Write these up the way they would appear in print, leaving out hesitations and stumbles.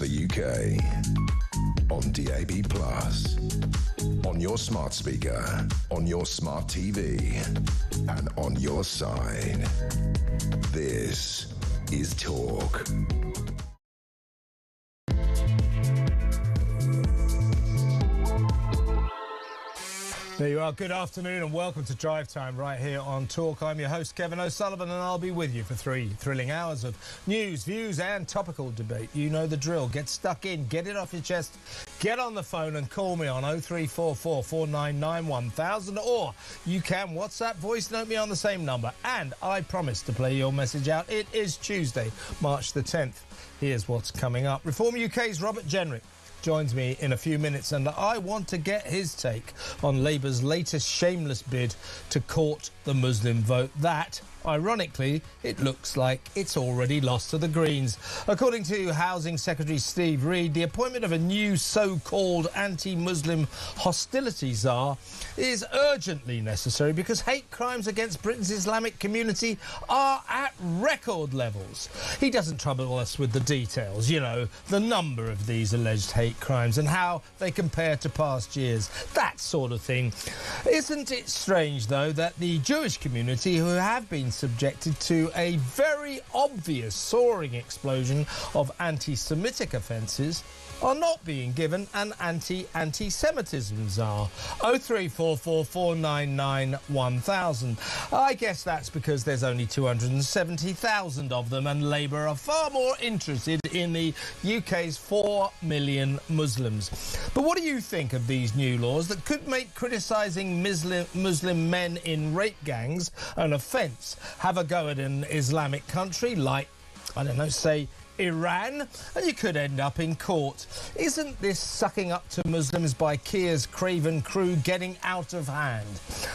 the UK. On DAB+, on your smart speaker, on your smart TV, and on your side. This is Talk. There you are. Good afternoon and welcome to Drive Time right here on Talk. I'm your host, Kevin O'Sullivan, and I'll be with you for 3 thrilling hours of news, views and topical debate. You know the drill. Get stuck in, get it off your chest, get on the phone and call me on 0344 499 1000, or you can WhatsApp voice note me on the same number. And I promise to play your message out. It is Tuesday, March the 10th. Here's what's coming up. Reform UK's Robert Jenrick joins me in a few minutes, and I want to get his take on Labour's latest shameless bid to court the Muslim vote. That, ironically, it looks like it's already lost to the Greens. According to Housing Secretary Steve Reid, the appointment of a new so-called anti-Muslim hostility czar is urgently necessary because hate crimes against Britain's Islamic community are at record levels. He doesn't trouble us with the details, you know, the number of these alleged hate crimes and how they compare to past years, that sort of thing. Isn't it strange, though, that the Jewish community, who have been subjected to a very obvious soaring explosion of anti-Semitic offences, are not being given an anti-Semitism czar? 0344 499 1000. I guess that's because there's only 270,000 of them, and Labour are far more interested in the UK's 4 million Muslims. But what do you think of these new laws that could make criticising Muslim men in rape gangs an offence? Have a go at an Islamic country like, I don't know, say Iran, and you could end up in court. Isn't this sucking up to Muslims by Keir's craven crew getting out of hand?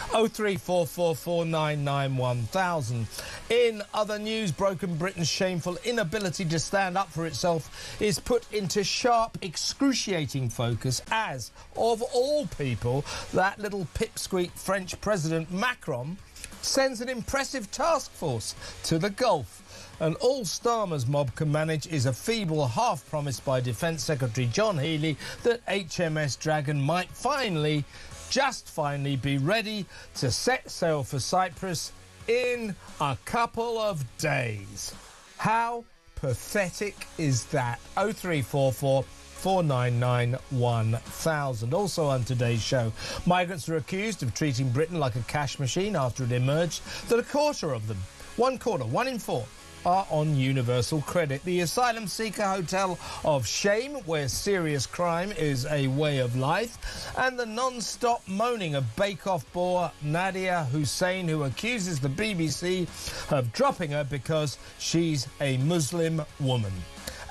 0344 499 1000. In other news, Broken Britain's shameful inability to stand up for itself is put into sharp, excruciating focus as, of all people, that little pipsqueak French President Macron sends an impressive task force to the Gulf. And all Starmer's mob can manage is a feeble half-promise by Defence Secretary John Healey that HMS Dragon might finally, just finally, be ready to set sail for Cyprus in a couple of days. How pathetic is that? 0344 499 1000. Also on today's show, migrants are accused of treating Britain like a cash machine after it emerged that a quarter of them, one in four, are on universal credit. The Asylum Seeker Hotel of Shame, where serious crime is a way of life, and the non-stop moaning of Bake-Off bore Nadia Hussein, who accuses the BBC of dropping her because she's a Muslim woman,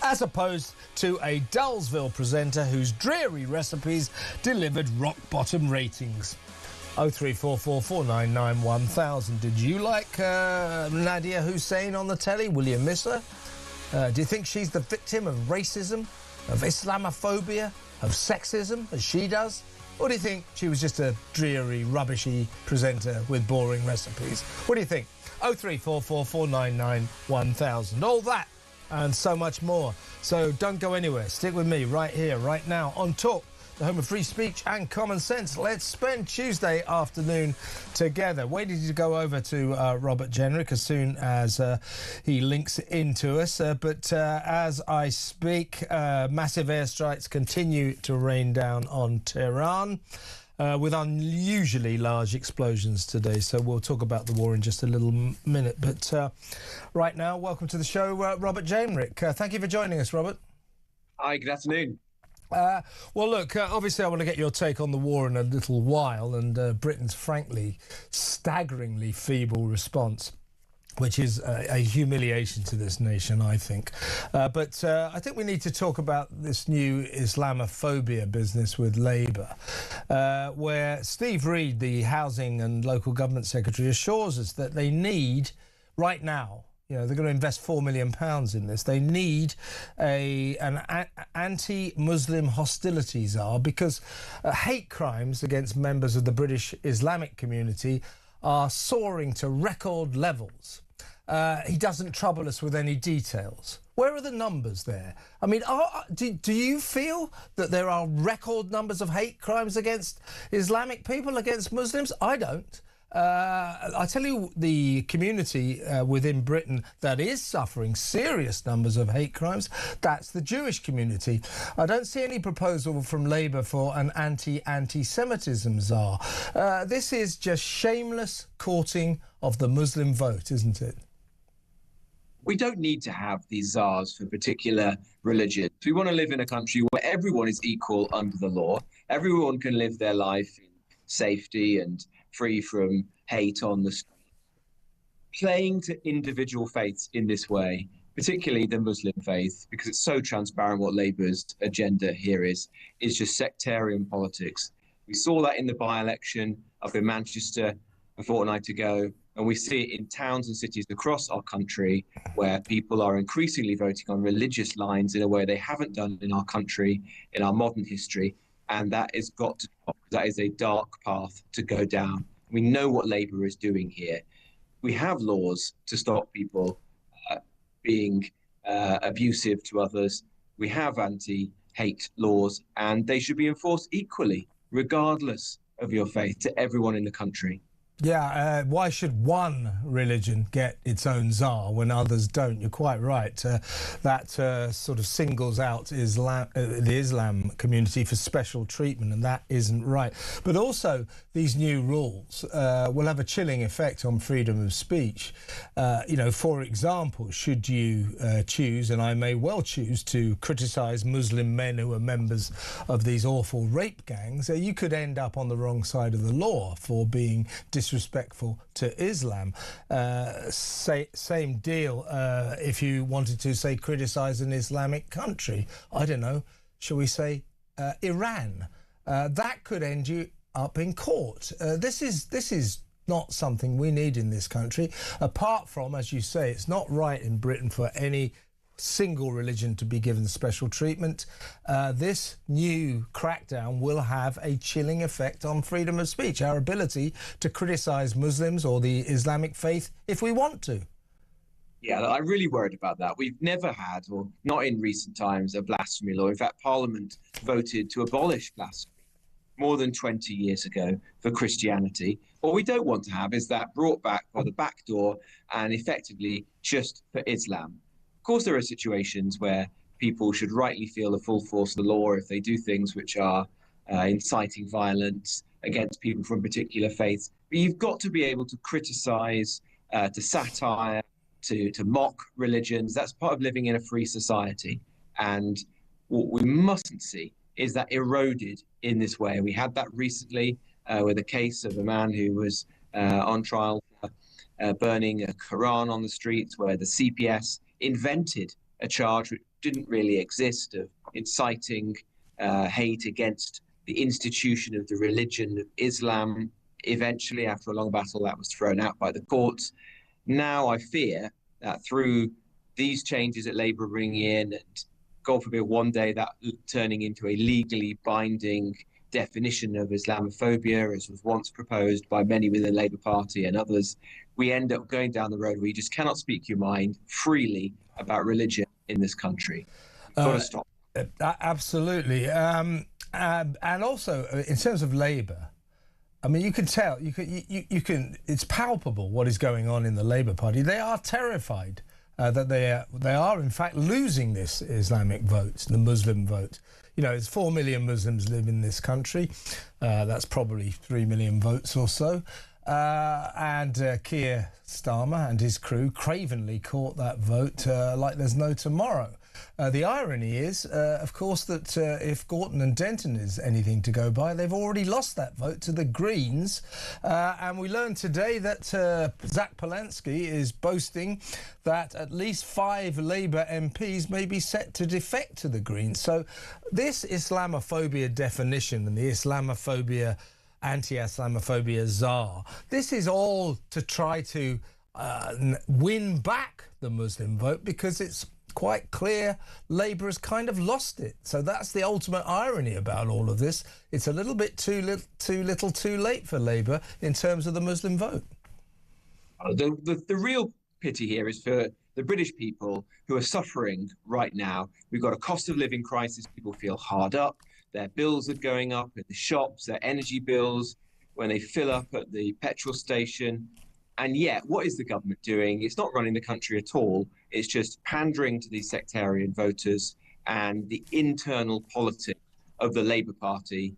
as opposed to a Dullsville presenter whose dreary recipes delivered rock-bottom ratings. 0344 499 1000. Did you like Nadia Hussein on the telly? Will you miss her? Do you think she's the victim of racism, of Islamophobia, of sexism, as she does? Or do you think she was just a dreary, rubbishy presenter with boring recipes? What do you think? 0344 499 1000. All that and so much more. So don't go anywhere. Stick with me right here, right now on Talk, the home of free speech and common sense. Let's spend Tuesday afternoon together. Waiting to go over to Robert Jenrick as soon as he links into us. But as I speak, massive airstrikes continue to rain down on Tehran, with unusually large explosions today. So we'll talk about the war in just a little minute. But right now, welcome to the show, Robert Jenrick. Thank you for joining us, Robert. Hi, good afternoon. Well, look, obviously I want to get your take on the war in a little while, and Britain's frankly staggeringly feeble response, which is a humiliation to this nation, I think. But I think we need to talk about this new Islamophobia business with Labour, where Steve Reid, the Housing and Local Government Secretary, assures us that they need, right now, you know, they're going to invest £4 million in this. They need an anti-Muslim hostility czar because hate crimes against members of the British Islamic community are soaring to record levels. He doesn't trouble us with any details. Where are the numbers there? I mean, do you feel that there are record numbers of hate crimes against Islamic people, against Muslims? I don't. I tell you, the community within Britain that is suffering serious numbers of hate crimes, that's the Jewish community. I don't see any proposal from Labour for an anti-Semitism czar. This is just shameless courting of the Muslim vote, isn't it? We don't need to have these czars for particular religions. We want to live in a country where everyone is equal under the law. Everyone can live their life in safety and free from hate on the street. Playing to individual faiths in this way, particularly the Muslim faith, because it's so transparent what Labour's agenda here is just sectarian politics. We saw that in the by-election up in Manchester a fortnight ago, and we see it in towns and cities across our country where people are increasingly voting on religious lines in a way they haven't done in our country, in our modern history. And that has got to stop. That is a dark path to go down. We know what Labour is doing here. We have laws to stop people being abusive to others. We have anti-hate laws, and they should be enforced equally, regardless of your faith, to everyone in the country. Yeah, why should one religion get its own czar when others don't? You're quite right. That sort of singles out the Islam community for special treatment, and that isn't right. But also, these new rules will have a chilling effect on freedom of speech. For example, should you choose, and I may well choose, to criticise Muslim men who are members of these awful rape gangs, you could end up on the wrong side of the law for being disrespectful to Islam. Same deal if you wanted to, say, criticise an Islamic country. I don't know, shall we say Iran? That could end you up in court. This is not something we need in this country. Apart from, as you say, it's not right in Britain for any single religion to be given special treatment. This new crackdown will have a chilling effect on freedom of speech, our ability to criticise Muslims or the Islamic faith if we want to. Yeah, I'm really worried about that. We've never had, or not in recent times, a blasphemy law. In fact, Parliament voted to abolish blasphemy more than 20 years ago for Christianity. What we don't want to have is that brought back by the back door and effectively just for Islam. Of course, there are situations where people should rightly feel the full force of the law if they do things which are inciting violence against people from particular faiths. But you've got to be able to criticise, to satire, to mock religions. That's part of living in a free society. And what we mustn't see is that eroded in this way. We had that recently with a case of a man who was on trial for burning a Quran on the streets, where the CPS invented a charge which didn't really exist, of inciting hate against the institution of the religion of Islam. Eventually, after a long battle, that was thrown out by the courts. Now I fear that through these changes that Labour are bringing in, and God forbid one day that turning into a legally binding definition of Islamophobia, as was once proposed by many within the Labour Party and others, we end up going down the road where you just cannot speak your mind freely about religion in this country. You've got to stop. Absolutely. And also, in terms of Labour, I mean, you can tell, you can. It's palpable what is going on in the Labour Party. They are terrified that they are in fact losing this Islamic vote, the Muslim vote. You know, it's 4 million Muslims live in this country. That's probably 3 million votes or so. And Keir Starmer and his crew cravenly caught that vote like there's no tomorrow. The irony is, of course, that if Gorton and Denton is anything to go by, they've already lost that vote to the Greens. And we learned today that Zach Polanski is boasting that at least 5 Labour MPs may be set to defect to the Greens. So this Islamophobia definition and the Islamophobia, anti-Islamophobia czar, this is all to try to win back the Muslim vote, because it's quite clear Labour has kind of lost it. So that's the ultimate irony about all of this. It's a little bit too little too late for Labour in terms of the Muslim vote. The real pity here is for the British people who are suffering right now. We've got a cost of living crisis. People feel hard up. Their bills are going up at the shops, their energy bills, when they fill up at the petrol station. And yet, what is the government doing? It's not running the country at all. It's just pandering to these sectarian voters and the internal politics of the Labour Party.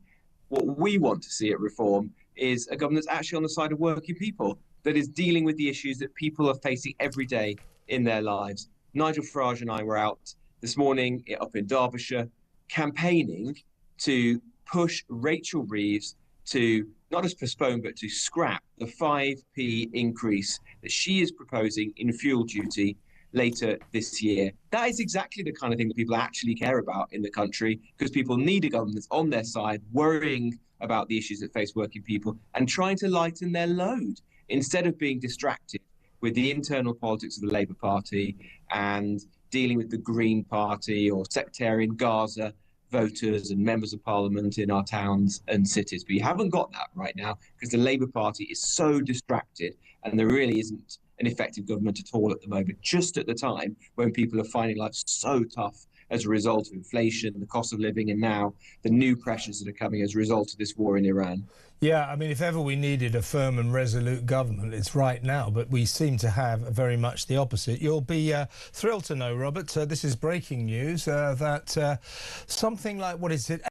What we want to see at Reform is a government that's actually on the side of working people, that is dealing with the issues that people are facing every day in their lives. Nigel Farage and I were out this morning up in Derbyshire campaigning to push Rachel Reeves to not just postpone, but to scrap the 5p increase that she is proposing in fuel duty later this year. That is exactly the kind of thing that people actually care about in the country, because people need a government that's on their side, worrying about the issues that face working people and trying to lighten their load instead of being distracted with the internal politics of the Labour Party and dealing with the Green Party or sectarian Gaza voters and members of parliament in our towns and cities. But you haven't got that right now because the Labour Party is so distracted, and there really isn't an effective government at all at the moment, just at the time when people are finding life so tough as a result of inflation, the cost of living, and now the new pressures that are coming as a result of this war in Iran. Yeah, I mean, if ever we needed a firm and resolute government, it's right now, but we seem to have very much the opposite. You'll be thrilled to know, Robert, this is breaking news, that something like,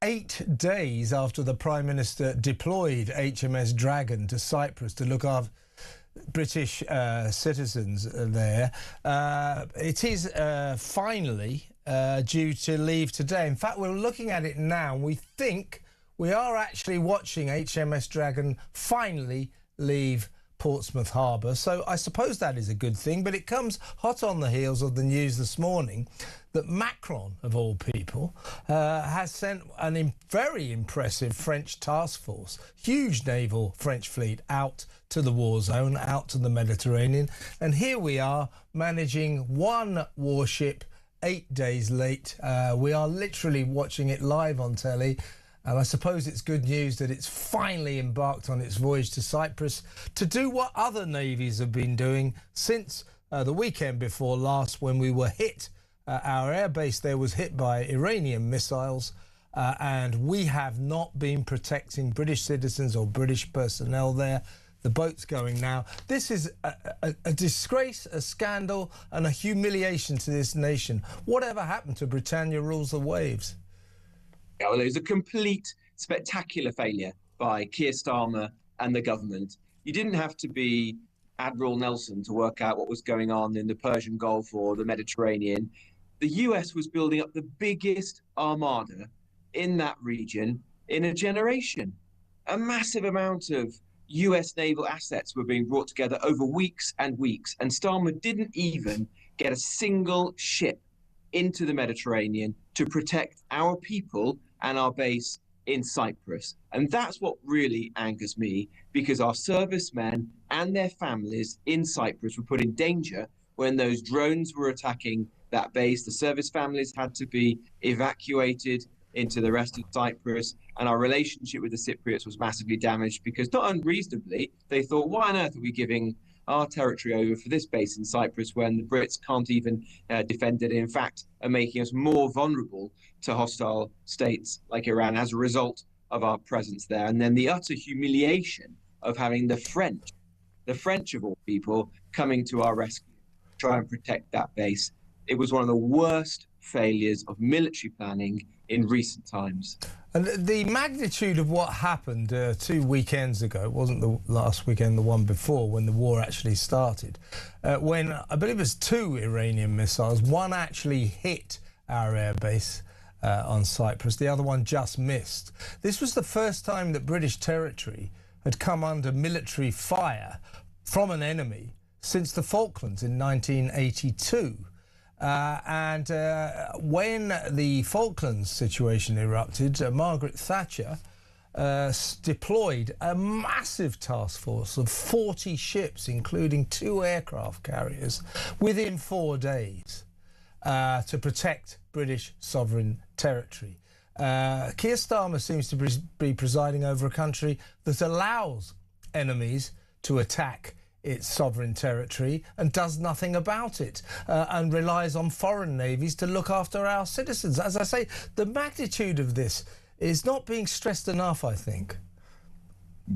8 days after the Prime Minister deployed HMS Dragon to Cyprus to look after British citizens there, it is finally due to leave today. In fact, we're looking at it now, and we think we are actually watching HMS Dragon finally leave Portsmouth Harbour. So I suppose that is a good thing, but it comes hot on the heels of the news this morning that Macron, of all people, has sent a very impressive French task force, huge naval French fleet, out to the war zone, out to the Mediterranean. And here we are managing one warship 8 days late. We are literally watching it live on telly. And I suppose it's good news that it's finally embarked on its voyage to Cyprus to do what other navies have been doing since the weekend before last, when we were hit. Our airbase there was hit by Iranian missiles, and we have not been protecting British citizens or British personnel there. The boat's going now. This is a disgrace, a scandal, and a humiliation to this nation. Whatever happened to Britannia rules the waves? Yeah, well, it was a complete spectacular failure by Keir Starmer and the government. You didn't have to be Admiral Nelson to work out what was going on in the Persian Gulf or the Mediterranean. The US was building up the biggest armada in that region in a generation. A massive amount of US naval assets were being brought together over weeks and weeks, and Starmer didn't even get a single ship into the Mediterranean to protect our people and our base in Cyprus. And that's what really angers me, because our servicemen and their families in Cyprus were put in danger when those drones were attacking that base. The service families had to be evacuated into the rest of Cyprus, and our relationship with the Cypriots was massively damaged because, not unreasonably, they thought, why on earth are we giving our territory over for this base in Cyprus when the Brits can't even defend it, and in fact are making us more vulnerable to hostile states like Iran as a result of our presence there. And then the utter humiliation of having the French of all people, coming to our rescue, try and protect that base. It was one of the worst failures of military planning in recent times. And the magnitude of what happened 2 weekends ago, it wasn't the last weekend, the one before, when the war actually started, when I believe it was 2 Iranian missiles, one actually hit our airbase on Cyprus, the other one just missed. This was the first time that British territory had come under military fire from an enemy since the Falklands in 1982. And when the Falklands situation erupted, Margaret Thatcher deployed a massive task force of 40 ships, including 2 aircraft carriers, within 4 days to protect British sovereign territory. Keir Starmer seems to be presiding over a country that allows enemies to attack its sovereign territory and does nothing about it, and relies on foreign navies to look after our citizens. As I say, the magnitude of this is not being stressed enough, I think.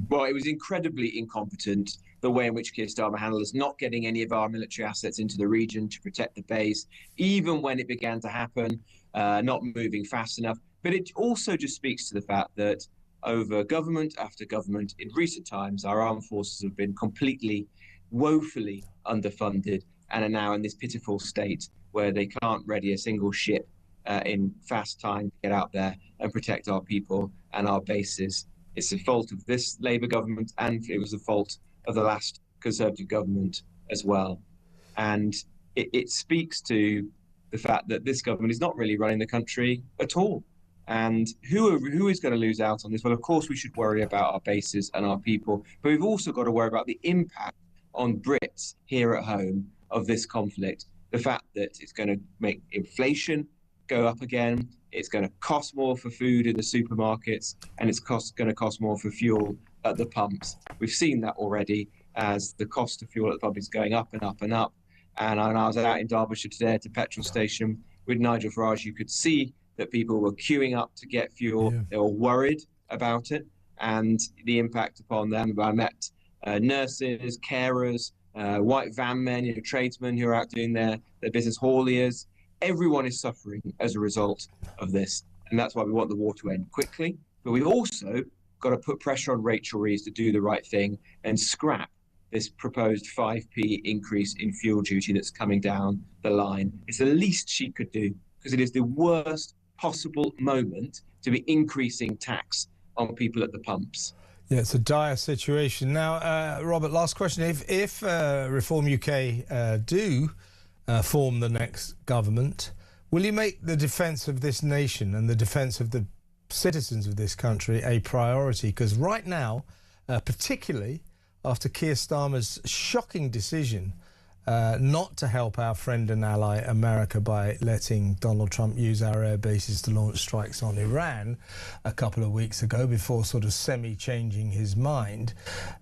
Well, it was incredibly incompetent, the way in which Keir Starmer handled us, not getting any of our military assets into the region to protect the base, even when it began to happen, not moving fast enough. But it also just speaks to the fact that over government after government in recent times, our armed forces have been completely, woefully underfunded and are now in this pitiful state where they can't ready a single ship in fast time to get out there and protect our people and our bases. It's the fault of this Labour government, and it was the fault of the last Conservative government as well. And it speaks to the fact that this government is not really running the country at all. And who is going to lose out on this? Well, of course, we should worry about our bases and our people, but we've also got to worry about the impact on Brits here at home of this conflict. The fact that it's going to make inflation go up again, it's going to cost more for food in the supermarkets, and it's going to cost more for fuel at the pumps. We've seen that already as the cost of fuel at the pump is going up and up and up. And I was out in Derbyshire today at a petrol station with Nigel Farage. You could see that people were queuing up to get fuel. Yeah. They were worried about it and the impact upon them. I met nurses, carers, white van men, tradesmen who are out doing their business, hauliers. Everyone is suffering as a result of this. And that's why we want the war to end quickly. But we've also got to put pressure on Rachel Reeves to do the right thing and scrap this proposed 5p increase in fuel duty that's coming down the line. It's the least she could do, because it is the worst possible moment to be increasing tax on people at the pumps. Yeah, it's a dire situation. Now, Robert, last question. If Reform UK do form the next government, will you make the defence of this nation and the defence of the citizens of this country a priority? Because right now, particularly after Keir Starmer's shocking decision not to help our friend and ally America by letting Donald Trump use our air bases to launch strikes on Iran a couple of weeks ago before sort of semi-changing his mind.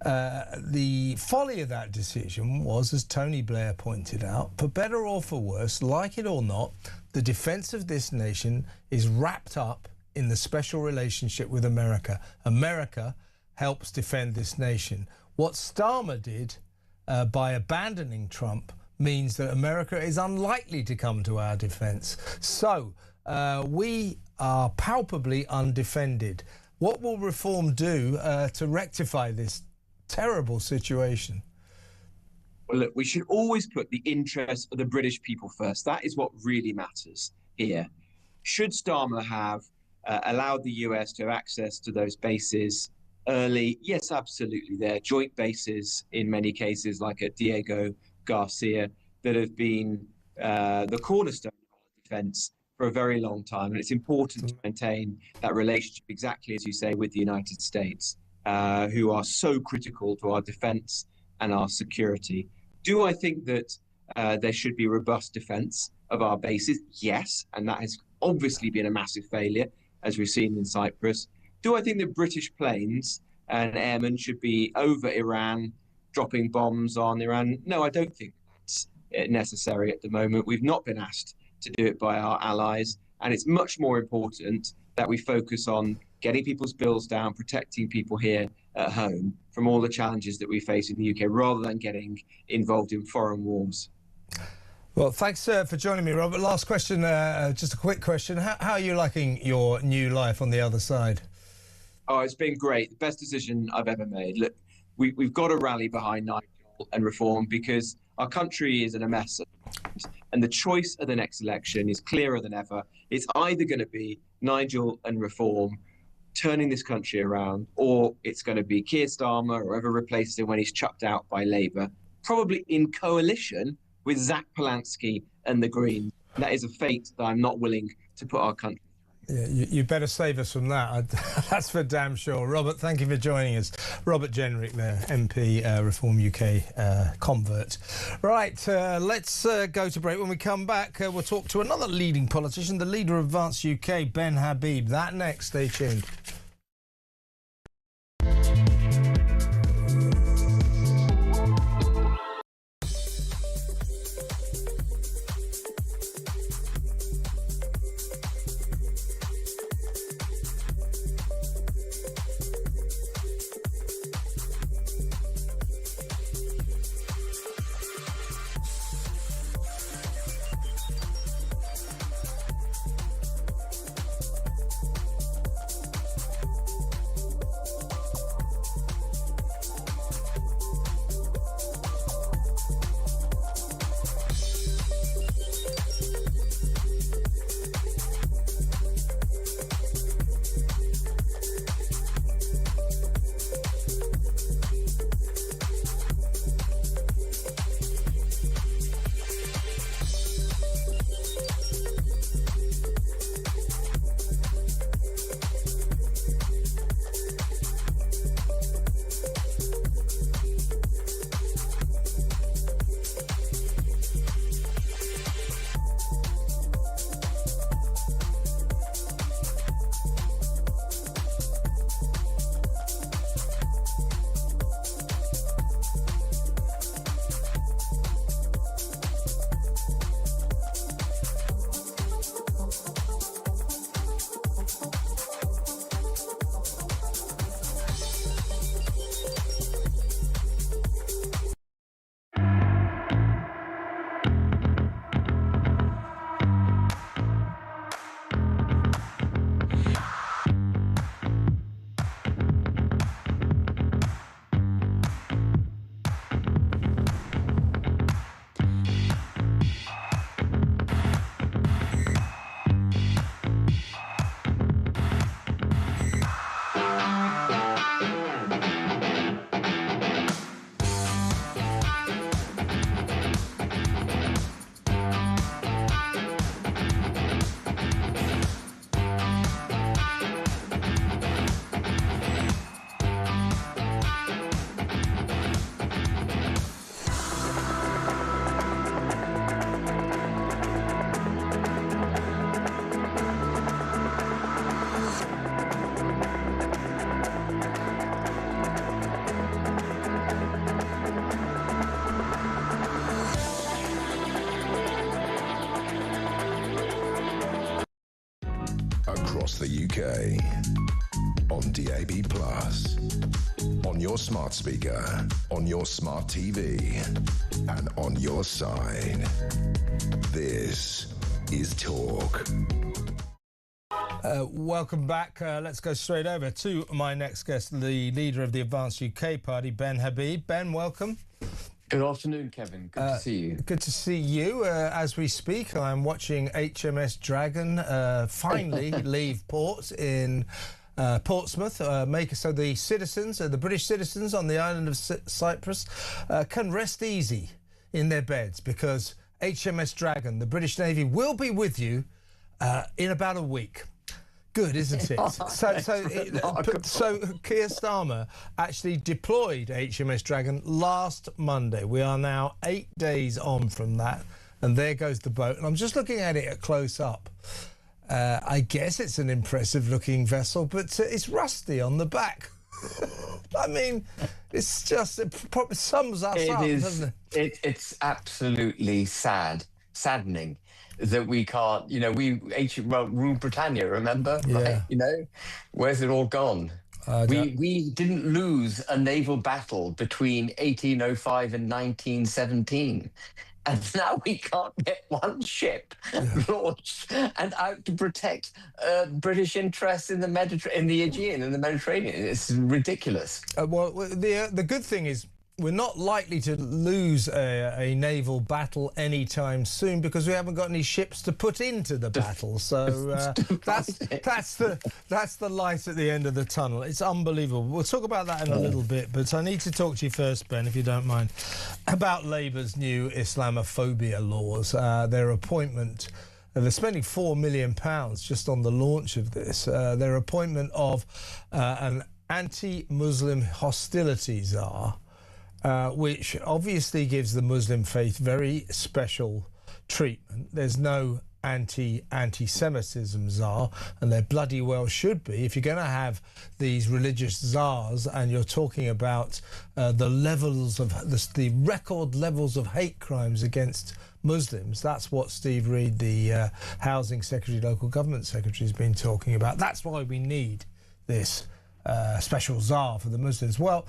The folly of that decision was, as Tony Blair pointed out, for better or for worse, like it or not, the defence of this nation is wrapped up in the special relationship with America. America helps defend this nation. What Starmer did by abandoning Trump means that America is unlikely to come to our defence. So we are palpably undefended. What will Reform do to rectify this terrible situation? Well, look, we should always put the interests of the British people first. That is what really matters here. Should Starmer have allowed the US to have access to those bases early? Yes, absolutely. They're joint bases in many cases, like at Diego Garcia, that have been the cornerstone of our defence for a very long time. And it's important to maintain that relationship, exactly as you say, with the United States, who are so critical to our defence and our security. Do I think that there should be robust defence of our bases? Yes, and that has obviously been a massive failure, as we've seen in Cyprus. Do I think that British planes and airmen should be over Iran, dropping bombs on Iran? No, I don't think that's necessary at the moment. We've not been asked to do it by our allies, and it's much more important that we focus on getting people's bills down, protecting people here at home from all the challenges that we face in the UK, rather than getting involved in foreign wars. Well, thanks for joining me, Robert. Last question, just a quick question. How are you liking your new life on the other side? Oh, it's been great. The best decision I've ever made. Look, we've got to rally behind Nigel and Reform, because our country is in a mess. And the choice of the next election is clearer than ever. It's either going to be Nigel and Reform turning this country around, or it's going to be Keir Starmer or whoever replaces him when he's chucked out by Labour, probably in coalition with Zach Polanski and the Greens. And that is a fate that I'm not willing to put our country. Yeah, you better save us from that. That's for damn sure. Robert, thank you for joining us. Robert Jenrick there, MP, Reform UK convert. Right, let's go to break. When we come back, we'll talk to another leading politician, the leader of Advance UK, Ben Habib. That next. Stay tuned. across the UK. On DAB+, on your smart speaker, on your smart TV, and on your side. This is Talk. Welcome back. Let's go straight over to my next guest, the leader of the Advanced UK Party, Ben Habib. Ben, welcome. Good afternoon, Kevin. Good to see you. Good to see you. As we speak, I'm watching HMS Dragon finally leave port in Portsmouth. So the citizens, the British citizens on the island of Cyprus, can rest easy in their beds because HMS Dragon, the British Navy, will be with you in about a week. Good, isn't it? So Keir Starmer actually deployed HMS Dragon last Monday. We are now 8 days on from that, and there goes the boat. And I'm just looking at it at close up. I guess it's an impressive-looking vessel, but it's rusty on the back. I mean, it's just, it probably sums us up, doesn't it? It's absolutely saddening that we can't, rule Britannia, remember? Yeah. Right? Where's it all gone? We didn't lose a naval battle between 1805 and 1917. And now we can't get one ship launched and out to protect British interests in the Aegean and the Mediterranean. It's ridiculous. Well, the good thing is we're not likely to lose a naval battle anytime soon because we haven't got any ships to put into the battle. So that's the light at the end of the tunnel. It's unbelievable. We'll talk about that in a little bit, but I need to talk to you first, Ben, if you don't mind, about Labour's new Islamophobia laws. Their appointment. They're spending £4 million just on the launch of this. Their appointment of an anti-Muslim hostility czar. Which obviously gives the Muslim faith very special treatment. There's no anti-Semitism czar, and there bloody well should be. If you're going to have these religious czars and you're talking about the levels of the record levels of hate crimes against Muslims, that's what Steve Reed, the Housing Secretary, Local Government Secretary, has been talking about. That's why we need this special czar for the Muslims. Well,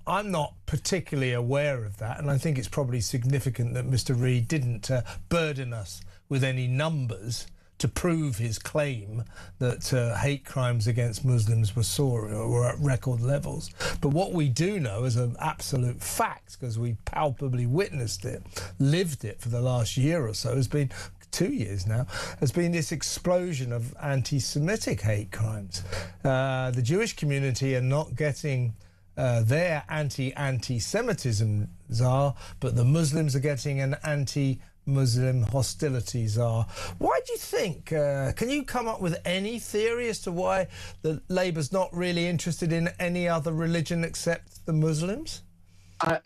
I'm not particularly aware of that, and I think it's probably significant that Mr. Reid didn't burden us with any numbers to prove his claim that hate crimes against Muslims were at record levels. But what we do know as an absolute fact, because we palpably witnessed it, lived it for the last year or so, has been 2 years now, has been this explosion of anti-Semitic hate crimes. The Jewish community are not getting their anti-Semitism czar, but the Muslims are getting an anti-Muslim hostility czar. Why do you think? Can you come up with any theory as to why the Labour's not really interested in any other religion except the Muslims?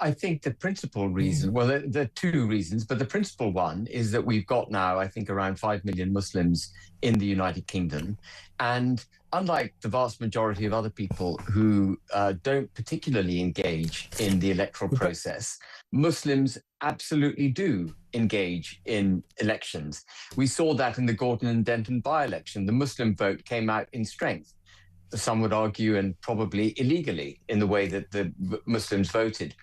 I think the principal reason, well, there are two reasons, but the principal one is that we've got now, I think, around 5 million Muslims in the United Kingdom. And unlike the vast majority of other people who don't particularly engage in the electoral process, Muslims absolutely do engage in elections. We saw that in the Gordon and Denton by-election. The Muslim vote came out in strength. Some would argue, and probably illegally, in the way that the Muslims voted.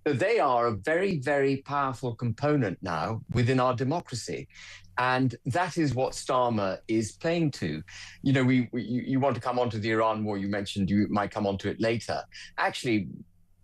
So they are a very, very powerful component now within our democracy. And that is what Starmer is playing to. You want to come on to the Iran war. You mentioned you might come on to it later. Actually,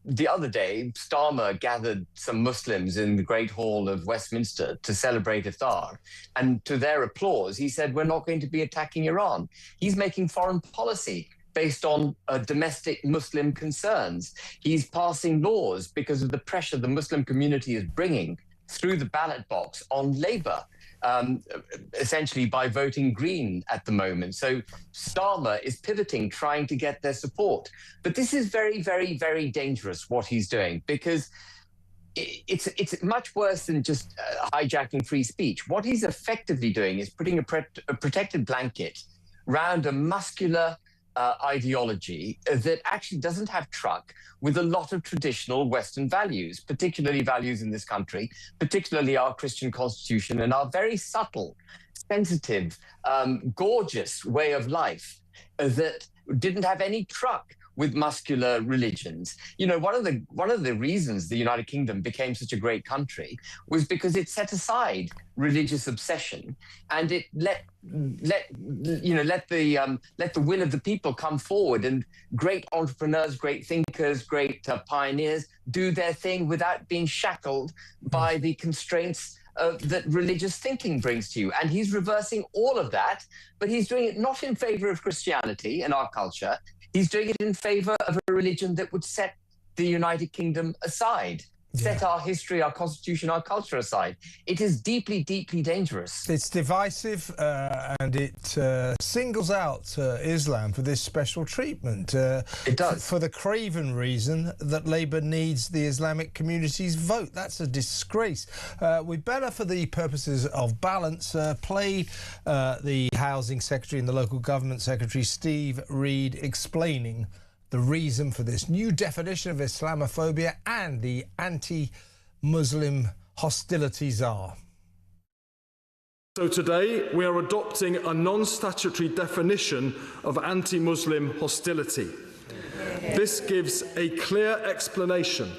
the other day, Starmer gathered some Muslims in the Great Hall of Westminster to celebrate Iftar. And to their applause, he said, we're not going to be attacking Iran. He's making foreign policy based on domestic Muslim concerns. He's passing laws because of the pressure the Muslim community is bringing through the ballot box on Labour, essentially by voting Green at the moment. So Starmer is pivoting, trying to get their support. But this is very, very, very dangerous, what he's doing, because it's much worse than just hijacking free speech. What he's effectively doing is putting a protected blanket round a muscular ideology that actually doesn't have truck with a lot of traditional Western values, particularly values in this country, particularly our Christian constitution and our very subtle sensitive, gorgeous way of life that didn't have any truck with muscular religions. You know, one of the reasons the United Kingdom became such a great country was because it set aside religious obsession and it let the will of the people come forward, and great entrepreneurs, great thinkers, great pioneers do their thing without being shackled by the constraints that religious thinking brings to you. And he's reversing all of that, but he's doing it not in favor of Christianity and our culture. He's doing it in favor of a religion that would set the United Kingdom aside, set our history, our constitution, our culture aside. It is deeply, deeply dangerous. It's divisive and it singles out Islam for this special treatment. It does. For the craven reason that Labour needs the Islamic community's vote. That's a disgrace. We better, for the purposes of balance, play the Housing Secretary and the Local Government Secretary, Steve Reed, explaining the reason for this new definition of Islamophobia and the anti-Muslim hostilities are. So today we are adopting a non-statutory definition of anti-Muslim hostility. This gives a clear explanation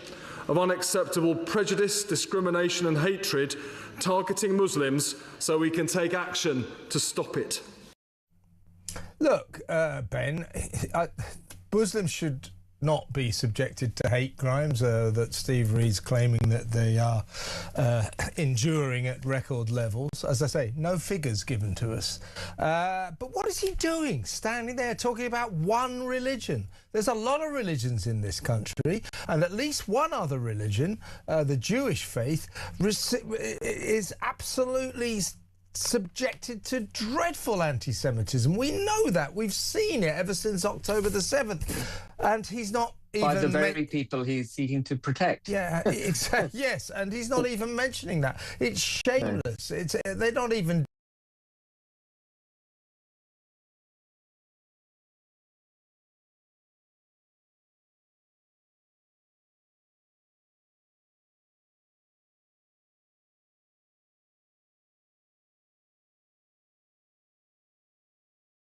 of unacceptable prejudice, discrimination and hatred targeting Muslims, so we can take action to stop it. Look, Ben, Muslims should not be subjected to hate crimes that Steve Reed's claiming that they are enduring at record levels. As I say, no figures given to us. But what is he doing, standing there talking about one religion? There's a lot of religions in this country, and at least one other religion, the Jewish faith, is absolutely subjected to dreadful anti-Semitism. We know that. We've seen it ever since October the 7th. And he's not even... By the very people he's seeking to protect. Yeah, exactly. Yes, and he's not even mentioning that. It's shameless. They're not even...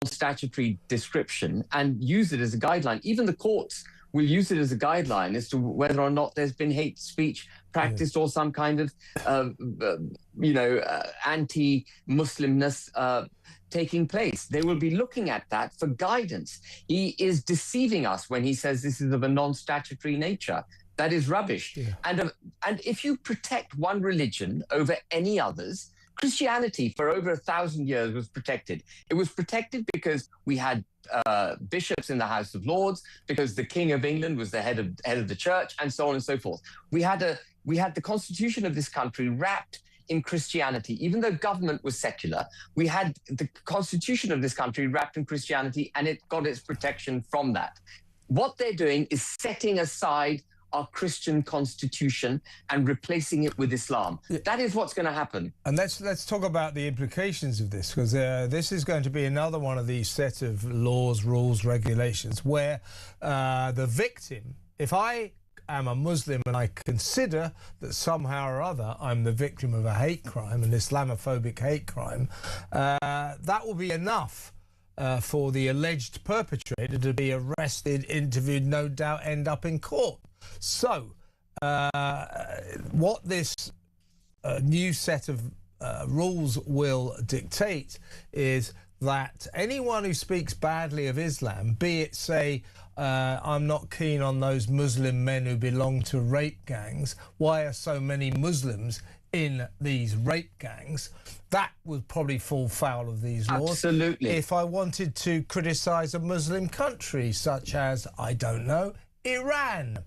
Statutory description and use it as a guideline. Even the courts will use it as a guideline as to whether or not there's been hate speech practiced or some kind of, anti-Muslimness taking place. They will be looking at that for guidance. He is deceiving us when he says this is of a non-statutory nature. That is rubbish. Yeah. And if you protect one religion over any others, Christianity for over 1,000 years was protected. It was protected because we had bishops in the House of Lords, because the King of England was the head of the church, and so on and so forth. We had the constitution of this country wrapped in Christianity. Even though government was secular, we had the constitution of this country wrapped in Christianity, and it got its protection from that. What they're doing is setting aside our Christian constitution and replacing it with Islam. Yeah. That is what's going to happen. And let's talk about the implications of this, because this is going to be another one of these set of laws, rules, regulations where the victim, if I am a Muslim and I consider that somehow or other I'm the victim of a hate crime, an Islamophobic hate crime, that will be enough for the alleged perpetrator to be arrested, interviewed, no doubt end up in court. So, what this new set of rules will dictate is that anyone who speaks badly of Islam, be it, say, I'm not keen on those Muslim men who belong to rape gangs, why are so many Muslims in these rape gangs, that would probably fall foul of these laws. Absolutely. If I wanted to criticise a Muslim country, such as, I don't know, Iran,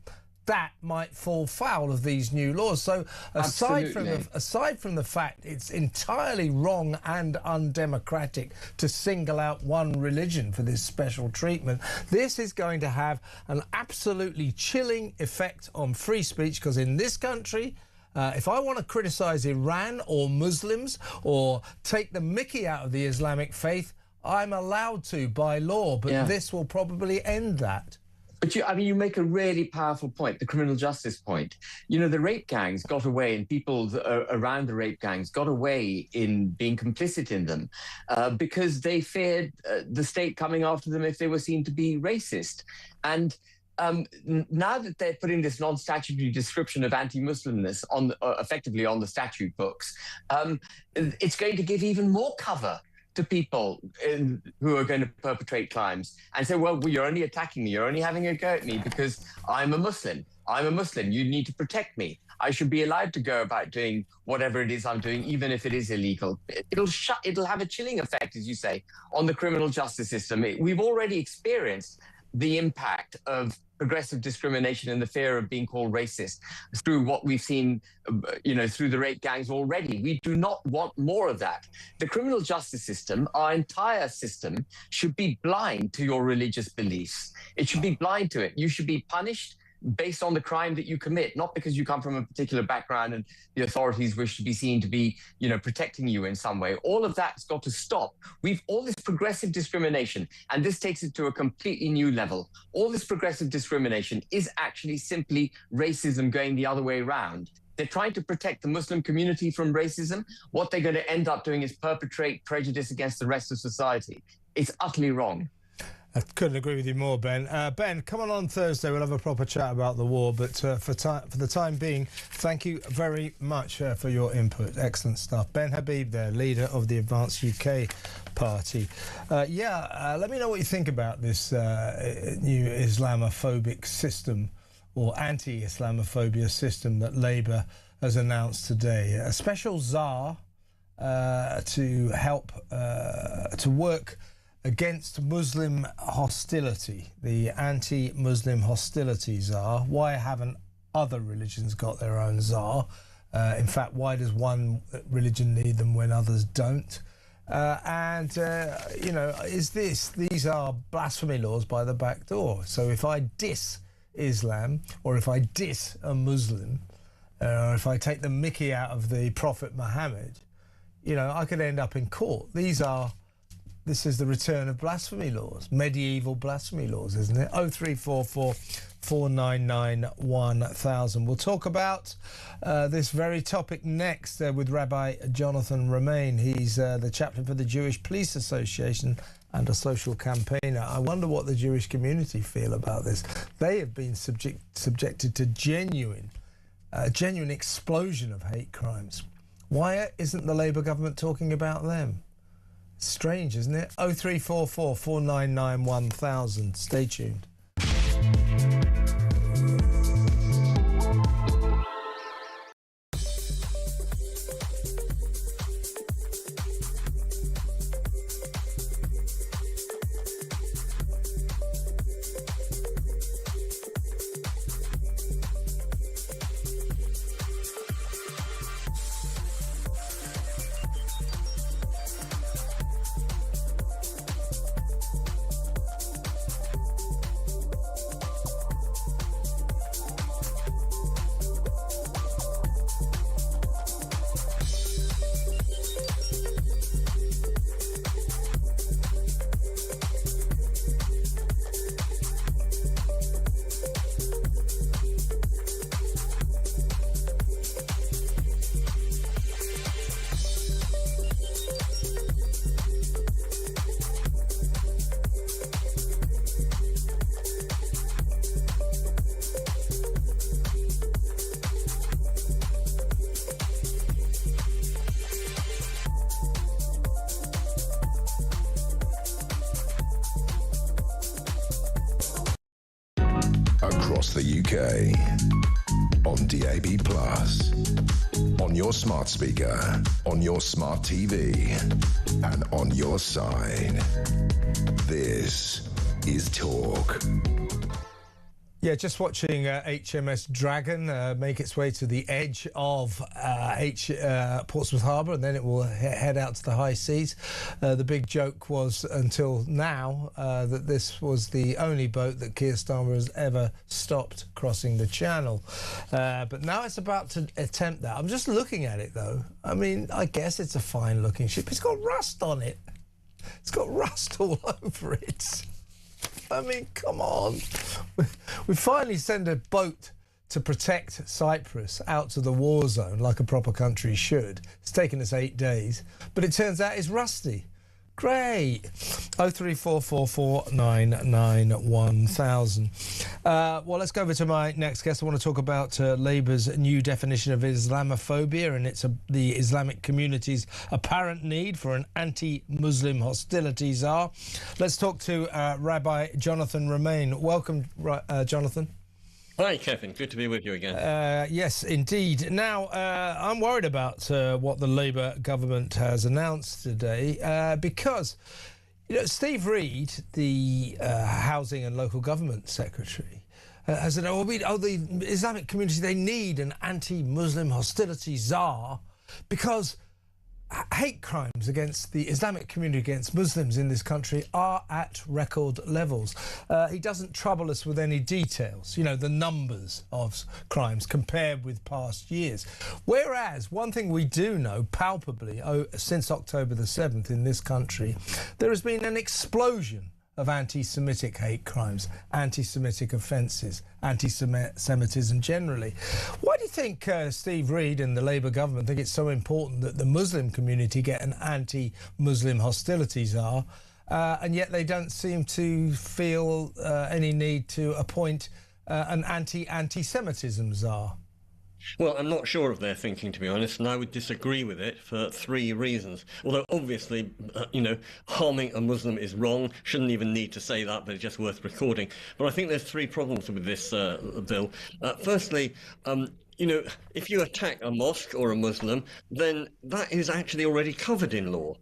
that might fall foul of these new laws. So aside from the fact it's entirely wrong and undemocratic to single out one religion for this special treatment, this is going to have an absolutely chilling effect on free speech, because in this country, if I want to criticise Iran or Muslims or take the mickey out of the Islamic faith, I'm allowed to by law, but this will probably end that. But you make a really powerful point, the criminal justice point. The rape gangs got away, and people around the rape gangs got away in being complicit in them because they feared the state coming after them if they were seen to be racist. And now that they're putting this non-statutory description of anti-Muslimness effectively on the statute books, it's going to give even more cover to people who are going to perpetrate crimes and say, well, you're only attacking me, you're only having a go at me because I'm a Muslim. I'm a Muslim. You need to protect me. I should be allowed to go about doing whatever it is I'm doing, even if it is illegal. It'll have a chilling effect, as you say, on the criminal justice system. We've already experienced the impact of progressive discrimination and the fear of being called racist through what we've seen, through the rape gangs already. We do not want more of that. The criminal justice system, our entire system, should be blind to your religious beliefs. It should be blind to it. You should be punished based on the crime that you commit, not because you come from a particular background and the authorities wish to be seen to be, protecting you in some way. All of that's got to stop. We've all this progressive discrimination, and this takes it to a completely new level. All this progressive discrimination is actually simply racism going the other way around. They're trying to protect the Muslim community from racism. What they're going to end up doing is perpetrate prejudice against the rest of society. It's utterly wrong. I couldn't agree with you more, Ben. Ben, come on Thursday. We'll have a proper chat about the war. But for the time being, thank you very much for your input. Excellent stuff. Ben Habib there, leader of the Advanced UK Party. Let me know what you think about this new Islamophobic system or anti-Islamophobia system that Labour has announced today. A special czar to help to work against Muslim hostility, the anti-Muslim hostility czar. Why haven't other religions got their own czar? In fact, why does one religion need them when others don't? These are blasphemy laws by the back door. So if I diss Islam, or if I diss a Muslim, or if I take the mickey out of the Prophet Muhammad, I could end up in court. This is the return of blasphemy laws, medieval blasphemy laws, isn't it? 0344 499 1000. We'll talk about this very topic next with Rabbi Jonathan Romain. He's the chaplain for the Jewish Police Association and a social campaigner. I wonder what the Jewish community feel about this. They have been subjected to genuine explosion of hate crimes. Why isn't the Labour government talking about them? Strange, isn't it? 0344 499 1000. Stay tuned. Across the UK, on DAB+, on your smart speaker, on your smart TV, and on your side. This is Talk. Yeah, just watching HMS Dragon make its way to the edge of Portsmouth Harbour, and then it will head out to the high seas. The big joke was, until now, that this was the only boat that Keir Starmer has ever stopped crossing the channel. But now it's about to attempt that. I'm just looking at it, though. I mean, I guess it's a fine-looking ship. It's got rust on it. It's got rust all over it. I mean, come on. We finally send a boat to protect Cyprus out to the war zone like a proper country should. It's taken us 8 days, but it turns out it's rusty. Great. 03444991000. Well, let's go over to my next guest. I want to talk about Labour's new definition of Islamophobia, and it's the Islamic community's apparent need for an anti-Muslim hostility czar. Let's talk to Rabbi Jonathan Romain. Welcome, Jonathan. Hi, Kevin. Good to be with you again. Yes, indeed. Now, I'm worried about what the Labour government has announced today because, Steve Reid, the Housing and Local Government Secretary, has said, the Islamic community, they need an anti-Muslim hostility czar because hate crimes against the Islamic community, against Muslims in this country, are at record levels. He doesn't trouble us with any details, the numbers of crimes compared with past years. Whereas one thing we do know palpably since October the 7th in this country, there has been an explosion of anti-Semitic hate crimes, anti-Semitic offences, anti-Semitism generally. Why do you think Steve Reid and the Labour government think it's so important that the Muslim community get an anti-Muslim hostility czar, and yet they don't seem to feel any need to appoint an anti-Semitism czar? Well, I'm not sure of their thinking, to be honest, and I would disagree with it for 3 reasons. Although, obviously, harming a Muslim is wrong. Shouldn't even need to say that, but it's just worth recording. But I think there's 3 problems with this bill. Firstly, if you attack a mosque or a Muslim, then that is actually already covered in law.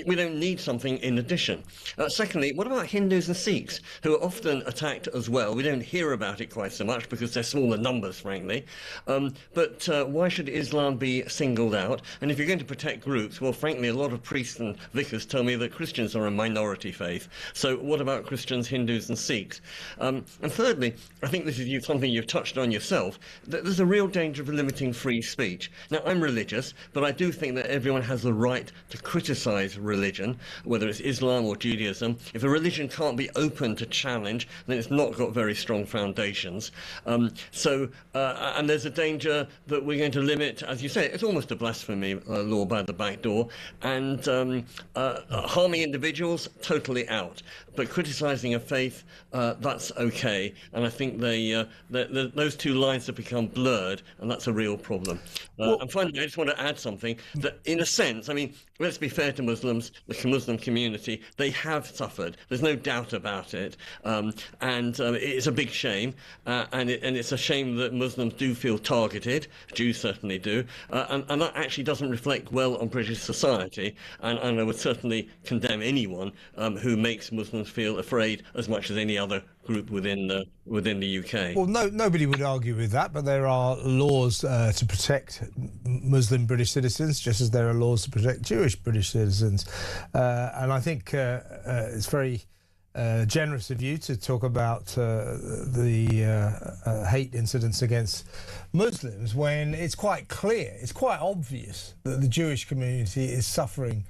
We don't need something in addition. Secondly, what about Hindus and Sikhs, who are often attacked as well? We don't hear about it quite so much because they're smaller numbers, frankly. But why should Islam be singled out? And if you're going to protect groups, well, frankly, a lot of priests and vicars tell me that Christians are a minority faith. So what about Christians, Hindus and Sikhs? And thirdly, I think this is something you've touched on yourself, that there's a real danger of limiting free speech. Now, I'm religious, but I do think that everyone has the right to criticize religion, whether it's Islam or Judaism. If a religion can't be open to challenge, then it's not got very strong foundations. And there's a danger that we're going to limit, as you say, it's almost a blasphemy law by the back door, and harming individuals, totally out. But criticising a faith, that's okay. And I think those 2 lines have become blurred, and that's a real problem. And finally, I just want to add something that, in a sense, let's be fair to Muslims, the Muslim community, they have suffered. There's no doubt about it. It's a big shame. And it's a shame that Muslims do feel targeted. Jews certainly do. And that actually doesn't reflect well on British society. And I would certainly condemn anyone who makes Muslims feel afraid as much as any other group within the UK. Well, nobody would argue with that, but there are laws to protect Muslim British citizens, just as there are laws to protect Jewish British citizens. And I think it's very generous of you to talk about the hate incidents against Muslims when it's quite clear, it's quite obvious that the Jewish community is suffering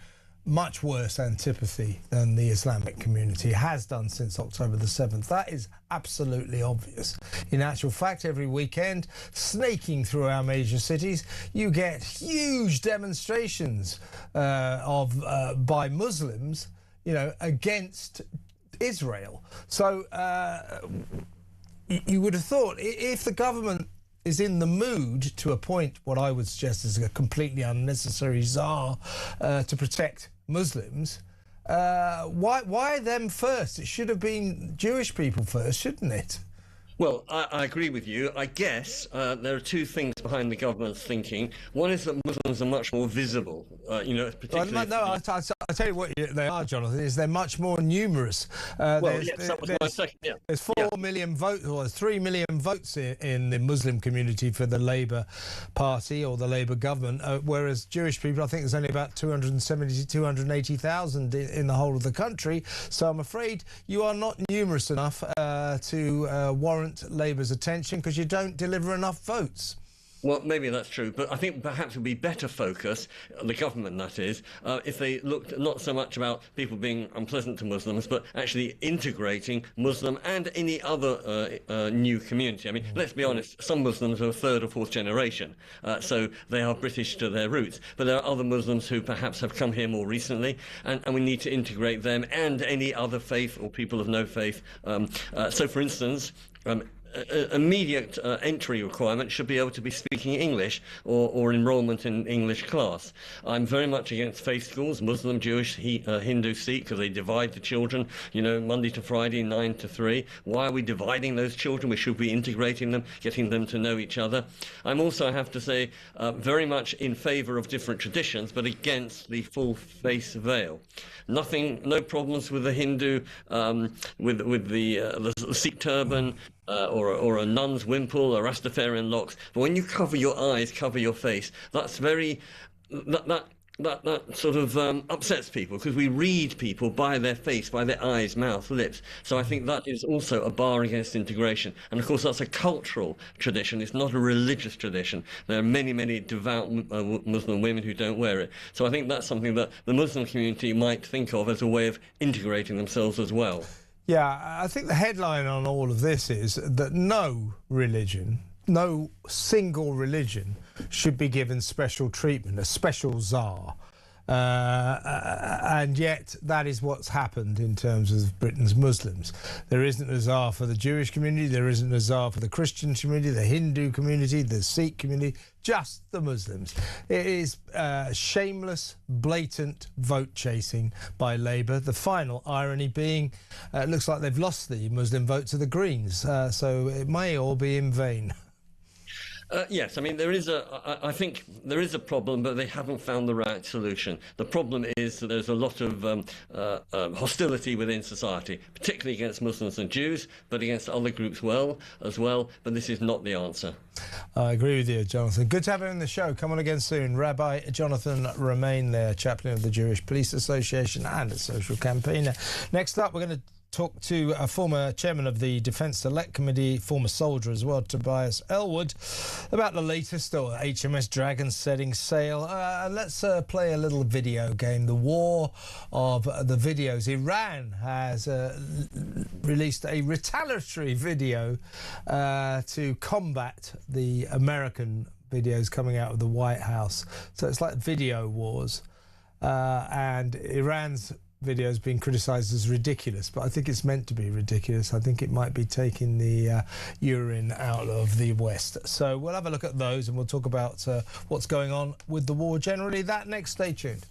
much worse antipathy than the Islamic community has done since October the 7th. That is absolutely obvious. In actual fact, every weekend, snaking through our major cities, you get huge demonstrations by Muslims, against Israel. So you would have thought if the government is in the mood to appoint what I would suggest is a completely unnecessary czar to protect Muslims, why them first? It should have been Jewish people first, shouldn't it? Well, I agree with you. I guess there are 2 things behind the government's thinking. One is that Muslims are much more visible, particularly... I'll tell you what they are, Jonathan, is they're much more numerous. There's 4 million votes, or there's 3 million votes in the Muslim community for the Labour Party or the Labour government, whereas Jewish people, I think there's only about 270,000 to 280,000 in the whole of the country. So I'm afraid you are not numerous enough to warrant Labour's attention because you don't deliver enough votes. Well, maybe that's true, but I think perhaps it would be better focus, the government that is, if they looked not so much about people being unpleasant to Muslims, but actually integrating Muslim and any other new community. I mean, let's be honest, some Muslims are third or fourth generation, so they are British to their roots, but there are other Muslims who perhaps have come here more recently, and we need to integrate them and any other faith or people of no faith. So, for instance, immediate entry requirement should be able to be speaking English or enrollment in English class. I'm very much against faith schools, Muslim, Jewish, Hindu, Sikh, because they divide the children, Monday to Friday, 9 to 3. Why are we dividing those children? We should be integrating them, getting them to know each other. I'm also, I have to say, very much in favour of different traditions, but against the full face veil. No problems with the Hindu, with the Sikh turban, or a nun's wimple, or Rastafarian locks. But when you cover your eyes, cover your face, that's very that sort of upsets people, because we read people by their face, by their eyes, mouth, lips. So I think that is also a bar against integration. And of course, that's a cultural tradition. It's not a religious tradition. There are many, many devout Muslim women who don't wear it. So I think that's something that the Muslim community might think of as a way of integrating themselves as well. Yeah, I think the headline on all of this is that no single religion should be given special treatment, a special czar. And yet that is what's happened in terms of Britain's Muslims. There isn't a czar for the Jewish community, there isn't a czar for the Christian community, the Hindu community, the Sikh community, just the Muslims. It is shameless, blatant vote chasing by Labour. The final irony being it looks like they've lost the Muslim vote to the Greens, so it may all be in vain. Yes, I mean, I think there is a problem, but they haven't found the right solution. The problem is that there's a lot of hostility within society, particularly against Muslims and Jews, but against other groups as well. But this is not the answer. I agree with you, Jonathan. Good to have you on the show. Come on again soon. Rabbi Jonathan Romain there, chaplain of the Jewish Police Association and a social campaigner. Next up, we're going to talk to a former chairman of the Defence Select Committee, former soldier as well, Tobias Elwood, about the latest HMS Dragon setting sail. Let's play a little video game, the war of the videos. Iran has released a retaliatory video to combat the American videos coming out of the White House. So it's like video wars. And Iran's video has been criticised as ridiculous, but I think it's meant to be ridiculous. I think it might be taking the urine out of the West. So we'll have a look at those and we'll talk about what's going on with the war generally. That next, stay tuned.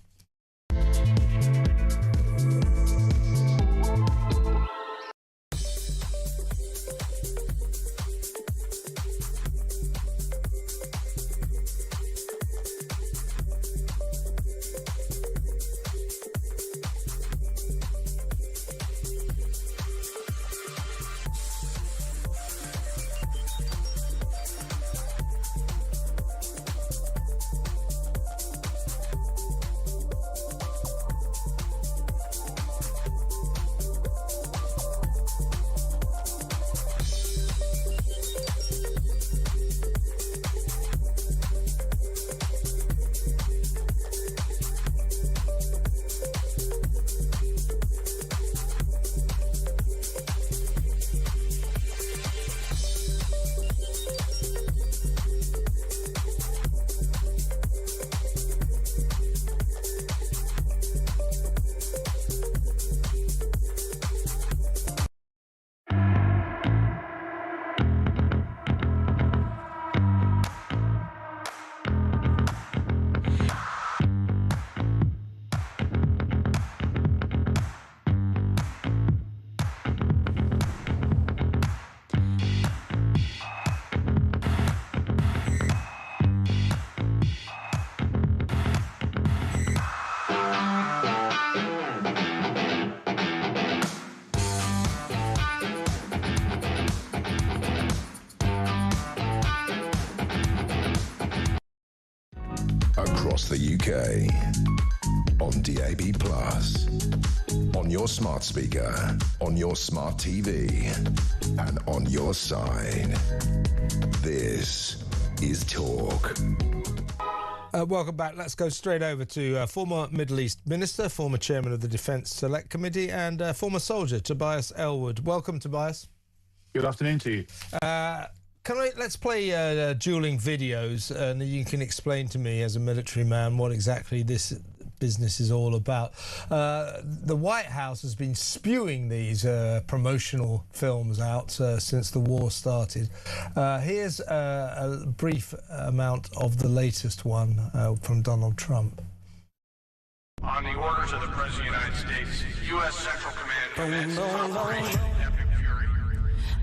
Across the UK, on DAB+, on your smart speaker, on your smart TV, and on your side. This is talk. Welcome back. Let's go straight over to former Middle East Minister, former Chairman of the Defence Select Committee and former soldier, Tobias Ellwood. Welcome, Tobias. Good afternoon to you. Let's play dueling videos and you can explain to me as a military man what exactly this business is all about. The White House has been spewing these promotional films out since the war started. Here's a brief amount of the latest one from Donald Trump. On the orders of the President of the United States, U.S. Central Command commences Operation Epic Fury.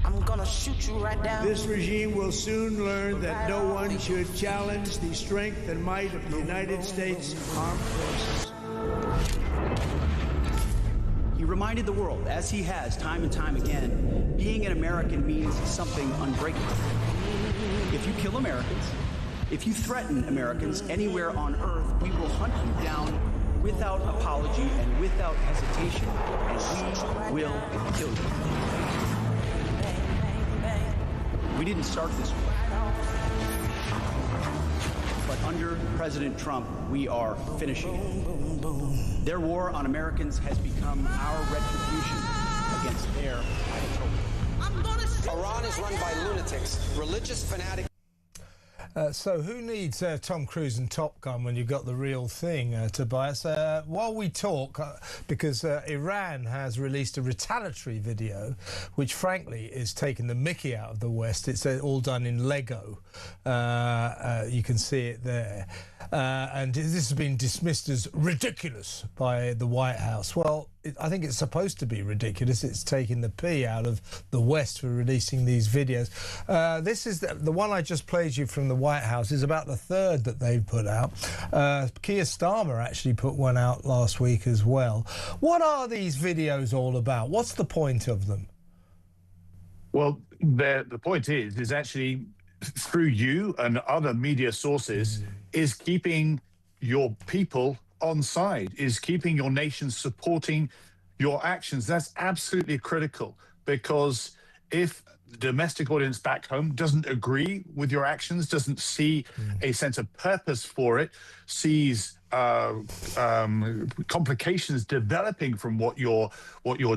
I'm gonna shoot you right down. This regime will soon learn that no one should challenge the strength and might of the United States Armed Forces. He reminded the world, as he has time and time again, being an American means something unbreakable. If you kill Americans, if you threaten Americans anywhere on earth, we will hunt you down without apology and without hesitation, and we will kill you. We didn't start this war, but under President Trump, we are finishing it. Their war on Americans has become our retribution against their Ayatollah. Iran is run by lunatics, religious fanatics. So who needs Tom Cruise and Top Gun when you've got the real thing, Tobias? While we talk, because Iran has released a retaliatory video, which frankly is taking the mickey out of the West. It's all done in Lego. You can see it there. And this has been dismissed as ridiculous by the White House. Well, I think it's supposed to be ridiculous. It's taking the pee out of the West for releasing these videos. This is the one I just played you from the White House is about the third that they've put out. Keir Starmer actually put one out last week as well. What are these videos all about? What's the point of them? Well, the point is actually through you and other media sources is keeping your people on side, is keeping your nation supporting your actions. That's absolutely critical, because if the domestic audience back home doesn't agree with your actions, doesn't see a sense of purpose for it, sees complications developing from what you're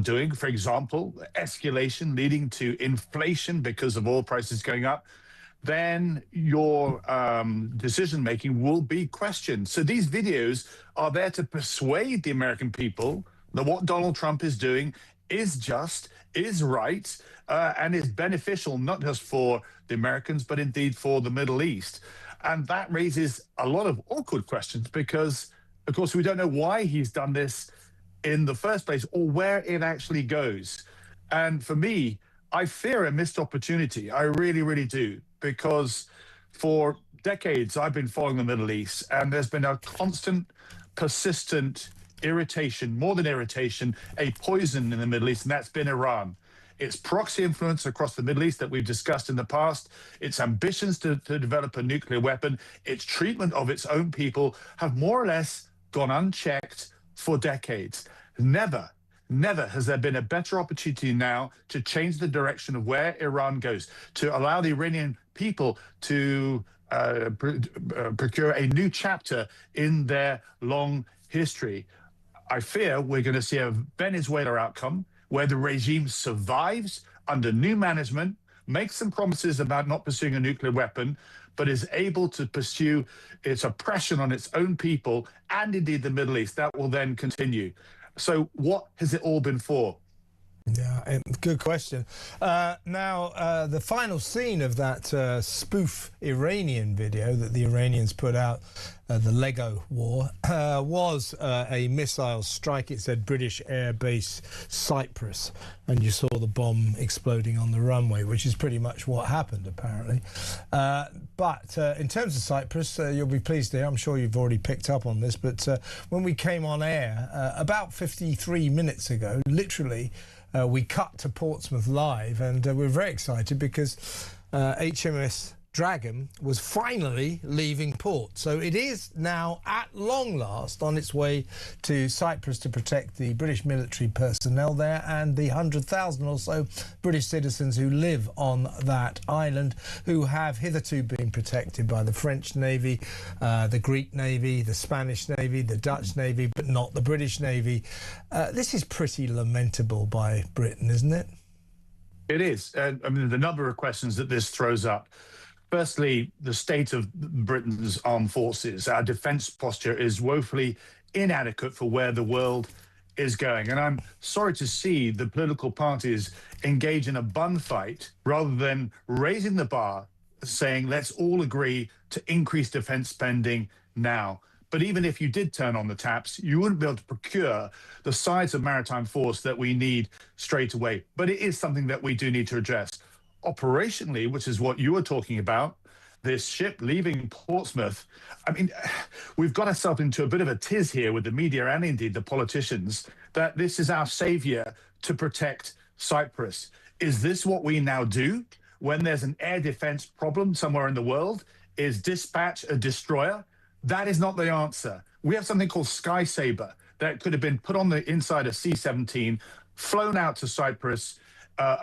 doing, for example, escalation leading to inflation because of oil prices going up, then your decision-making will be questioned. So these videos are there to persuade the American people that what Donald Trump is doing is just, is right, and is beneficial, not just for the Americans, but indeed for the Middle East. And that raises a lot of awkward questions because, of course, we don't know why he's done this in the first place or where it actually goes. And for me, I fear a missed opportunity. I really, really do. Because for decades, I've been following the Middle East, and there's been a constant, persistent irritation, more than irritation, a poison in the Middle East, and that's been Iran. Its proxy influence across the Middle East that we've discussed in the past, its ambitions to develop a nuclear weapon, its treatment of its own people have more or less gone unchecked for decades. Never has there been a better opportunity now to change the direction of where Iran goes, to allow the Iranian people to procure a new chapter in their long history. I fear we're going to see a Venezuela outcome where the regime survives under new management, makes some promises about not pursuing a nuclear weapon, but is able to pursue its oppression on its own people and indeed the Middle East. That will then continue. So what has it all been for? Yeah, good question. Now, the final scene of that spoof Iranian video that the Iranians put out, the Lego War, was a missile strike. It said British Air Base Cyprus, and you saw the bomb exploding on the runway, which is pretty much what happened, apparently. But in terms of Cyprus, you'll be pleased to hear, I'm sure you've already picked up on this, but when we came on air about 53 minutes ago, literally, we cut to Portsmouth Live, and we're very excited because HMS Dragon was finally leaving port. So it is now at long last on its way to Cyprus to protect the British military personnel there and the 100,000 or so British citizens who live on that island, who have hitherto been protected by the French Navy, the Greek Navy, the Spanish Navy, the Dutch Navy, but not the British Navy. This is pretty lamentable by Britain, isn't it? It is. I mean, the number of questions that this throws up. Firstly, the state of Britain's armed forces, our defence posture is woefully inadequate for where the world is going. And I'm sorry to see the political parties engage in a bun fight rather than raising the bar, saying, let's all agree to increase defence spending now. But even if you did turn on the taps, you wouldn't be able to procure the size of maritime force that we need straight away. But it is something that we do need to address. Operationally, which is what you were talking about, this ship leaving Portsmouth, I mean, we've got ourselves into a bit of a tiz here with the media and indeed the politicians, that this is our savior to protect Cyprus. Is this what we now do when there's an air defense problem somewhere in the world? Is dispatch a destroyer? That is not the answer. We have something called Sky Sabre that could have been put on the inside of C-17, flown out to Cyprus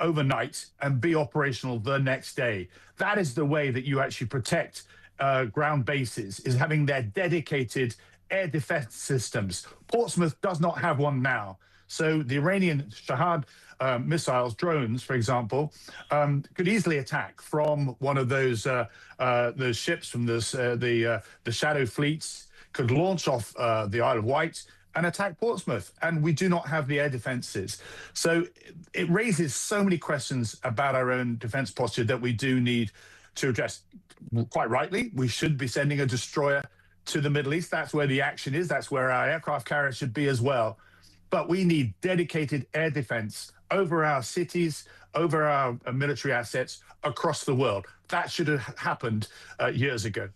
overnight and be operational the next day. That is the way that you actually protect ground bases, is having their dedicated air defense systems. Portsmouth does not have one now. So the Iranian Shahad missiles, drones, for example, could easily attack from one of those ships from the shadow fleets, could launch off the Isle of Wight and attack Portsmouth. And we do not have the air defences. So it raises so many questions about our own defence posture that we do need to address. Quite rightly, we should be sending a destroyer to the Middle East. That's where the action is. That's where our aircraft carrier should be as well. But we need dedicated air defence over our cities, over our military assets across the world. That should have happened years ago.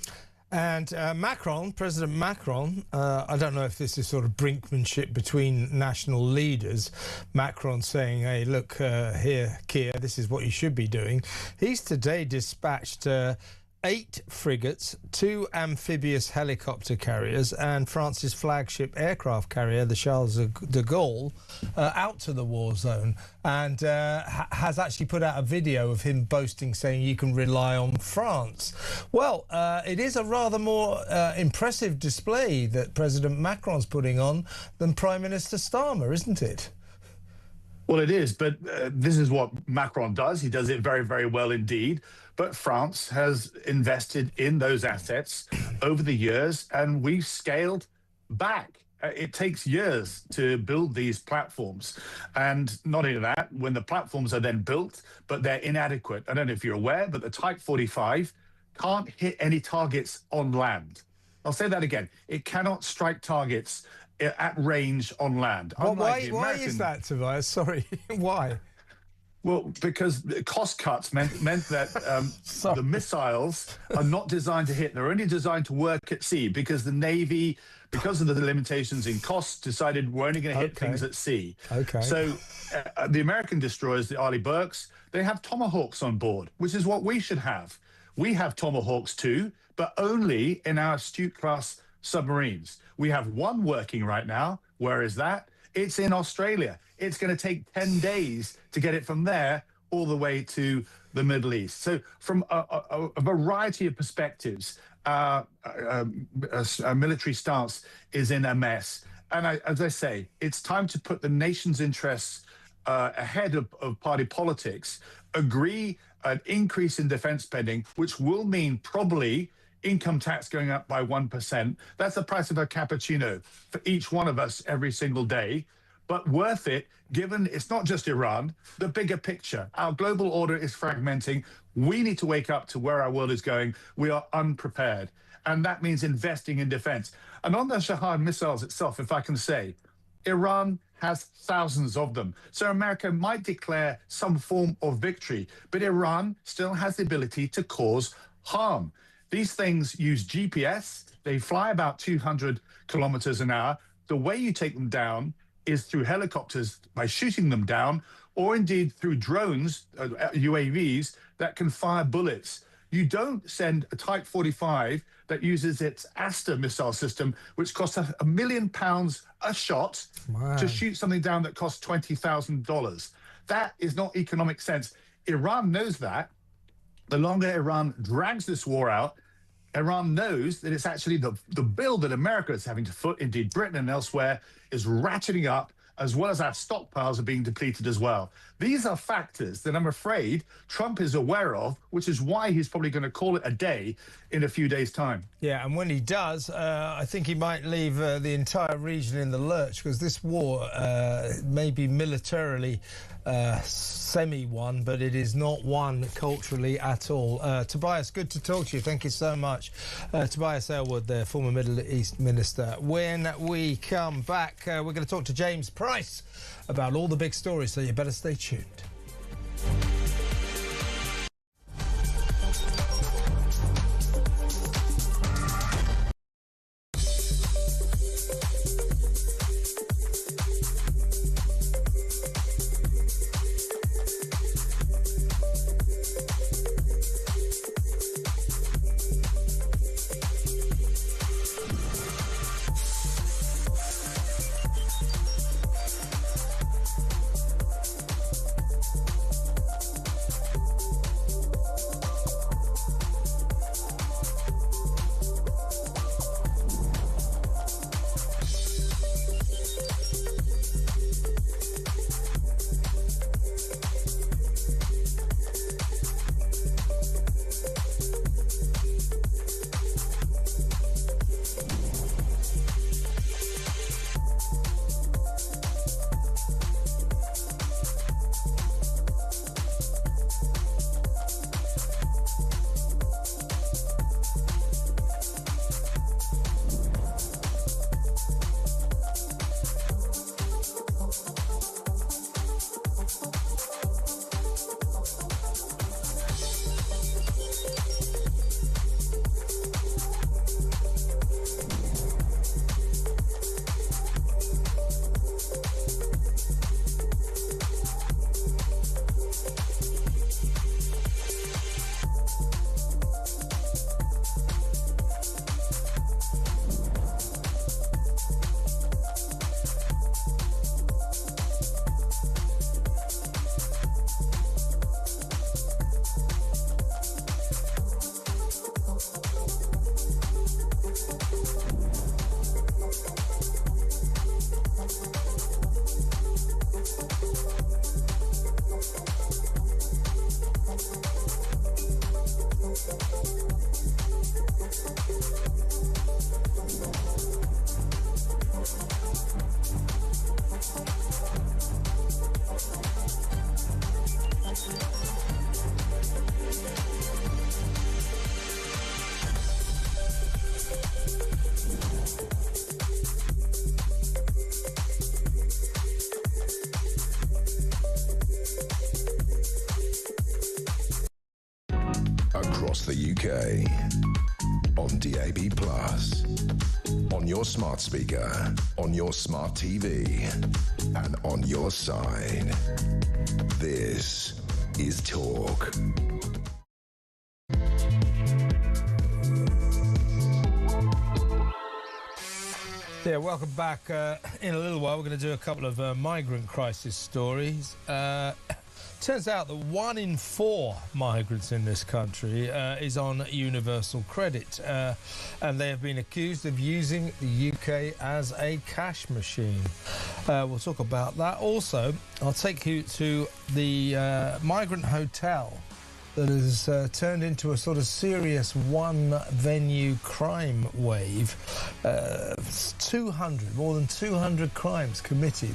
And Macron, President Macron, I don't know if this is sort of brinkmanship between national leaders. Macron saying, hey, look, here, Keir, this is what you should be doing. He's today dispatched 8 frigates, 2 amphibious helicopter carriers and France's flagship aircraft carrier, the Charles de Gaulle, out to the war zone, and has actually put out a video of him boasting, saying you can rely on France. Well, it is a rather more impressive display that President Macron's putting on than Prime Minister Starmer, isn't it? Well, it is, but this is what Macron does. He does it very, very well indeed. But France has invested in those assets over the years, and we've scaled back. It takes years to build these platforms. And not only that, when the platforms are then built, but they're inadequate. I don't know if you're aware, but the Type 45 can't hit any targets on land. I'll say that again. It cannot strike targets at range on land. Well, why is that, Tobias? Sorry, why? Well, because cost cuts meant that the missiles are not designed to hit. They're only designed to work at sea because the Navy, because of the limitations in costs, decided we're only going to hit things at sea. Okay. So the American destroyers, the Arleigh Burkes, they have Tomahawks on board, which is what we should have. We have Tomahawks too, but only in our Astute-class submarines. We have one working right now. Where is that? It's in Australia. It's going to take 10 days to get it from there all the way to the Middle East. So from a variety of perspectives, our military stance is in a mess. And as I say, it's time to put the nation's interests ahead of party politics, agree an increase in defense spending, which will mean probably income tax going up by 1%. That's the price of a cappuccino for each one of us every single day. But worth it, given it's not just Iran, the bigger picture. Our global order is fragmenting. We need to wake up to where our world is going. We are unprepared. And that means investing in defense. And on the Shahad missiles itself, if I can say, Iran has thousands of them. So America might declare some form of victory, but Iran still has the ability to cause harm. These things use GPS. They fly about 200 kilometers an hour. The way you take them down is through helicopters by shooting them down, or indeed through drones, UAVs, that can fire bullets. You don't send a Type 45 that uses its Aster missile system, which costs £1 million a shot, to shoot something down that costs $20,000. That is not economic sense. Iran knows that. The longer Iran drags this war out, Iran knows that it's actually the bill that America is having to foot, indeed Britain and elsewhere, is ratcheting up, as well as our stockpiles are being depleted as well. These are factors that I'm afraid Trump is aware of, which is why he's probably going to call it a day in a few days' time. Yeah, and when he does, I think he might leave the entire region in the lurch, because this war may be militarily semi-won, but it is not won culturally at all. Tobias, good to talk to you. Thank you so much. Tobias Ellwood there, former Middle East Minister. When we come back, we're going to talk to James Price about all the big stories, so you better stay tuned. Across the UK, on DAB+, on your smart speaker, on your smart TV, and on your side. This is Talk. Yeah, welcome back. In a little while, we're going to do a couple of migrant crisis stories. Turns out that 1 in 4 migrants in this country is on universal credit, and they have been accused of using the UK as a cash machine. We'll talk about that. Also, I'll take you to the migrant hotel that has turned into a sort of serious one-venue crime wave. More than 200 crimes committed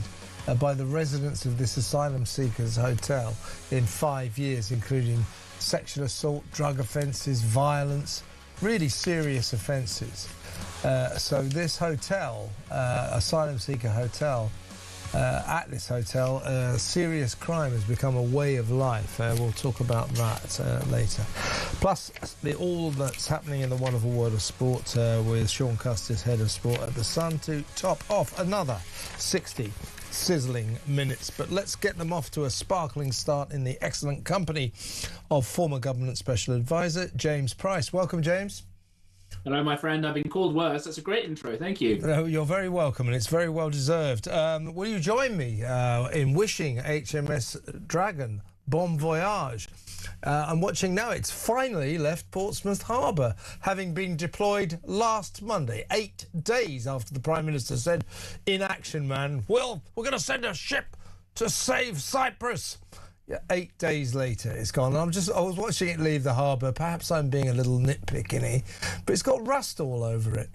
by the residents of this asylum seekers hotel in 5 years, including sexual assault, drug offences, violence, really serious offences. So this hotel, asylum seeker hotel, at this hotel, serious crime has become a way of life. We'll talk about that later. Plus, all that's happening in the wonderful world of sport with Sean Custis, head of sport at The Sun, to top off another 60 sizzling minutes. But let's get them off to a sparkling start in the excellent company of former Government Special Advisor James Price. Welcome, James. Hello, my friend. I've been called worse. That's a great intro. Thank you. You're very welcome, and it's very well deserved. Will you join me in wishing HMS Dragon bon voyage? I'm watching now. It's finally left Portsmouth Harbour, having been deployed last Monday, 8 days after the Prime Minister said, "In action, man. Well, we're going to send a ship to save Cyprus." Yeah, 8 days later, it's gone. I was watching it leave the harbour. Perhaps I'm being a little nitpicky, but it's got rust all over it.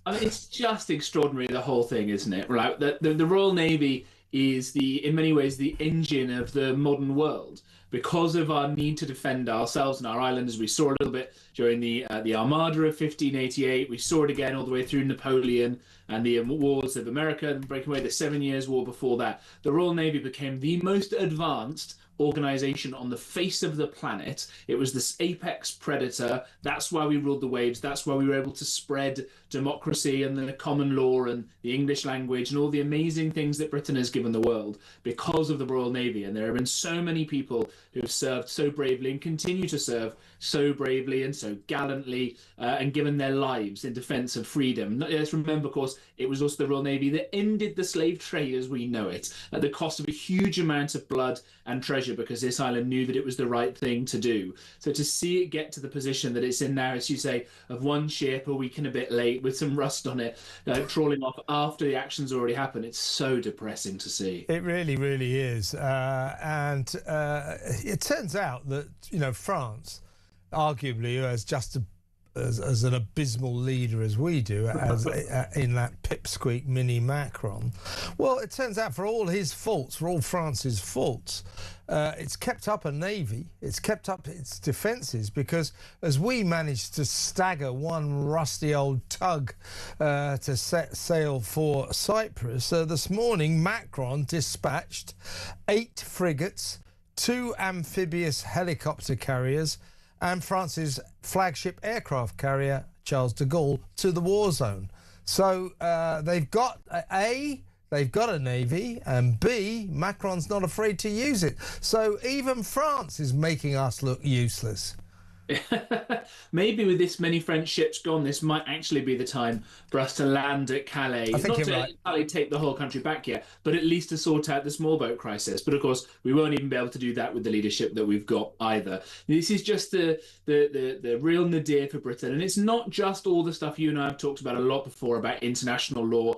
I mean, it's just extraordinary, the whole thing, isn't it? Right? The Royal Navy is in many ways the engine of the modern world, because of our need to defend ourselves and our island, as we saw a little bit during the Armada of 1588. We saw it again all the way through Napoleon and the wars of America and breaking away the 7 Years' War before that. The Royal Navy became the most advanced organization on the face of the planet. It was this apex predator. That's why we ruled the waves. That's why we were able to spread democracy and the common law and the English language and all the amazing things that Britain has given the world because of the Royal Navy. And there have been so many people who have served so bravely and continue to serve so bravely and so gallantly and given their lives in defense of freedom. Let's remember, of course, it was also the Royal Navy that ended the slave trade as we know it at the cost of a huge amount of blood and treasure, because this island knew that it was the right thing to do. So to see it get to the position that it's in now, as you say, of one ship a week and a bit late with some rust on it, trawling off after the action's already happened, it's so depressing to see. It really, really is. And it turns out that, France, arguably, as just as an abysmal leader as we do, as in that pipsqueak mini Macron. Well, it turns out, for all his faults, for all France's faults, it's kept up a navy, it's kept up its defences, because as we managed to stagger one rusty old tug to set sail for Cyprus, this morning Macron dispatched 8 frigates, 2 amphibious helicopter carriers, and France's flagship aircraft carrier, Charles de Gaulle, to the war zone. So they've got they've got a navy, and B, Macron's not afraid to use it. So even France is making us look useless. Maybe with this many French ships gone, this might actually be the time for us to land at Calais. Not to entirely take the whole country back yet, but at least to sort out the small boat crisis. But of course, we won't even be able to do that with the leadership that we've got either. This is just the real nadir for Britain. And it's not just all the stuff you and I have talked about a lot before about international law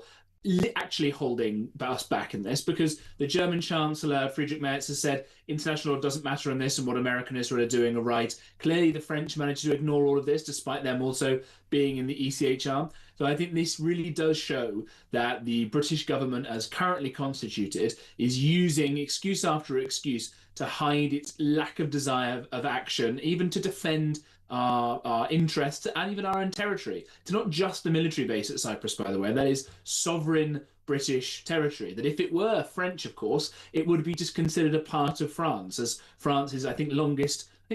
actually holding us back in this, because the German Chancellor Friedrich Merz has said international law doesn't matter on this and what American and Israel are doing are right. Clearly the French managed to ignore all of this despite them also being in the ECHR. So I think this really does show that the British government, as currently constituted, is using excuse after excuse to hide its lack of desire of action, even to defend our interests and even our own territory. It's not just the military base at Cyprus, by the way. That is sovereign British territory. That if it were French, of course, it would be just considered a part of France, as France is, I think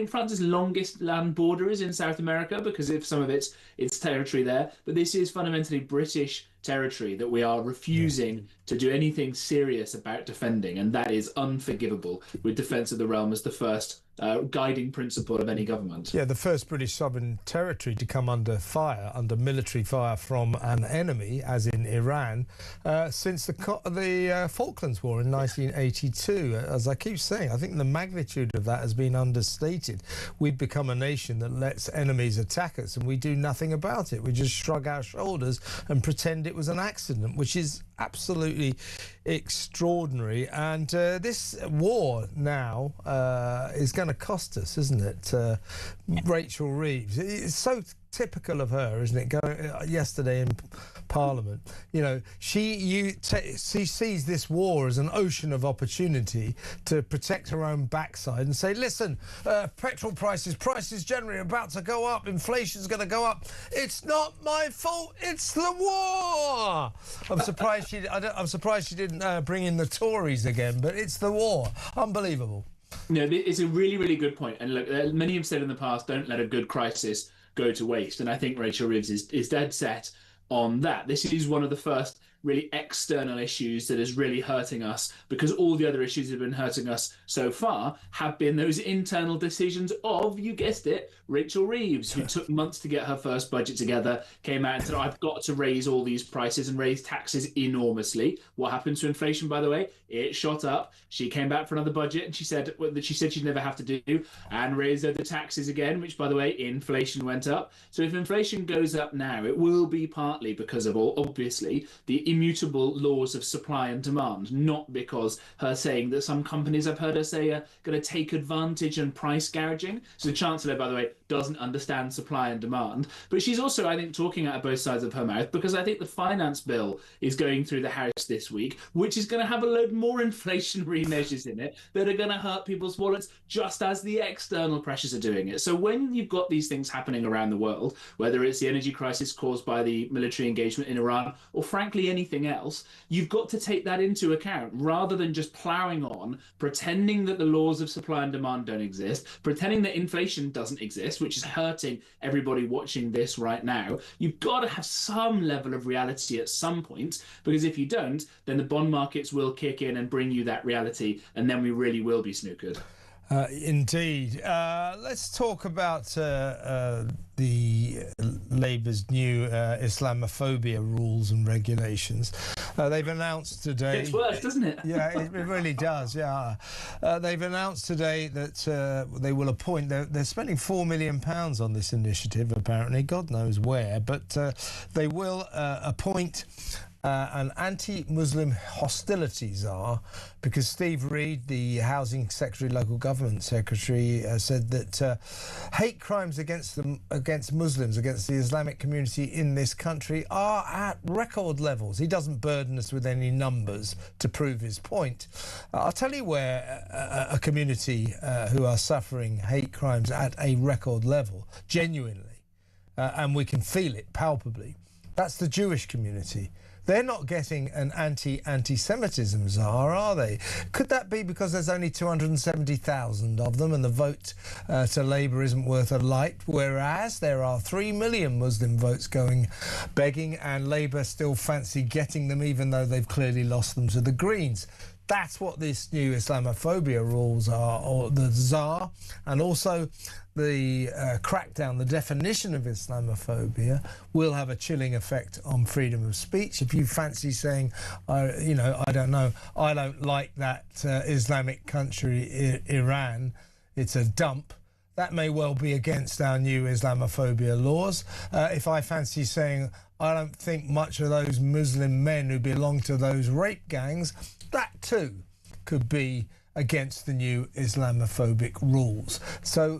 France's longest land border is in South America because of some of its territory there. But this is fundamentally British territory that we are refusing to do anything serious about defending, and that is unforgivable, with defence of the realm as the first guiding principle of any government. Yeah, the first British sovereign territory to come under military fire from an enemy, as in Iran, since the Falklands War in 1982. As I keep saying, I think the magnitude of that has been understated. We've become a nation that lets enemies attack us and we do nothing about it. We just shrug our shoulders and pretend it was an accident, which is absolutely extraordinary. And this war now is going to cost us, isn't it? Rachel Reeves, it's so typical of her, isn't it? Going yesterday in Parliament, she sees this war as an ocean of opportunity to protect her own backside and say, listen, petrol prices generally are about to go up, inflation's going to go up, it's not my fault, it's the war. I'm surprised she didn't bring in the Tories again, but it's the war. Unbelievable. No, it's a really, really good point. And look, many have said in the past, don't let a good crisis go to waste. And I think Rachel Reeves is dead set on that. This is one of the first really external issues that is really hurting us, because all the other issues that have been hurting us so far have been those internal decisions of, you guessed it, Rachel Reeves, who took months to get her first budget together, came out and said, I've got to raise all these prices and raise taxes enormously. What happened to inflation, by the way? It shot up. She came back for another budget and she said that she'd never have to do, and raised the taxes again, which, by the way, inflation went up. So if inflation goes up now, it will be partly because of, obviously, the immutable laws of supply and demand, not because her saying that some companies, I've heard her say, are going to take advantage and price gouging. So the Chancellor, by the way, doesn't understand supply and demand. But she's also, I think, talking out of both sides of her mouth, because I think the finance bill is going through the House this week, which is going to have a load more inflationary measures in it that are going to hurt people's wallets, just as the external pressures are doing it. So when you've got these things happening around the world, whether it's the energy crisis caused by the military engagement in Iran, or frankly anything else, you've got to take that into account, rather than just ploughing on, pretending that the laws of supply and demand don't exist, pretending that inflation doesn't exist, which is hurting everybody watching this right now. You've got to have some level of reality at some point, because if you don't, then the bond markets will kick in and bring you that reality, and then we really will be snookered. Indeed. Let's talk about the Labour's new Islamophobia rules and regulations. They've announced today... It's worse, doesn't it? Yeah, it really does, yeah. They've announced today that they will appoint... They're spending £4 million on this initiative, apparently. God knows where. But they will appoint... an anti-Muslim hostility czar, because Steve Reed, the Housing Secretary, Local Government Secretary, said that hate crimes against Muslims, against the Islamic community in this country, are at record levels. He doesn't burden us with any numbers to prove his point. I'll tell you where a community who are suffering hate crimes at a record level, genuinely, and we can feel it palpably. That's the Jewish community. They're not getting an anti-Semitism czar, are they? Could that be because there's only 270,000 of them and the vote to Labour isn't worth a light, whereas there are 3 million Muslim votes going begging, and Labour still fancy getting them, even though they've clearly lost them to the Greens? That's what this new Islamophobia rules are, or the czar, and also the crackdown, the definition of Islamophobia, will have a chilling effect on freedom of speech. If you fancy saying, I don't like that Islamic country, Iran, it's a dump, that may well be against our new Islamophobia laws. If I fancy saying, I don't think much of those Muslim men who belong to those rape gangs, that too could be against the new Islamophobic rules. So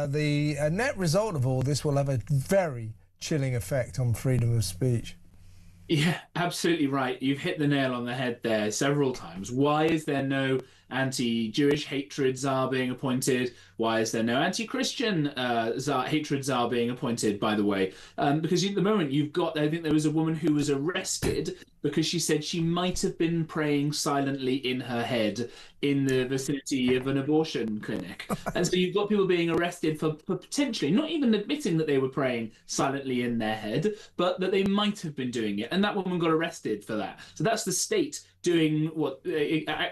the net result of all this will have a very chilling effect on freedom of speech. Yeah, absolutely right. You've hit the nail on the head there several times. Why is there no anti-Jewish hatred czar being appointed? Why is there no anti-Christian hatred czar being appointed, by the way? Because at the moment you've got, I think there was a woman who was arrested because she said she might have been praying silently in her head in the vicinity of an abortion clinic. And so you've got people being arrested for potentially not even admitting that they were praying silently in their head, but that they might have been doing it. And that woman got arrested for that. So that's the state doing what,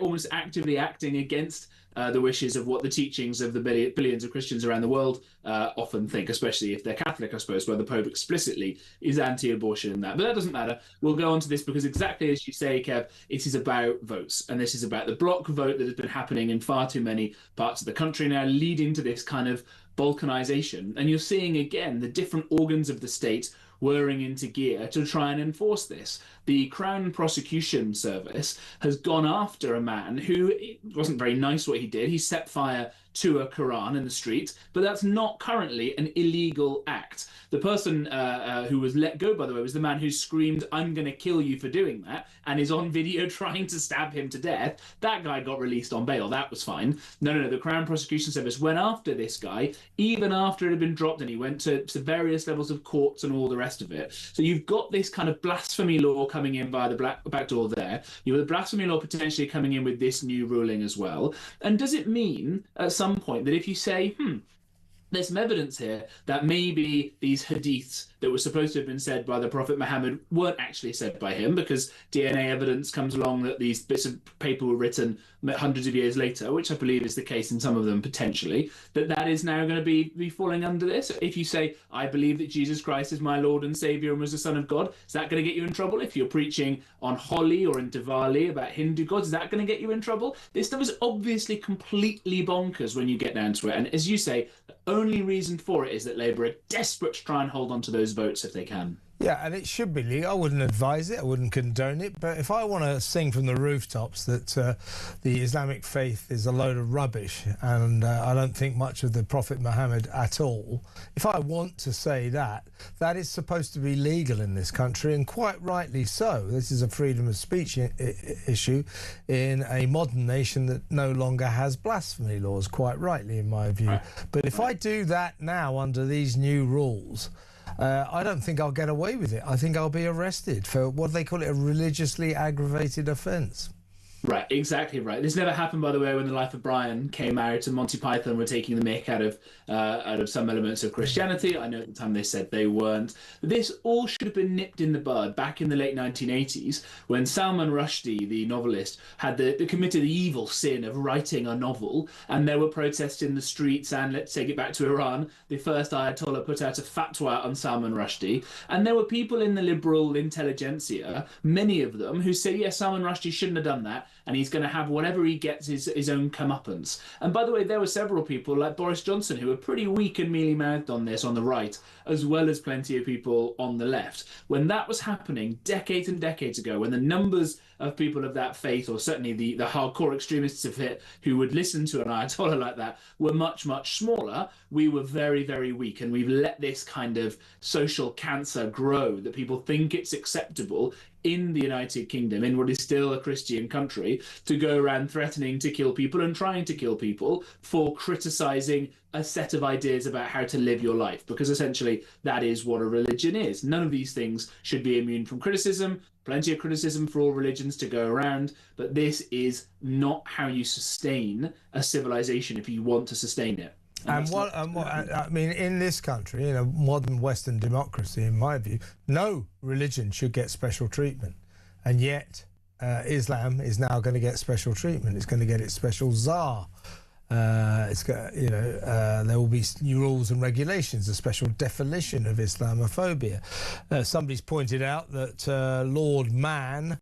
almost actively acting against the wishes of what the teachings of the billions of Christians around the world often think, especially if they're Catholic, I suppose, where the Pope explicitly is anti-abortion and that. But that doesn't matter. We'll go on to this because exactly as you say, Kev, it is about votes. And this is about the bloc vote that has been happening in far too many parts of the country now, leading to this kind of balkanization. And you're seeing, again, the different organs of the state whirring into gear to try and enforce this. The Crown Prosecution Service has gone after a man who, it wasn't very nice what he did. He set fire to a Quran in the street, but that's not currently an illegal act. The person who was let go, by the way, was the man who screamed, "I'm going to kill you for doing that," and is on video trying to stab him to death. That guy got released on bail. That was fine. No. The Crown Prosecution Service went after this guy, even after it had been dropped, and he went to various levels of courts and all the rest of it. So you've got this kind of blasphemy law coming in via the back door there. You have the blasphemy law potentially coming in with this new ruling as well. And does it mean at some point that if you say, there's some evidence here that maybe these hadiths that were supposed to have been said by the Prophet Muhammad weren't actually said by him, because DNA evidence comes along that these bits of paper were written hundreds of years later, which I believe is the case in some of them potentially, that is now going to be falling under this? If you say, I believe that Jesus Christ is my Lord and Saviour and was the Son of God, is that going to get you in trouble? If you're preaching on Holi or in Diwali about Hindu gods, is that going to get you in trouble? This stuff is obviously completely bonkers when you get down to it. And as you say, the only reason for it is that Labour are desperate to try and hold on to those votes if they can. Yeah, and it should be legal. I wouldn't advise it, I wouldn't condone it, but if I want to sing from the rooftops that the Islamic faith is a load of rubbish and I don't think much of the Prophet Muhammad at all, if I want to say that, that is supposed to be legal in this country, and quite rightly so. This is a freedom of speech issue in a modern nation that no longer has blasphemy laws, quite rightly in my view. Right. But if I do that now under these new rules, I don't think I'll get away with it. I think I'll be arrested for what they call it, a religiously aggravated offence. Right, exactly right. This never happened, by the way, when The Life of Brian came out and Monty Python were taking the mick out of some elements of Christianity. I know at the time they said they weren't. This all should have been nipped in the bud back in the late 1980s when Salman Rushdie, the novelist, had committed the evil sin of writing a novel, and there were protests in the streets. And let's take it back to Iran. The first Ayatollah put out a fatwa on Salman Rushdie, and there were people in the liberal intelligentsia, many of them, who said, yes, Salman Rushdie shouldn't have done that, and he's going to have whatever he gets his own comeuppance. And by the way, there were several people like Boris Johnson who were pretty weak and mealy-mouthed on this on the right, as well as plenty of people on the left. When that was happening decades and decades ago, when the numbers of people of that faith, or certainly the hardcore extremists of it who would listen to an Ayatollah like that, were much, much smaller, we were very, very weak. And we've let this kind of social cancer grow, that people think it's acceptable in the United Kingdom, in what is still a Christian country, to go around threatening to kill people and trying to kill people for criticising a set of ideas about how to live your life, because essentially that is what a religion is. None of these things should be immune from criticism. Plenty of criticism for all religions to go around, but this is not how you sustain a civilization if you want to sustain it. I mean, in this country, in a modern Western democracy, in my view, no religion should get special treatment. And yet, Islam is now going to get special treatment. It's going to get its special czar. There will be new rules and regulations, a special definition of Islamophobia. Somebody's pointed out that Lord Mann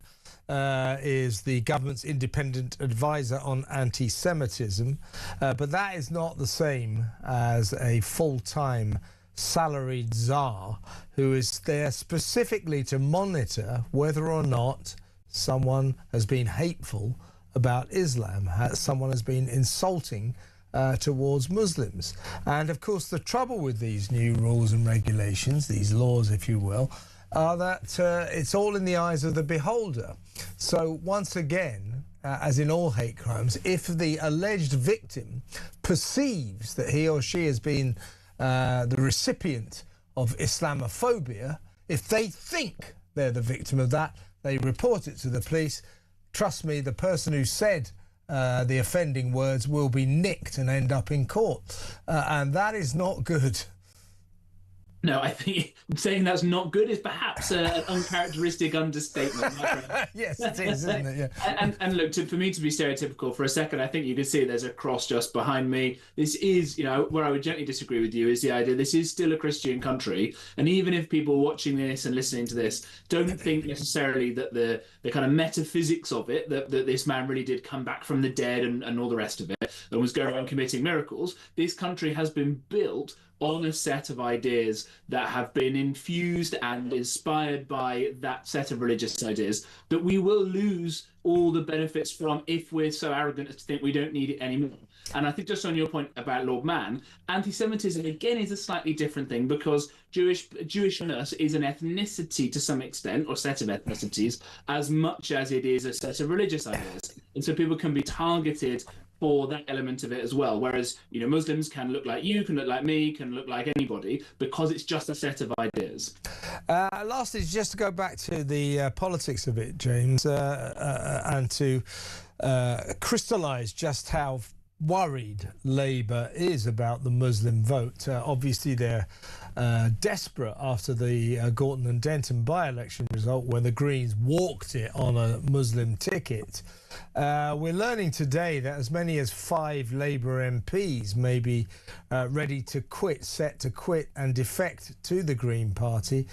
is the government's independent advisor on anti-Semitism, but that is not the same as a full-time salaried czar who is there specifically to monitor whether or not someone has been hateful about Islam, someone has been insulting towards Muslims. And of course the trouble with these new rules and regulations, these laws if you will, are that it's all in the eyes of the beholder. So once again, as in all hate crimes, if the alleged victim perceives that he or she has been the recipient of Islamophobia, if they think they're the victim of that, they report it to the police. Trust me, the person who said the offending words will be nicked and end up in court. And that is not good. No, I think saying that's not good is perhaps an uncharacteristic understatement. Yes, it is, isn't it? Yeah. And look, for me to be stereotypical for a second, I think you can see there's a cross just behind me. This is, where I would gently disagree with you is the idea this is still a Christian country. And even if people watching this and listening to this don't think necessarily that the kind of metaphysics of it, that this man really did come back from the dead and all the rest of it, and was going around committing miracles, this country has been built on a set of ideas that have been infused and inspired by that set of religious ideas that we will lose all the benefits from if we're so arrogant as to think we don't need it anymore. And I think just on your point about Lord Mann, anti-Semitism again is a slightly different thing because Jewishness is an ethnicity to some extent, or set of ethnicities, as much as it is a set of religious ideas. And so people can be targeted for that element of it as well. Whereas, Muslims can look like you, can look like me, can look like anybody, because it's just a set of ideas. Lastly, just to go back to the politics of it, James, and to crystallise just how worried Labour is about the Muslim vote. Obviously, they're desperate after the Gorton and Denton by-election result when the Greens walked it on a Muslim ticket. We're learning today that as many as 5 Labour MPs may be ready to quit, set to quit and defect to the Green Party.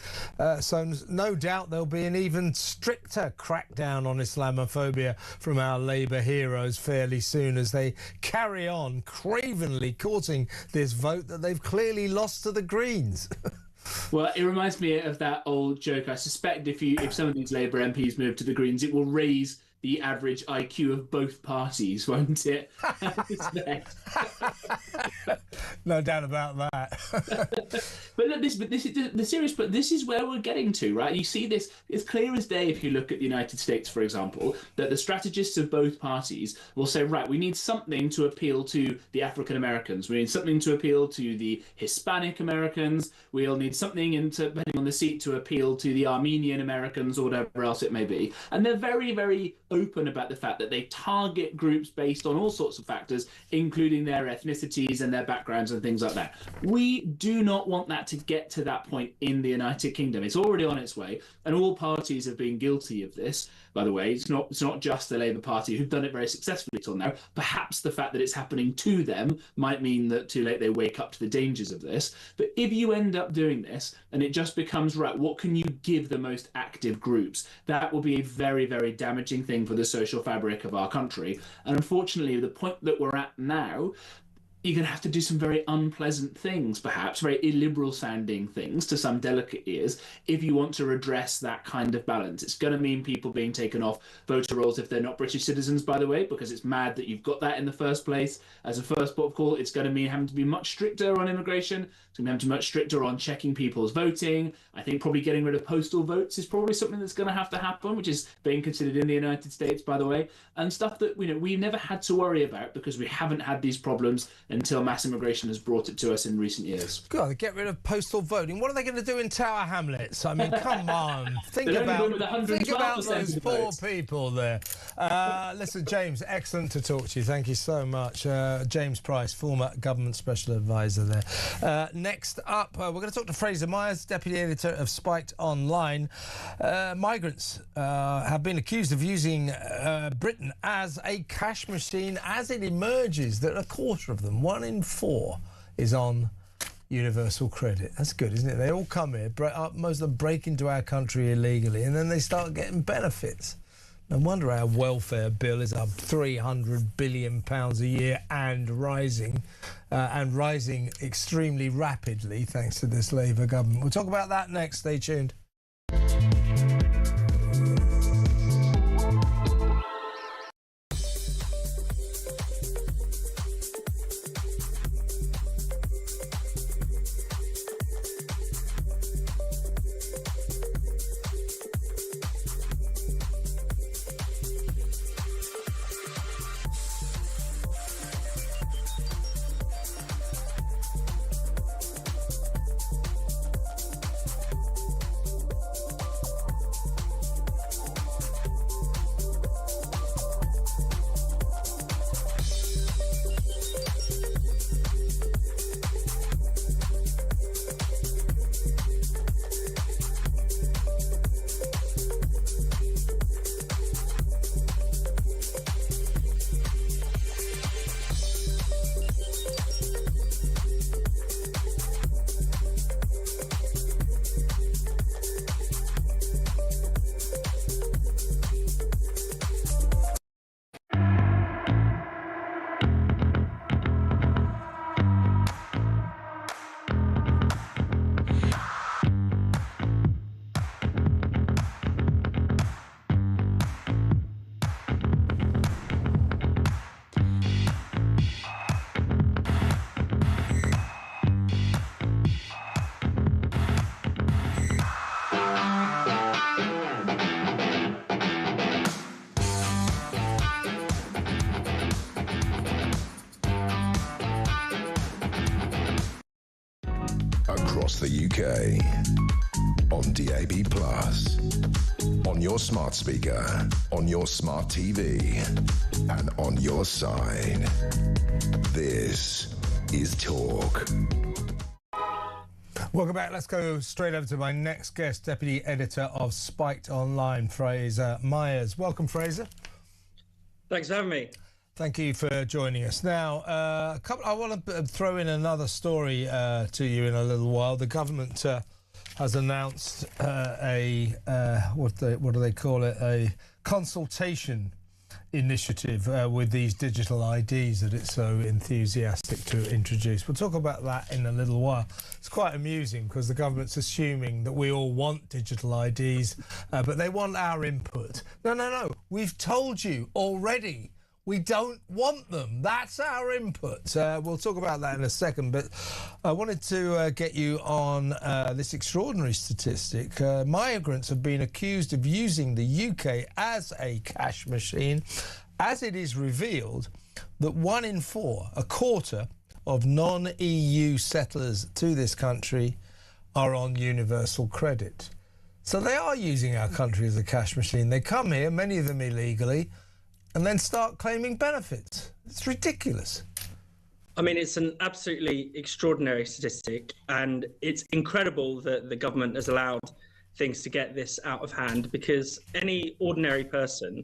So no doubt there'll be an even stricter crackdown on Islamophobia from our Labour heroes fairly soon as they carry on cravenly courting this vote that they've clearly lost to the Greens. Well, it reminds me of that old joke. I suspect if some of these Labour MPs move to the Greens, it will raise the average IQ of both parties, won't it? No doubt about that. But look, this is where we're getting to, right? You see this, it's clear as day if you look at the United States, for example, that the strategists of both parties will say, right, we need something to appeal to the African Americans. We need something to appeal to the Hispanic Americans. We'll need something, depending on the seat, to appeal to the Armenian Americans or whatever else it may be. And they're very, very open about the fact that they target groups based on all sorts of factors, including their ethnicities and their backgrounds and things like that. We do not want that to get to that point in the United Kingdom. It's already on its way, and all parties have been guilty of this. By the way, it's not just the Labour Party who've done it very successfully till now. Perhaps the fact that it's happening to them might mean that too late they wake up to the dangers of this. But if you end up doing this and it just becomes, right, what can you give the most active groups? That will be a very, very damaging thing for the social fabric of our country. And unfortunately, the point that we're at now, you're going to have to do some very unpleasant things, perhaps very illiberal sounding things to some delicate ears, if you want to redress that kind of balance. It's going to mean people being taken off voter rolls if they're not British citizens, by the way, because it's mad that you've got that in the first place. As a first port of call, it's going to mean having to be much stricter on immigration. It's going to have to be much stricter on checking people's voting. I think probably getting rid of postal votes is probably something that's going to have to happen, which is being considered in the United States, by the way, and stuff that we've never had to worry about because we haven't had these problems until mass immigration has brought it to us in recent years. God, get rid of postal voting. What are they going to do in Tower Hamlets? I mean, come on. Think about those poor people there. Listen, James, excellent to talk to you. Thank you so much. James Price, former government special advisor there. Next up, we're going to talk to Fraser Myers, deputy editor of Spiked Online. Migrants have been accused of using Britain as a cash machine as it emerges that a quarter of them, 1 in 4, is on universal credit. That's good, isn't it? They all come here, most of them break into our country illegally, and then they start getting benefits. No wonder our welfare bill is up £300 billion a year and rising extremely rapidly thanks to this Labour government. We'll talk about that next. Stay tuned. UK. On DAB+, on your smart speaker, on your smart TV, and on your side. This is Talk. Welcome back. Let's go straight over to my next guest, Deputy Editor of Spiked Online, Fraser Myers. Welcome, Fraser. Thanks for having me. Thank you for joining us. Now, I want to throw in another story to you in a little while. The government has announced what do they call it? A consultation initiative with these digital IDs that it's so enthusiastic to introduce. We'll talk about that in a little while. It's quite amusing because the government's assuming that we all want digital IDs, but they want our input. No. We've told you already. We don't want them. That's our input. We'll talk about that in a second, but I wanted to get you on this extraordinary statistic. Migrants have been accused of using the UK as a cash machine, as it is revealed that 1 in 4, a quarter of non-EU settlers to this country are on universal credit. So they are using our country as a cash machine. They come here, many of them illegally, and then start claiming benefits. It's ridiculous. I mean, it's an absolutely extraordinary statistic, and it's incredible that the government has allowed things to get this out of hand, because any ordinary person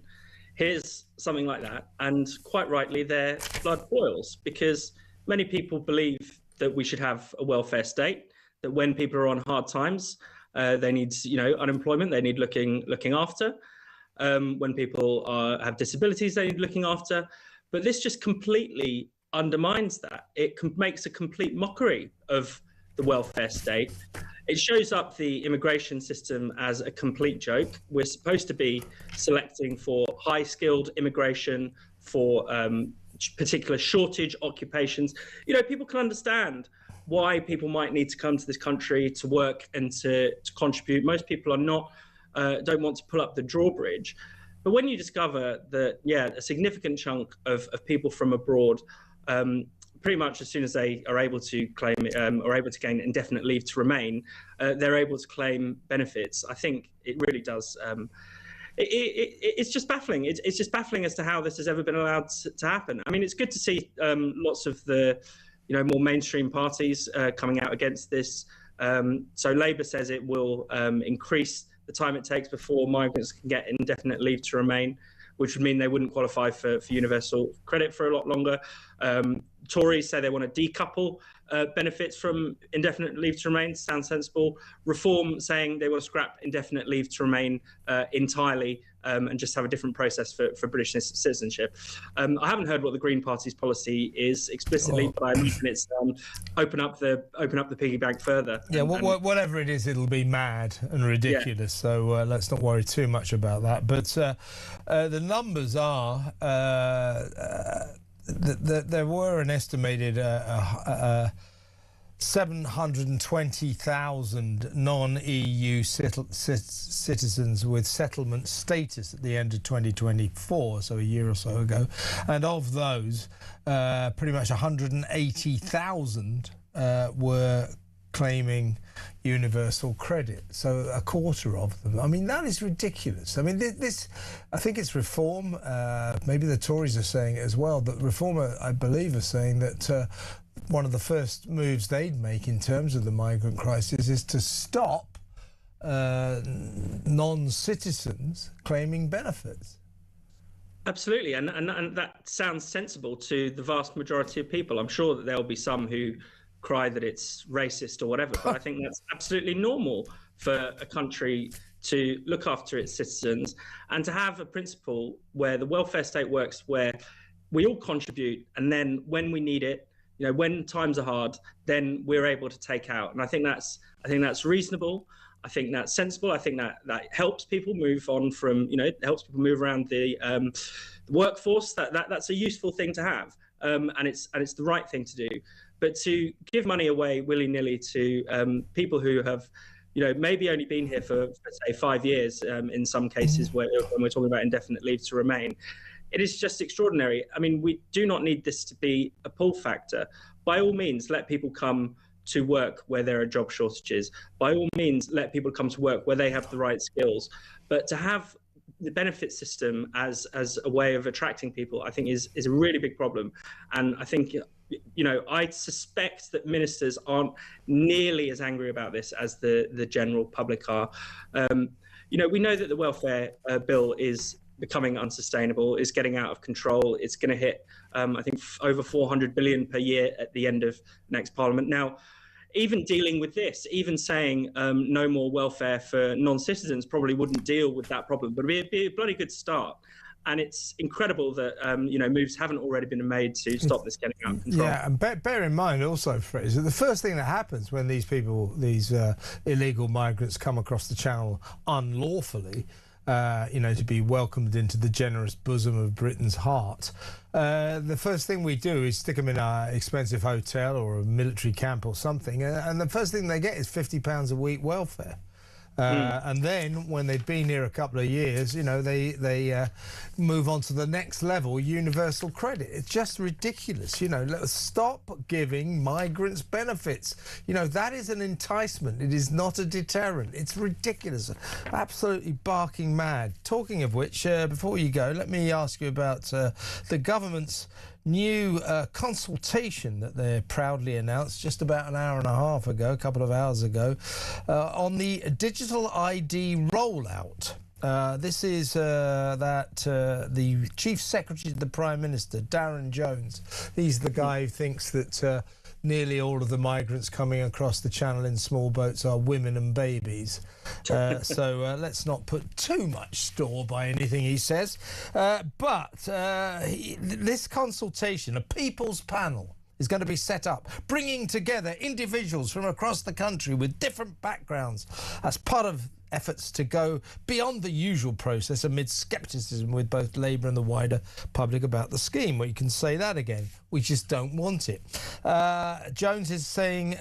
hears something like that, and quite rightly, their blood boils, because many people believe that we should have a welfare state, that when people are on hard times, they need, unemployment, they need looking after. When people have disabilities they need looking after. But this just completely undermines that. It makes a complete mockery of the welfare state. It shows up the immigration system as a complete joke. We're supposed to be selecting for high-skilled immigration, for particular shortage occupations. People can understand why people might need to come to this country to work and to contribute. Most people are not don't want to pull up the drawbridge. But when you discover that, a significant chunk of people from abroad, pretty much as soon as they are able to claim, are able to gain indefinite leave to remain, they're able to claim benefits. I think it really does. It's just baffling. It's just baffling as to how this has ever been allowed to happen. I mean, it's good to see lots of the, more mainstream parties coming out against this. So Labour says it will increase the time it takes before migrants can get indefinite leave to remain, which would mean they wouldn't qualify for universal credit for a lot longer. Tories say they want to decouple benefits from indefinite leave to remain. Sounds sensible. Reform saying they want to scrap indefinite leave to remain entirely and just have a different process for British citizenship. I haven't heard what the Green Party's policy is explicitly, but I imagine it's open up the piggy bank further. Yeah, whatever it is, it'll be mad and ridiculous. Yeah. So let's not worry too much about that. But the numbers are there were an estimated 720,000 non-EU citizens with settlement status at the end of 2024, so a year or so ago. And of those, pretty much 180,000 were claiming universal credit, so a quarter of them. I mean, that is ridiculous. I mean, this I think it's Reform, maybe the Tories are saying it as well, but Reform, I believe, are saying that one of the first moves they'd make in terms of the migrant crisis is to stop non-citizens claiming benefits. Absolutely, and that sounds sensible to the vast majority of people. I'm sure that there'll be some who cry that it's racist or whatever, but I think that's absolutely normal for a country to look after its citizens and to have a principle where the welfare state works, where we all contribute, and then when we need it, when times are hard, then we're able to take out. And I think that's reasonable. I think that's sensible. I think that helps people move on from, it helps people move around the workforce. That's a useful thing to have, and it's the right thing to do. But to give money away willy-nilly to people who have, maybe only been here for say 5 years, in some cases when we're talking about indefinite leave to remain, it is just extraordinary. I mean, we do not need this to be a pull factor. By all means, let people come to work where there are job shortages. By all means, let people come to work where they have the right skills. But to have the benefit system as a way of attracting people, I think is a really big problem. And I think, I suspect that ministers aren't nearly as angry about this as the general public are. We know that the welfare bill is becoming unsustainable, is getting out of control. It's going to hit, I think, over 400 billion per year at the end of next Parliament. Now, even dealing with this, even saying no more welfare for non-citizens probably wouldn't deal with that problem, but it'd be a bloody good start. And it's incredible that, moves haven't already been made to stop this getting out of control. Yeah, and bear in mind also, Fraser, the first thing that happens when these illegal migrants come across the channel unlawfully, to be welcomed into the generous bosom of Britain's heart, the first thing we do is stick them in an expensive hotel or a military camp or something, and the first thing they get is £50 a week welfare. And then when they've been here a couple of years, they move on to the next level, universal credit. It's just ridiculous. Let's stop giving migrants benefits. That is an enticement. It is not a deterrent. It's ridiculous. Absolutely barking mad. Talking of which, before you go, let me ask you about the government's new consultation that they proudly announced just about an hour and a half ago, a couple of hours ago, on the digital ID rollout. This is the Chief Secretary to the Prime Minister, Darren Jones. He's the guy who thinks that nearly all of the migrants coming across the channel in small boats are women and babies. So let's not put too much store by anything he says. But this consultation, a people's panel, is going to be set up, bringing together individuals from across the country with different backgrounds as part of efforts to go beyond the usual process amid scepticism with both Labour and the wider public about the scheme. Well, you can say that again. We just don't want it. Jones is saying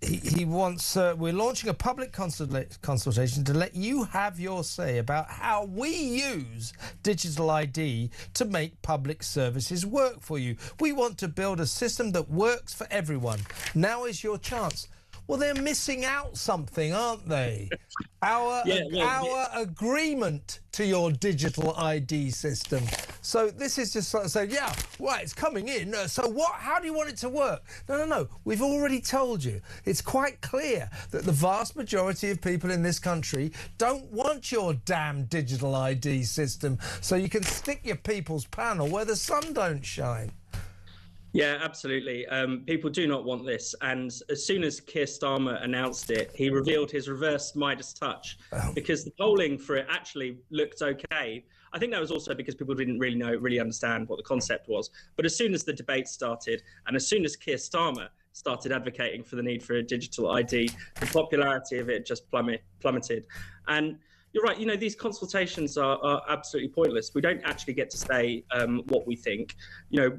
he wants... we're launching a public consultation to let you have your say about how we use digital ID to make public services work for you. We want to build a system that works for everyone. Now is your chance. Well, they're missing out something, aren't they? Our agreement to your digital ID system. So this is just sort of saying, yeah, right, it's coming in. So what? How do you want it to work? No. We've already told you. It's quite clear that the vast majority of people in this country don't want your damn digital ID system. So you can stick your people's panel where the sun don't shine. Yeah, absolutely. People do not want this. And as soon as Keir Starmer announced it, he revealed his reverse Midas touch because the polling for it actually looked okay. I think that was also because people didn't really understand what the concept was. But as soon as the debate started and as soon as Keir Starmer started advocating for the need for a digital ID, the popularity of it just plummeted. And you're right, these consultations are absolutely pointless. We don't actually get to say what we think.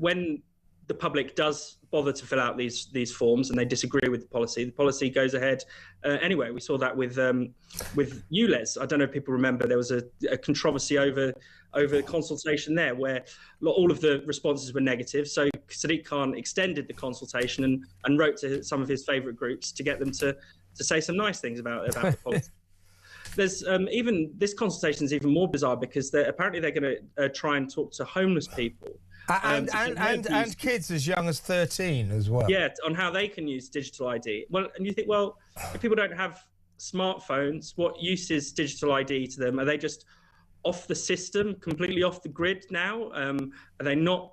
When the public does bother to fill out these forms and they disagree with the policy goes ahead anyway. We saw that with ULEZ. I don't know if people remember, there was a controversy over the consultation there where all of the responses were negative. So Sadiq Khan extended the consultation and wrote to some of his favourite groups to get them to say some nice things about the policy. There's even this consultation is even more bizarre because apparently they're going to try and talk to homeless people. And kids as young as 13 as well. Yeah, on how they can use digital ID. Well, and you think, well, if people don't have smartphones, what use is digital ID to them? Are they just off the system, completely off the grid now? Are they not,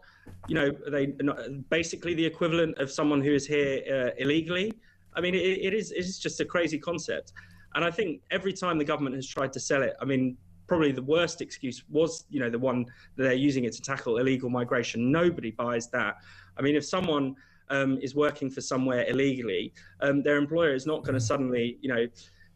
are they not basically the equivalent of someone who is here illegally? I mean, it's just a crazy concept. And I think every time the government has tried to sell it, I mean, probably the worst excuse was, the one that they're using it to tackle illegal migration. Nobody buys that. I mean, if someone is working for somewhere illegally, their employer is not going to suddenly,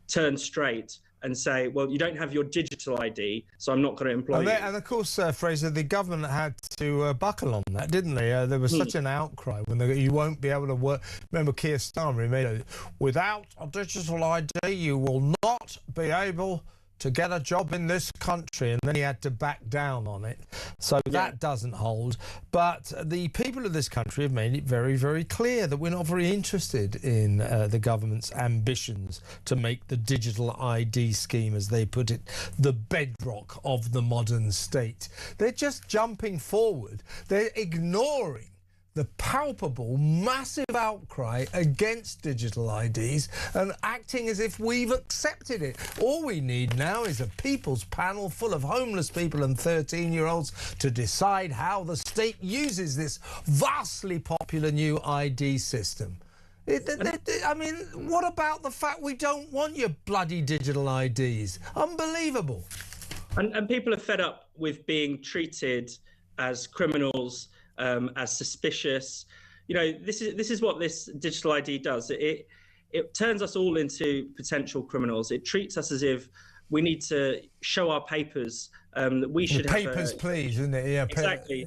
turn straight and say, well, you don't have your digital ID, so I'm not going to employ you. And of course, Fraser, the government had to buckle on that, didn't they? There was such an outcry when you won't be able to work. Remember Keir Starmer, he made without a digital ID, you will not be able to get a job in this country, and then he had to back down on it. So that doesn't hold. But the people of this country have made it very, very clear that we're not very interested in the government's ambitions to make the digital ID scheme, as they put it, the bedrock of the modern state. They're just jumping forward. They're ignoring the palpable, massive outcry against digital IDs and acting as if we've accepted it. All we need now is a people's panel full of homeless people and 13-year-olds to decide how the state uses this vastly popular new ID system. I mean, what about the fact we don't want your bloody digital IDs? Unbelievable. And people are fed up with being treated as criminals, as suspicious. You know, this is what this digital ID does. It turns us all into potential criminals. It treats us as if we need to show our papers, that we should have papers, please, isn't it? Yeah, exactly.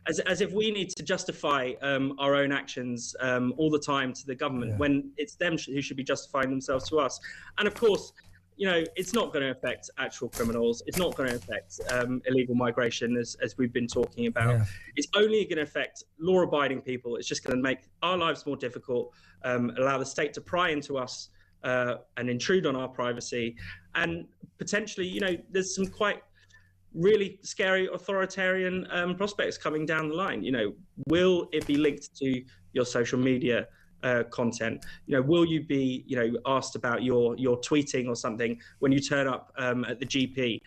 As if we need to justify our own actions all the time to the government, when it's them who should be justifying themselves to us. And of course, you know, it's not going to affect actual criminals. It's not going to affect illegal migration, as we've been talking about. Yeah. It's only going to affect law-abiding people. It's just going to make our lives more difficult, allow the state to pry into us and intrude on our privacy. And potentially, you know, there's some quite really scary authoritarian prospects coming down the line. You know, will it be linked to your social media content? You know, will you be, you know, asked about your tweeting or something when you turn up at the GP?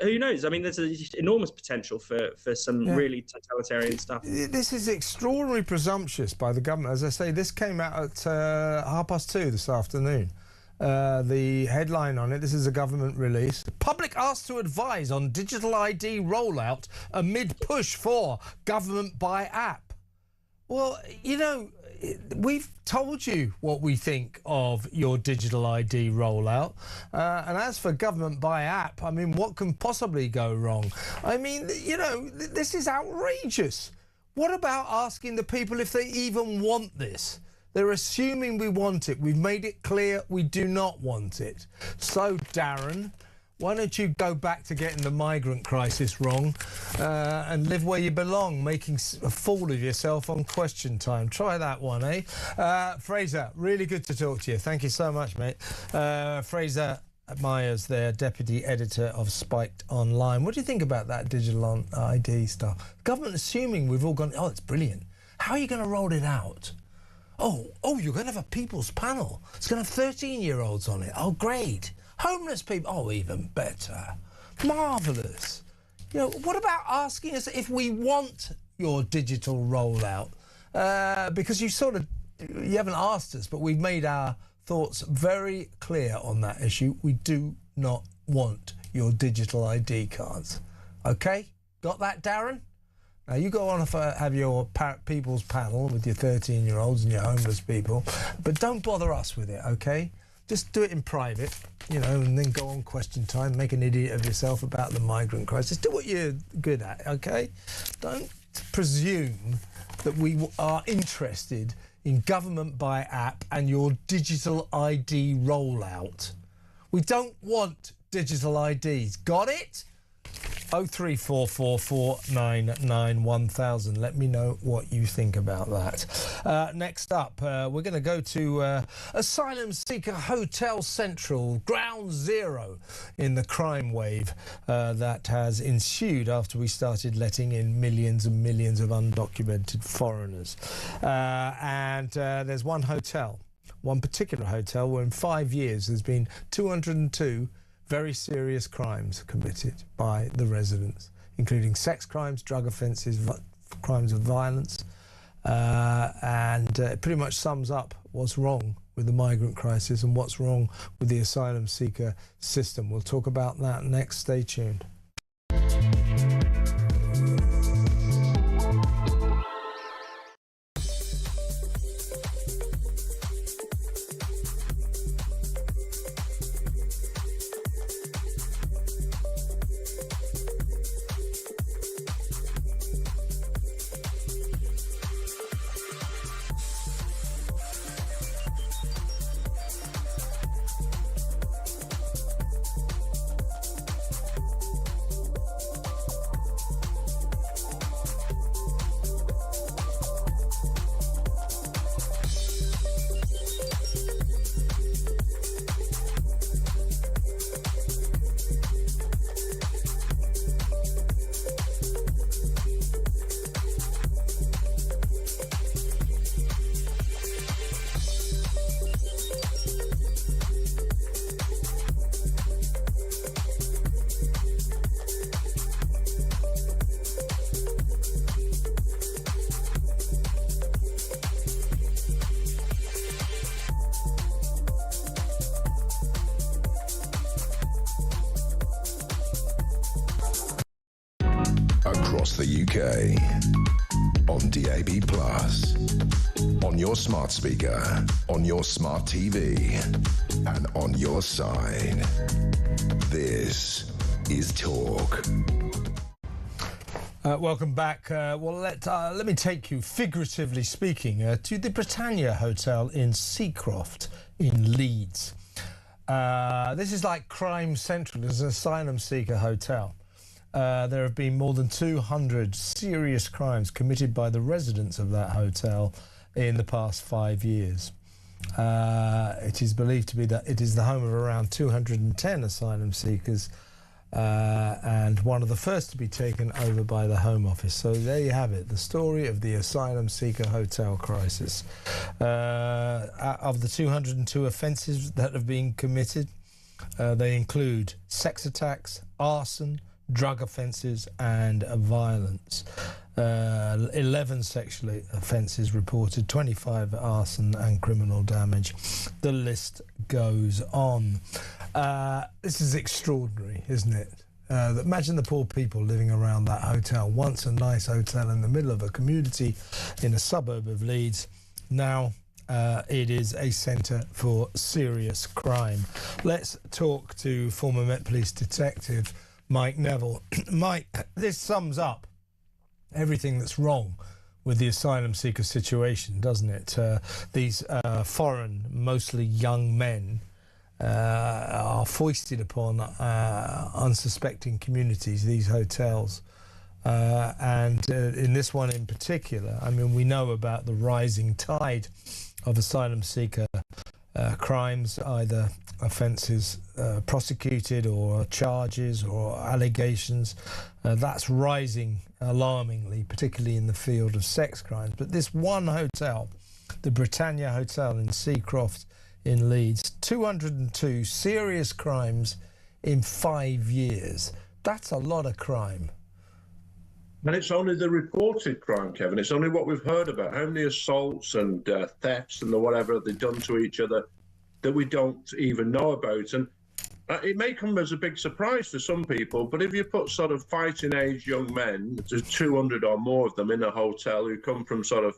Who knows? I mean, there's an enormous potential for some really totalitarian stuff. This is extraordinarily presumptuous by the government. As I say, this came out at 2:30 this afternoon. The headline on it, this is a government release. Public asked to advise on digital ID rollout amid push for government by app. Well, you know, we've told you what we think of your digital ID rollout. And as for government by app, I mean, what can possibly go wrong? I mean, you know, this is outrageous. What about asking the people if they even want this? They're assuming we want it. We've made it clear we do not want it. So, Darren, why don't you go back to getting the migrant crisis wrong and live where you belong, making a fool of yourself on Question Time. Try that one, eh? Fraser, really good to talk to you. Thank you so much, mate. Fraser Myers there, Deputy Editor of Spiked Online. What do you think about that digital ID stuff? Government assuming we've all gone, oh, it's brilliant. How are you going to roll it out? Oh, you're going to have a people's panel. It's going to have 13-year-olds on it. Oh, great. Homeless people. Oh, even better. Marvellous. You know, what about asking us if we want your digital rollout? Because you haven't asked us, but we've made our thoughts very clear on that issue. We do not want your digital ID cards. OK? Got that, Darren? Now, you go on have your people's panel with your 13-year-olds and your homeless people, but don't bother us with it, OK? Just do it in private, you know, and then go on Question Time, make an idiot of yourself about the migrant crisis. Do what you're good at, OK? Don't presume that we are interested in government by app and your digital ID rollout. We don't want digital IDs. Got it? 03444991000. Let me know what you think about that. Next up, we're going to go to Asylum Seeker Hotel Central, ground zero in the crime wave that has ensued after we started letting in millions and millions of undocumented foreigners. And there's one particular hotel where in 5 years there's been 202 very serious crimes committed by the residents, including sex crimes, drug offences, crimes of violence, and it pretty much sums up what's wrong with the migrant crisis and what's wrong with the asylum seeker system. We'll talk about that next. Stay tuned. across the UK. On DAB+, on your smart speaker, on your smart TV, and on your side. This is Talk. Welcome back. Let me take you, figuratively speaking, to the Britannia Hotel in Seacroft in Leeds. This is like Crime Central. It's an asylum seeker hotel. There have been more than 200 serious crimes committed by the residents of that hotel in the past 5 years. It is believed to be that it is the home of around 210 asylum seekers, and one of the first to be taken over by the Home Office. So there you have it, the story of the asylum seeker hotel crisis. Of the 202 offences that have been committed, they include sex attacks, arson, drug offences and violence. 11 sexual offences reported, 25 arson and criminal damage. The list goes on. This is extraordinary, isn't it? Imagine the poor people living around that hotel. Once a nice hotel in the middle of a community in a suburb of Leeds. Now it is a centre for serious crime. Let's talk to former Met Police detective Mike Neville. Mike, this sums up everything that's wrong with the asylum seeker situation, doesn't it? These foreign, mostly young men are foisted upon unsuspecting communities, these hotels. And in this one in particular, I mean, we know about the rising tide of asylum seeker crimes, either offences prosecuted or charges or allegations. That's rising alarmingly, particularly in the field of sex crimes. But this one hotel, the Britannia Hotel in Seacroft in Leeds, 202 serious crimes in 5 years. That's a lot of crime. And it's only the reported crime, Kevin. It's only what we've heard about. How many assaults and thefts and the whatever they've done to each other that we don't even know about. And it may come as a big surprise to some people, but if you put sort of fighting age young men, there's 200 or more of them in a hotel who come from sort of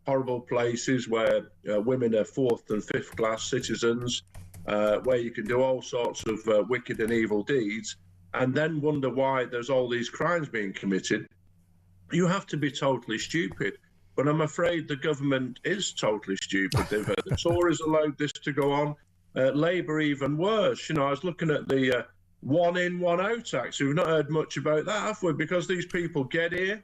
horrible places where women are fourth and fifth class citizens, where you can do all sorts of wicked and evil deeds, and then wonder why there's all these crimes being committed, you have to be totally stupid. But I'm afraid the government is totally stupid. The Tories allowed this to go on. Labour even worse. You know, I was looking at the one in, one out tax. We've not heard much about that, have we? Because these people get here,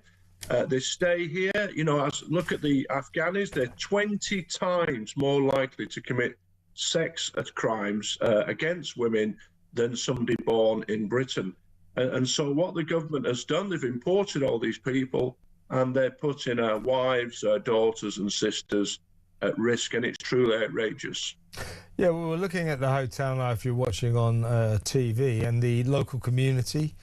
they stay here. You know, look at the Afghanis. They're 20 times more likely to commit sex crimes against women than somebody born in Britain. And so what the government has done, they've imported all these people, and they're putting our wives, our daughters and sisters at risk, and it's truly outrageous. Yeah, well, we're looking at the hotel now, if you're watching on TV, and the local community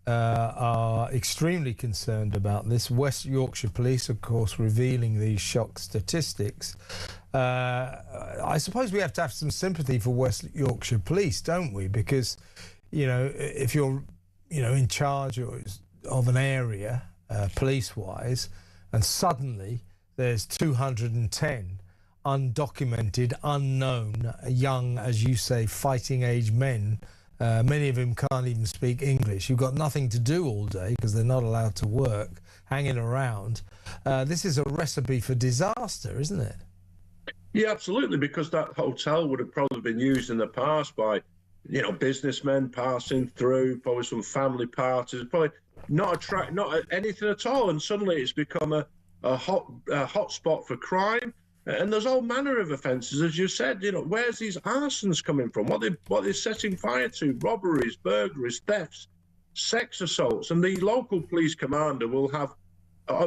are extremely concerned about this. West Yorkshire Police, of course, revealing these shock statistics. I suppose we have to have some sympathy for West Yorkshire Police, don't we? Because, you know, if you're, you know, in charge of an area, police-wise, and suddenly there's 210 undocumented, unknown, young, as you say, fighting-age men. Many of them can't even speak English. You've got nothing to do all day because they're not allowed to work, hanging around. This is a recipe for disaster, isn't it? Yeah, absolutely, because that hotel would have probably been used in the past by, you know, businessmen passing through, probably some family parties, probably not anything at all. And suddenly it's become a hot spot for crime. And there's all manner of offences, as you said. You know, where's these arsons coming from? What they're setting fire to? Robberies, burglaries, thefts, sex assaults. And the local police commander will have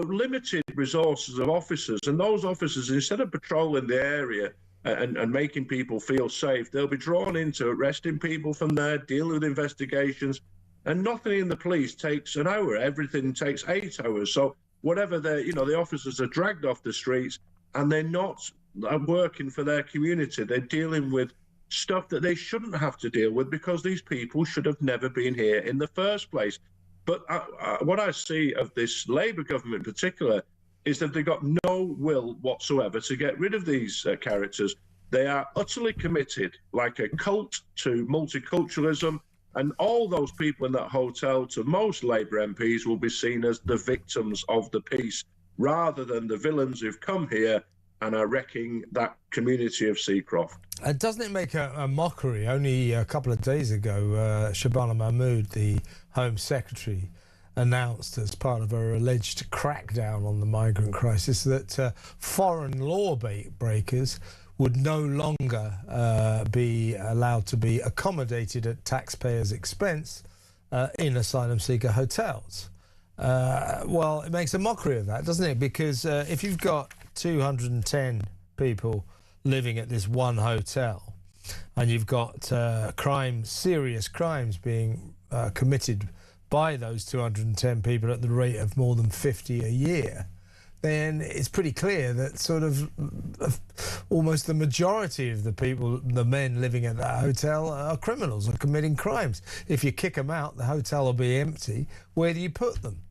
limited resources of officers, and those officers, instead of patrolling the area and making people feel safe, they'll be drawn into arresting people from there, dealing with investigations, and nothing in the police takes an hour. Everything takes 8 hours. So whatever the officers are dragged off the streets, and they're not working for their community. They're dealing with stuff that they shouldn't have to deal with because these people should have never been here in the first place. But what I see of this Labour government in particular is that they've got no will whatsoever to get rid of these characters. They are utterly committed, like a cult, to multiculturalism, and all those people in that hotel, to most Labour MPs, will be seen as the victims of the peace, rather than the villains who've come here and are wrecking that community of Seacroft. Doesn't it make a mockery? Only a couple of days ago, Shabana Mahmood, the Home Secretary, announced as part of her alleged crackdown on the migrant crisis that foreign law breakers would no longer be allowed to be accommodated at taxpayers' expense in asylum seeker hotels. Well, it makes a mockery of that, doesn't it? Because if you've got 210 people living at this one hotel and you've got serious crimes being committed by those 210 people at the rate of more than 50 a year, then it's pretty clear that sort of almost the majority of the people, the men living at that hotel, are criminals, are committing crimes. If you kick them out, the hotel will be empty. Where do you put them?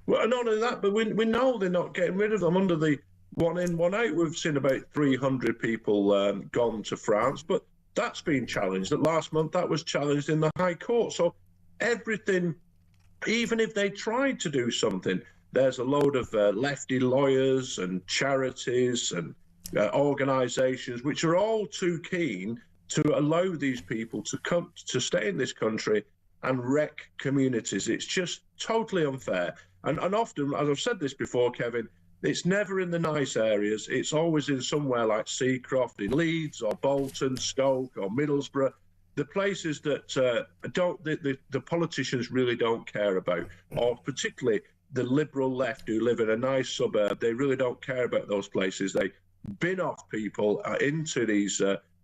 Well, not only that, but we know they're not getting rid of them. Under the one in, one out, we've seen about 300 people gone to France, but that's been challenged. Last month, that was challenged in the High Court. So everything, even if they tried to do something, there's a load of lefty lawyers and charities and organisations which are all too keen to allow these people to come to stay in this country and wreck communities. It's just totally unfair. And often, as I've said this before, Kevin, it's never in the nice areas. It's always in somewhere like Seacroft, in Leeds or Bolton, Stoke or Middlesbrough, the places that the politicians really don't care about, or particularly the liberal left who live in a nice suburb. They really don't care about those places. They bin off people into these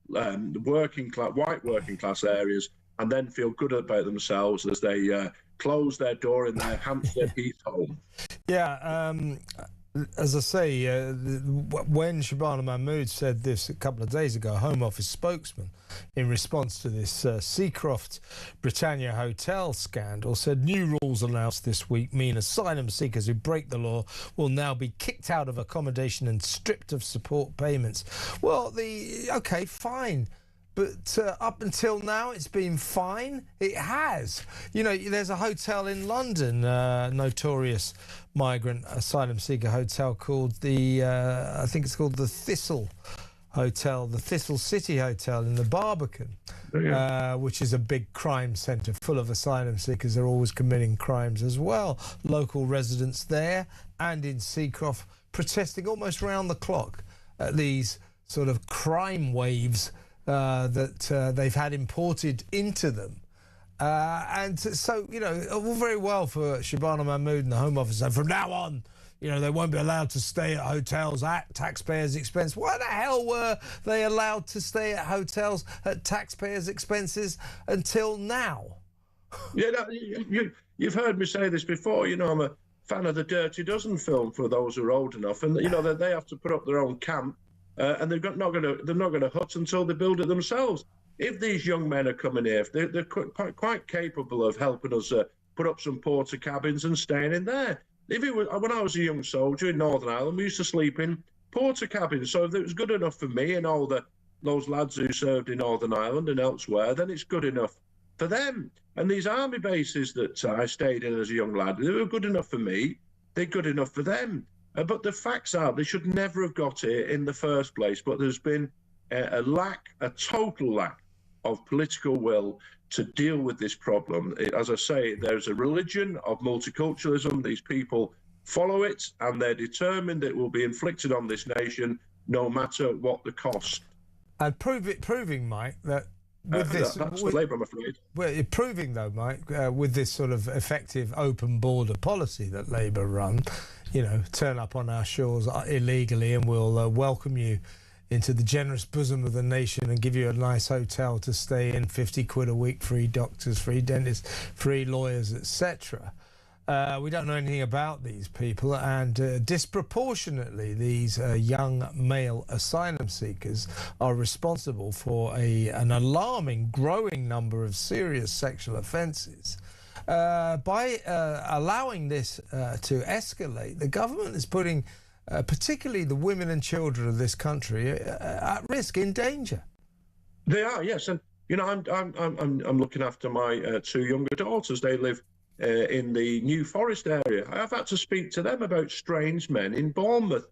white working class areas, and then feel good about themselves as they close their door in their Hampstead Heath home. Yeah, as I say, when Shabana Mahmood said this a couple of days ago, Home Office spokesman, in response to this Seacroft Britannia Hotel scandal, said new rules announced this week mean asylum seekers who break the law will now be kicked out of accommodation and stripped of support payments. Well, okay, fine. But up until now, it's been fine. It has. You know, there's a hotel in London, notorious migrant asylum seeker hotel called I think it's called the Thistle Hotel, the Thistle City Hotel in the Barbican, which is a big crime centre full of asylum seekers. They're always committing crimes as well. Local residents there and in Seacroft protesting almost round the clock at these sort of crime waves that they've had imported into them. And so, you know, all very well for Shabana Mahmood and the Home Office. And from now on, you know, they won't be allowed to stay at hotels at taxpayers' expense. Why the hell were they allowed to stay at hotels at taxpayers' expenses until now? Yeah, you've heard me say this before. You know, I'm a fan of the Dirty Dozen film for those who are old enough. And, you know, they have to put up their own camp. And they're not going to hut until they build it themselves. If these young men are coming here, they're quite capable of helping us put up some porter cabins and staying in there. When I was a young soldier in Northern Ireland, we used to sleep in porter cabins. So if it was good enough for me and all those lads who served in Northern Ireland and elsewhere, then it's good enough for them. And these army bases that I stayed in as a young lad, they were good enough for me. They're good enough for them. But the facts are they should never have got here in the first place. But there's been a total lack of political will to deal with this problem. As I say, there's a religion of multiculturalism. These people follow it, and they're determined it will be inflicted on this nation no matter what the cost. And proving, Mike, that with this... That's the Labour, I'm afraid. Well, proving, though, Mike, with this sort of effective open border policy that Labour run, you know, turn up on our shores illegally and we'll welcome you into the generous bosom of the nation and give you a nice hotel to stay in, 50 quid a week, free doctors, free dentists, free lawyers, etc. We don't know anything about these people, and disproportionately these young male asylum seekers are responsible for an alarming growing number of serious sexual offences. by allowing this to escalate, the government is putting particularly the women and children of this country at risk, in danger. They are, yes, and you know, I'm looking after my two younger daughters. They live in the New Forest area. I've had to speak to them about strange men in Bournemouth.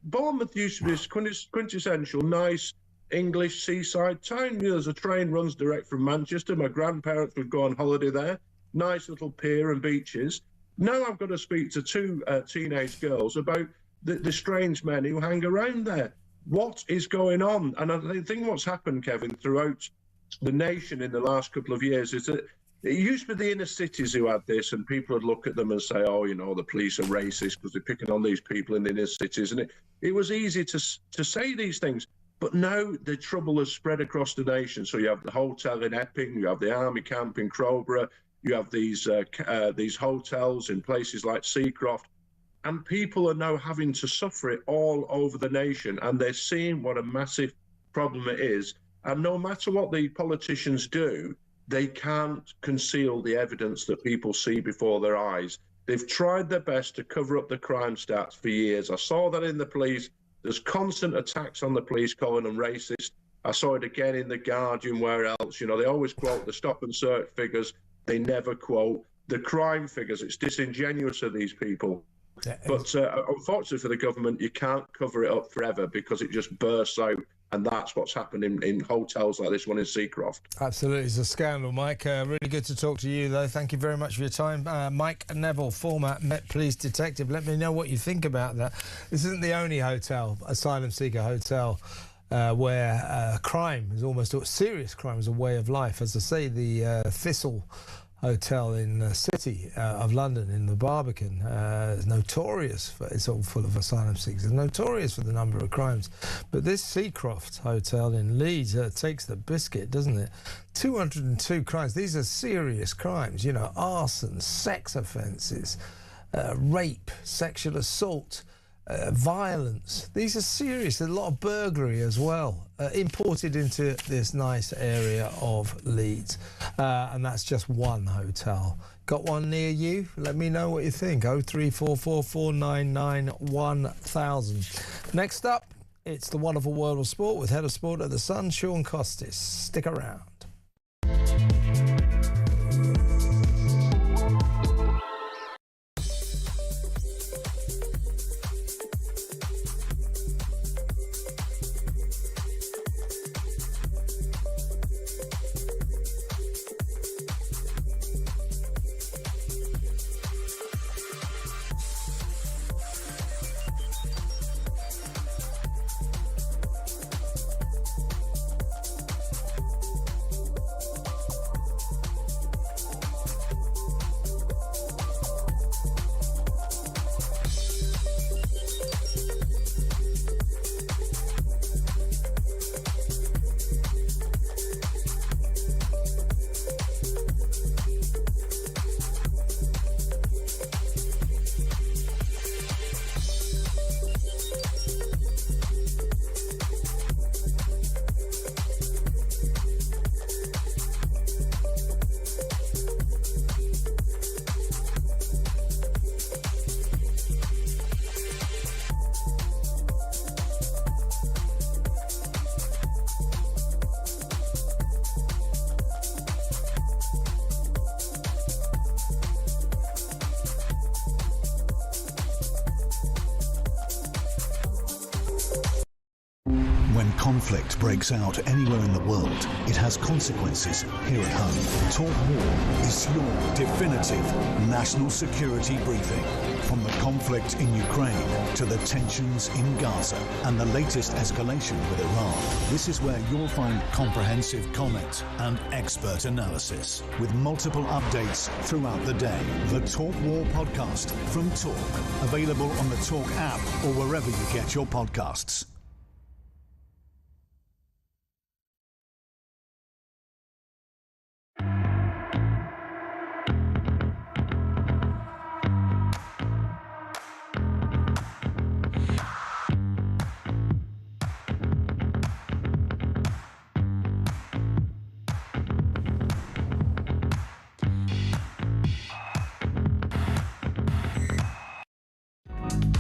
Bournemouth used to be this quintessential nice English seaside town. You know, there's a train runs direct from Manchester. My grandparents would go on holiday there. Nice little pier and beaches. Now I've got to speak to two teenage girls about the strange men who hang around there. What is going on? And I think what's happened, Kevin, throughout the nation in the last couple of years is that it used to be the inner cities who had this, and people would look at them and say, oh, you know, the police are racist because they're picking on these people in the inner cities. And it was easy to say these things. But now the trouble has spread across the nation. So you have the hotel in Epping, you have the army camp in Crowborough, you have these hotels in places like Seacroft. And people are now having to suffer it all over the nation. And they're seeing what a massive problem it is. And no matter what the politicians do, they can't conceal the evidence that people see before their eyes. They've tried their best to cover up the crime stats for years. I saw that in the police. There's constant attacks on the police calling them racist. I saw it again in The Guardian, where else. You know, they always quote the stop and search figures. They never quote the crime figures. It's disingenuous of these people. But unfortunately for the government, you can't cover it up forever because it just bursts out. And that's what's happened in hotels like this one in Seacroft. Absolutely. It's a scandal, Mike. Really good to talk to you, though. Thank you very much for your time. Mike Neville, former Met Police detective. Let me know what you think about that. This isn't the only hotel, asylum seeker hotel, where crime is almost serious crime is a way of life. As I say, the Thistle Hotel in the city of London, in the Barbican, is notorious for, it's all full of asylum seekers, it's notorious for the number of crimes. But this Seacroft Hotel in Leeds takes the biscuit, doesn't it? 202 crimes. These are serious crimes, you know, arson, sex offences, rape, sexual assault, violence. These are serious. There's a lot of burglary as well, imported into this nice area of Leeds. And that's just one hotel. Got one near you? Let me know what you think. 03444991000. Next up, it's the wonderful world of sport with Head of Sport at The Sun, Sean Costis. Stick around. When conflict breaks out anywhere in the world, it has consequences here at home. Talk War is your definitive national security briefing. From the conflict in Ukraine to the tensions in Gaza and the latest escalation with Iran, this is where you'll find comprehensive comment and expert analysis with multiple updates throughout the day. The Talk War podcast from Talk, available on the Talk app or wherever you get your podcasts.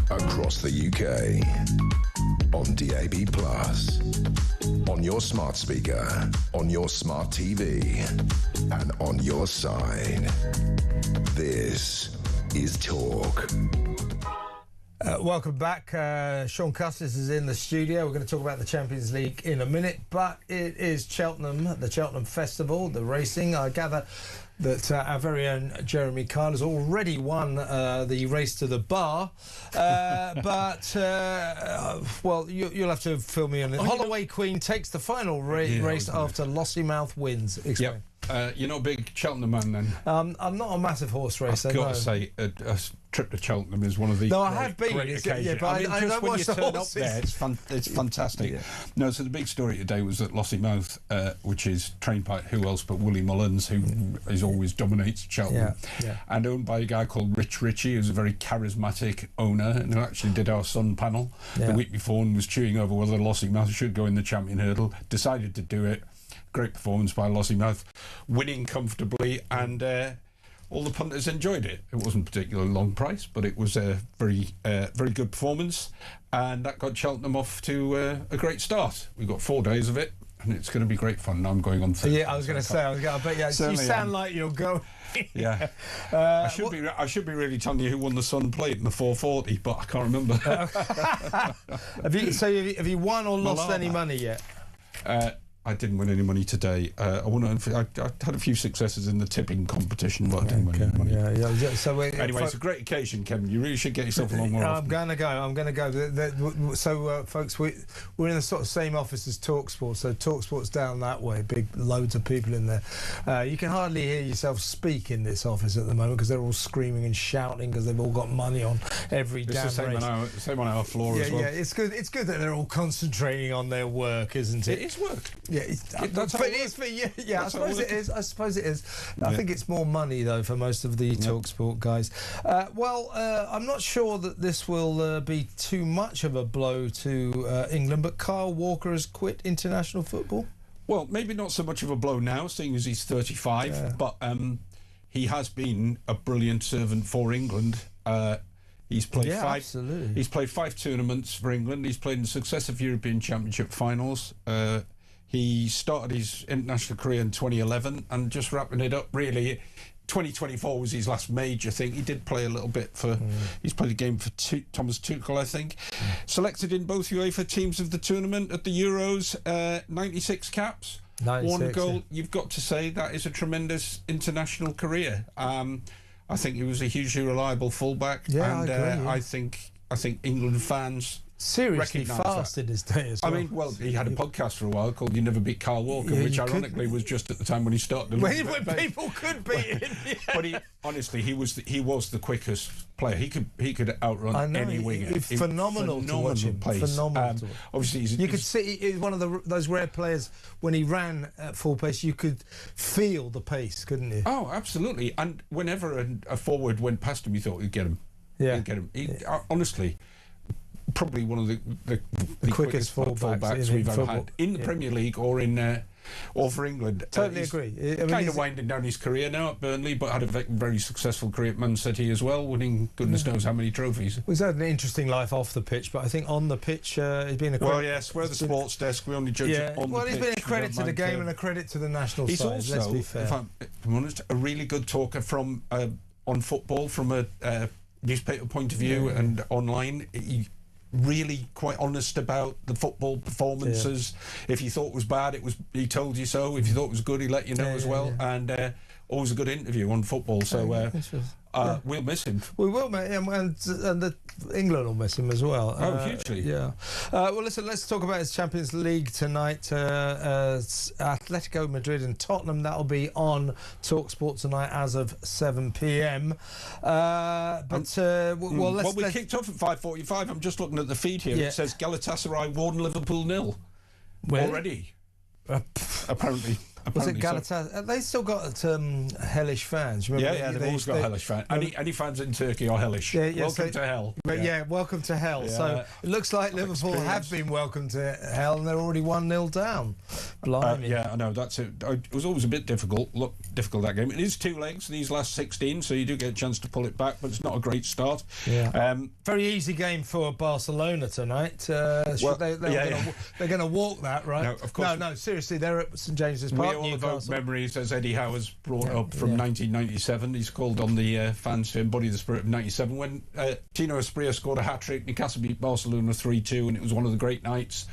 across the UK. On DAB+, on your smart speaker, on your smart TV, and on your side. This is Talk. Welcome back. Sean Custis is in the studio. We're going to talk about the Champions League in a minute, but it is Cheltenham, the Cheltenham Festival, the racing. I gather that our very own Jeremy Kyle has already won the race to the bar. Well, you'll have to fill me in. Holloway Queen takes the final race after Lossiemouth wins. Explain. You're not a big Cheltenham man then? I'm not a massive horse racer. I've got to say, a trip to Cheltenham is one of the I have been. great occasions. But I just don't when watch you the turn horses. up there, it's fantastic. Yeah. No, so the big story today was that Lossiemouth, which is trained by who else but Willie Mullins, who is always dominates Cheltenham, and owned by a guy called Rich Ritchie, who's a very charismatic owner, and who actually did our Sun panel the week before and was chewing over whether Lossiemouth should go in the Champion Hurdle. Decided to do it. Great performance by Lossiemouth, winning comfortably, and all the punters enjoyed it. It wasn't particularly long price, but it was a very good performance, and that got Cheltenham off to a great start. We've got 4 days of it, and it's going to be great fun. Now I'm going on Thursday. Yeah, I was going to say, I bet you sound like you'll go. Yeah, I should be really telling you who won the Sun Plate in the 440, but I can't remember. Have you won or lost any money yet? I didn't win any money today. I had a few successes in the tipping competition, but I didn't win any money. Yeah. So anyway, it's a great occasion, Kevin. You really should get yourself along more often. I'm going to go. So, folks, we're in the sort of same office as TalkSport. So TalkSport's down that way. Big loads of people in there. You can hardly hear yourself speak in this office at the moment because they're all screaming and shouting because they've all got money on every damn race. It's the same on our floor as well. Yeah, it's good. It's good that they're all concentrating on their work, isn't it? It is work. Yeah, but it is for you. Yeah, I suppose it is. I think it's more money though for most of the TalkSport guys. I'm not sure that this will be too much of a blow to England, but Kyle Walker has quit international football. Well, maybe not so much of a blow now, seeing as he's 35, but he has been a brilliant servant for England. He's played He's played 5 tournaments for England. He's played in successive European Championship finals. He started his international career in 2011 and just wrapping it up, really. 2024 was his last major thing. He did play a little bit for... He's played a game for Thomas Tuchel, I think. Selected in both UEFA teams of the tournament at the Euros. 96 caps. 1 goal. Yeah. You've got to say that is a tremendous international career. I think he was a hugely reliable fullback. Yeah, and I agree, I think England fans... seriously fast in his day as well. I mean, he had a podcast for a while called You Never Beat Kyle Walker, which ironically was just at the time when he started. When people could beat him. But he was the quickest player. He could outrun any winger. Phenomenal to watch him. Phenomenal. Obviously, you could see he's one of those rare players. When he ran at full pace, you could feel the pace, couldn't you? Oh, absolutely. And whenever a forward went past him, you thought he'd get him. Yeah, he'd get him. Honestly. Probably one of the quickest fullbacks we've ever had in the Premier League or for England. Totally agree. Kind of winding down his career now at Burnley, but had a very successful career at Man City as well, winning goodness knows how many trophies. He's had an interesting life off the pitch, but I think on the pitch he's been a credit. Well, yes, we're the sports desk. We only judge it on the pitch. Well, he's been a credit to the game and a credit to the national side. He's also, let's be fair. If I'm honest, a really good talker from on football from a newspaper point of view and online. Really quite honest about the football performances. If you thought it was bad, he told you so. If you thought it was good, he let you know as well. And always a good interview on football. So we'll miss him. We will, mate, and England will miss him as well. Oh, hugely. Yeah. Well, listen, let's talk about his Champions League tonight. Atletico Madrid and Tottenham. That'll be on TalkSport tonight as of 7 p.m. We kicked off at 5:45. I'm just looking at the feed here. It says Galatasaray won, Liverpool 0 already. Apparently. Was it Galatasaray? They still got hellish fans. Remember they've always got hellish fans. Any fans in Turkey are hellish. Welcome to hell. Welcome to hell. Yeah. So it looks like Liverpool have been welcomed to hell, and they're already 1-0 down. Blimey. I know. That's it. It was always a bit difficult that game. It is 2 legs these last 16, so you do get a chance to pull it back, but it's not a great start. Yeah. Very easy game for Barcelona tonight. They're going to walk that, right? No, of course. No, seriously, they're at St James's Park. We all evoke memories, as Eddie Howe's brought up from 1997. He's called on the fans to embody the spirit of 97 when Tino Asprilla scored a hat-trick. Newcastle beat Barcelona 3-2, and it was one of the great nights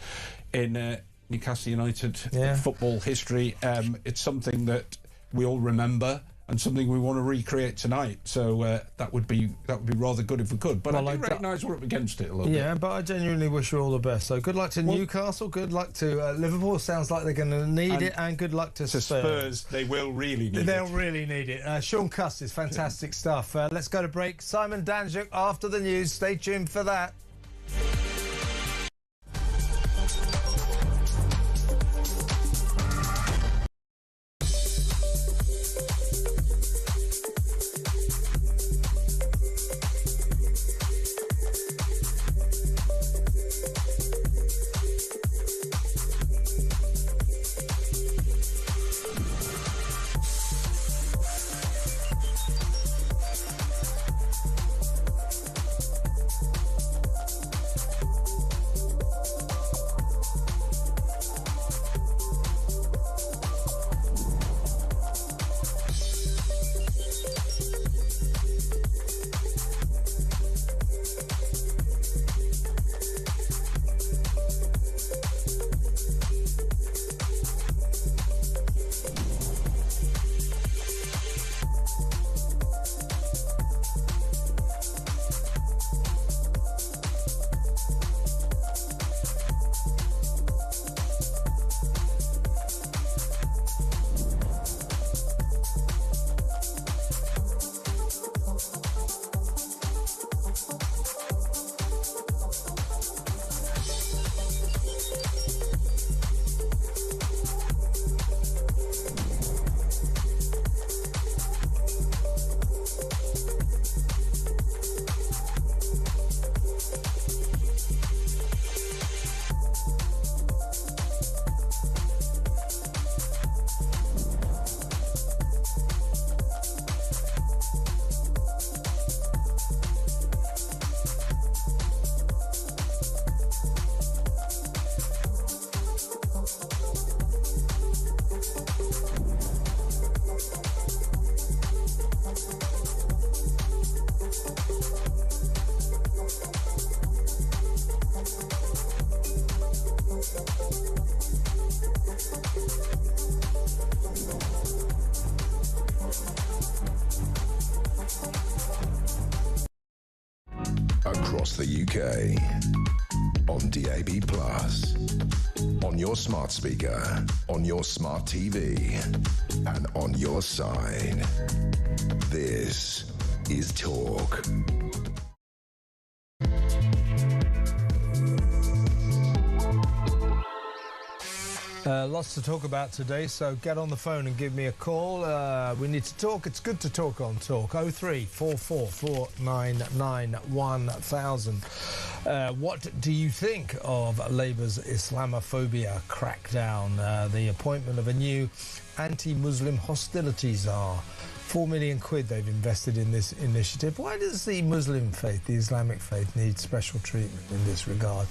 in Newcastle United football history. It's something that we all remember and something we want to recreate tonight. So that would be rather good if we could. But I do recognise we're up against it a little bit. Yeah, but I genuinely wish you all the best. So good luck to Newcastle, good luck to Liverpool. Sounds like they're going to need it, and good luck to Spurs. They will really need it. They'll really need it. Sean Custis, fantastic stuff. Let's go to break. Simon Danjuk after the news. Stay tuned for that. Across the UK, on DAB+, on your smart speaker, on your smart TV, and on your side. This is Talk. Lots to talk about today, so get on the phone and give me a call. We need to talk. It's good to talk on Talk. 0344 499 1000. What do you think of Labour's Islamophobia crackdown? The appointment of a new anti-Muslim hostility czar. 4 million quid they've invested in this initiative. Why does the Muslim faith, the Islamic faith, need special treatment in this regard?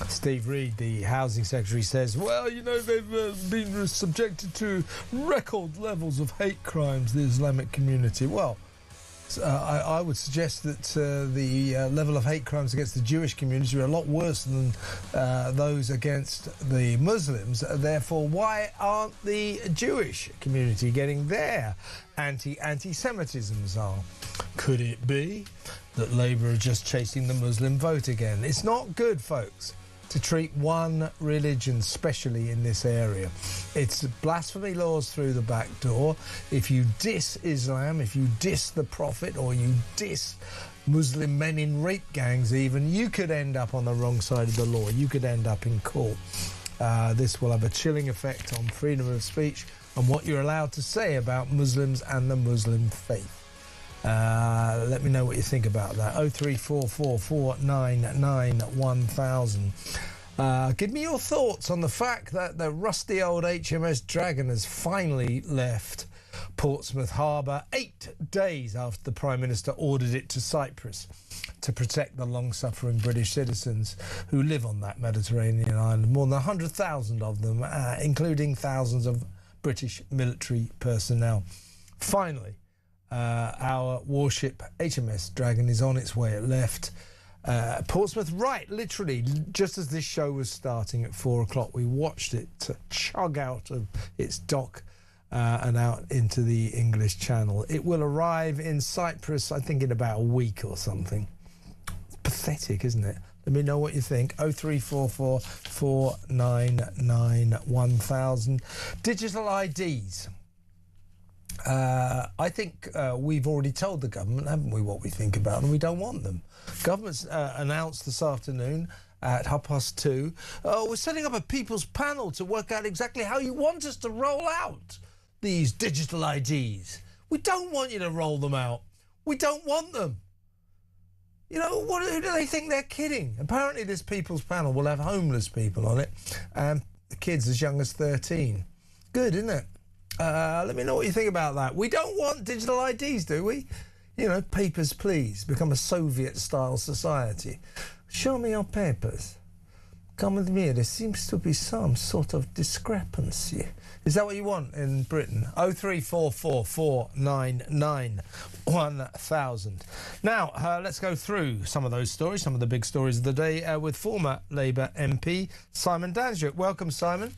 Steve Reed, the Housing Secretary, says, well, you know, they've been subjected to record levels of hate crimes, the Islamic community. Well, I would suggest that the level of hate crimes against the Jewish community are a lot worse than those against the Muslims. Therefore, why aren't the Jewish community getting their anti-Semitism czar? Could it be that Labour are just chasing the Muslim vote again? It's not good, folks, to treat one religion specially in this area. It's blasphemy laws through the back door. If you diss Islam, if you diss the Prophet, or you diss Muslim men in rape gangs even, you could end up on the wrong side of the law. You could end up in court. This will have a chilling effect on freedom of speech and what you're allowed to say about Muslims and the Muslim faith. Let me know what you think about that. 0344 499 1000. Give me your thoughts on the fact that the rusty old HMS Dragon has finally left Portsmouth Harbour 8 days after the Prime Minister ordered it to Cyprus to protect the long-suffering British citizens who live on that Mediterranean island, more than 100,000 of them, including thousands of British military personnel. Finally, our warship HMS Dragon is on its way. It left Portsmouth, right, literally, just as this show was starting at 4 o'clock. We watched it chug out of its dock and out into the English Channel. It will arrive in Cyprus, I think, in about a week or something. It's pathetic, isn't it? Let me know what you think. 0344 499 1000. Digital IDs. I think we've already told the government, haven't we, what we think about them. We don't want them. Government's announced this afternoon at 2:30, we're setting up a people's panel to work out exactly how you want us to roll out these digital IDs. We don't want you to roll them out. We don't want them. You know, who do they think they're kidding? Apparently this people's panel will have homeless people on it and kids as young as 13. Good, isn't it? Let me know what you think about that. We don't want digital IDs, do we? You know, papers, please. Become a Soviet-style society. Show me your papers. Come with me. There seems to be some sort of discrepancy. Is that what you want in Britain? 0344 499 1000. Now, let's go through some of those stories, some of the big stories of the day with former Labour MP Simon Danczuk. Welcome, Simon.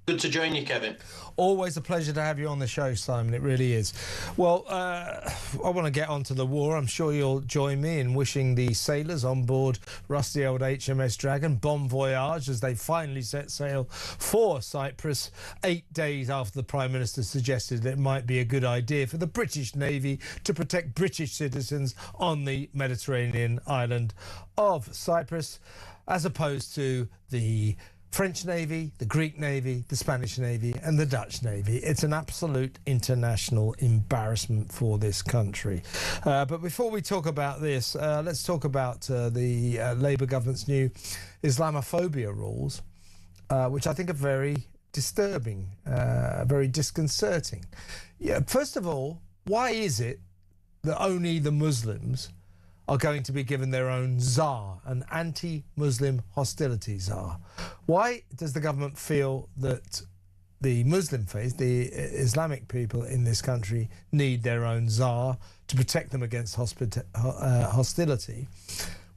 Good to join you, Kevin. Always a pleasure to have you on the show, Simon. It really is. Well, I want to get onto the war. I'm sure you'll join me in wishing the sailors on board rusty old HMS Dragon bon voyage as they finally set sail for Cyprus 8 days after the Prime Minister suggested that it might be a good idea for the British Navy to protect British citizens on the Mediterranean island of Cyprus, as opposed to the French Navy, the Greek Navy, the Spanish Navy and the Dutch Navy. It's an absolute international embarrassment for this country. But before we talk about this, let's talk about the Labour government's new Islamophobia rules, which I think are very disturbing, very disconcerting. Yeah, first of all, why is it that only the Muslims are going to be given their own czar, an anti-Muslim hostility czar? Why does the government feel that the Muslim faith, the Islamic people in this country, need their own czar to protect them against hostility,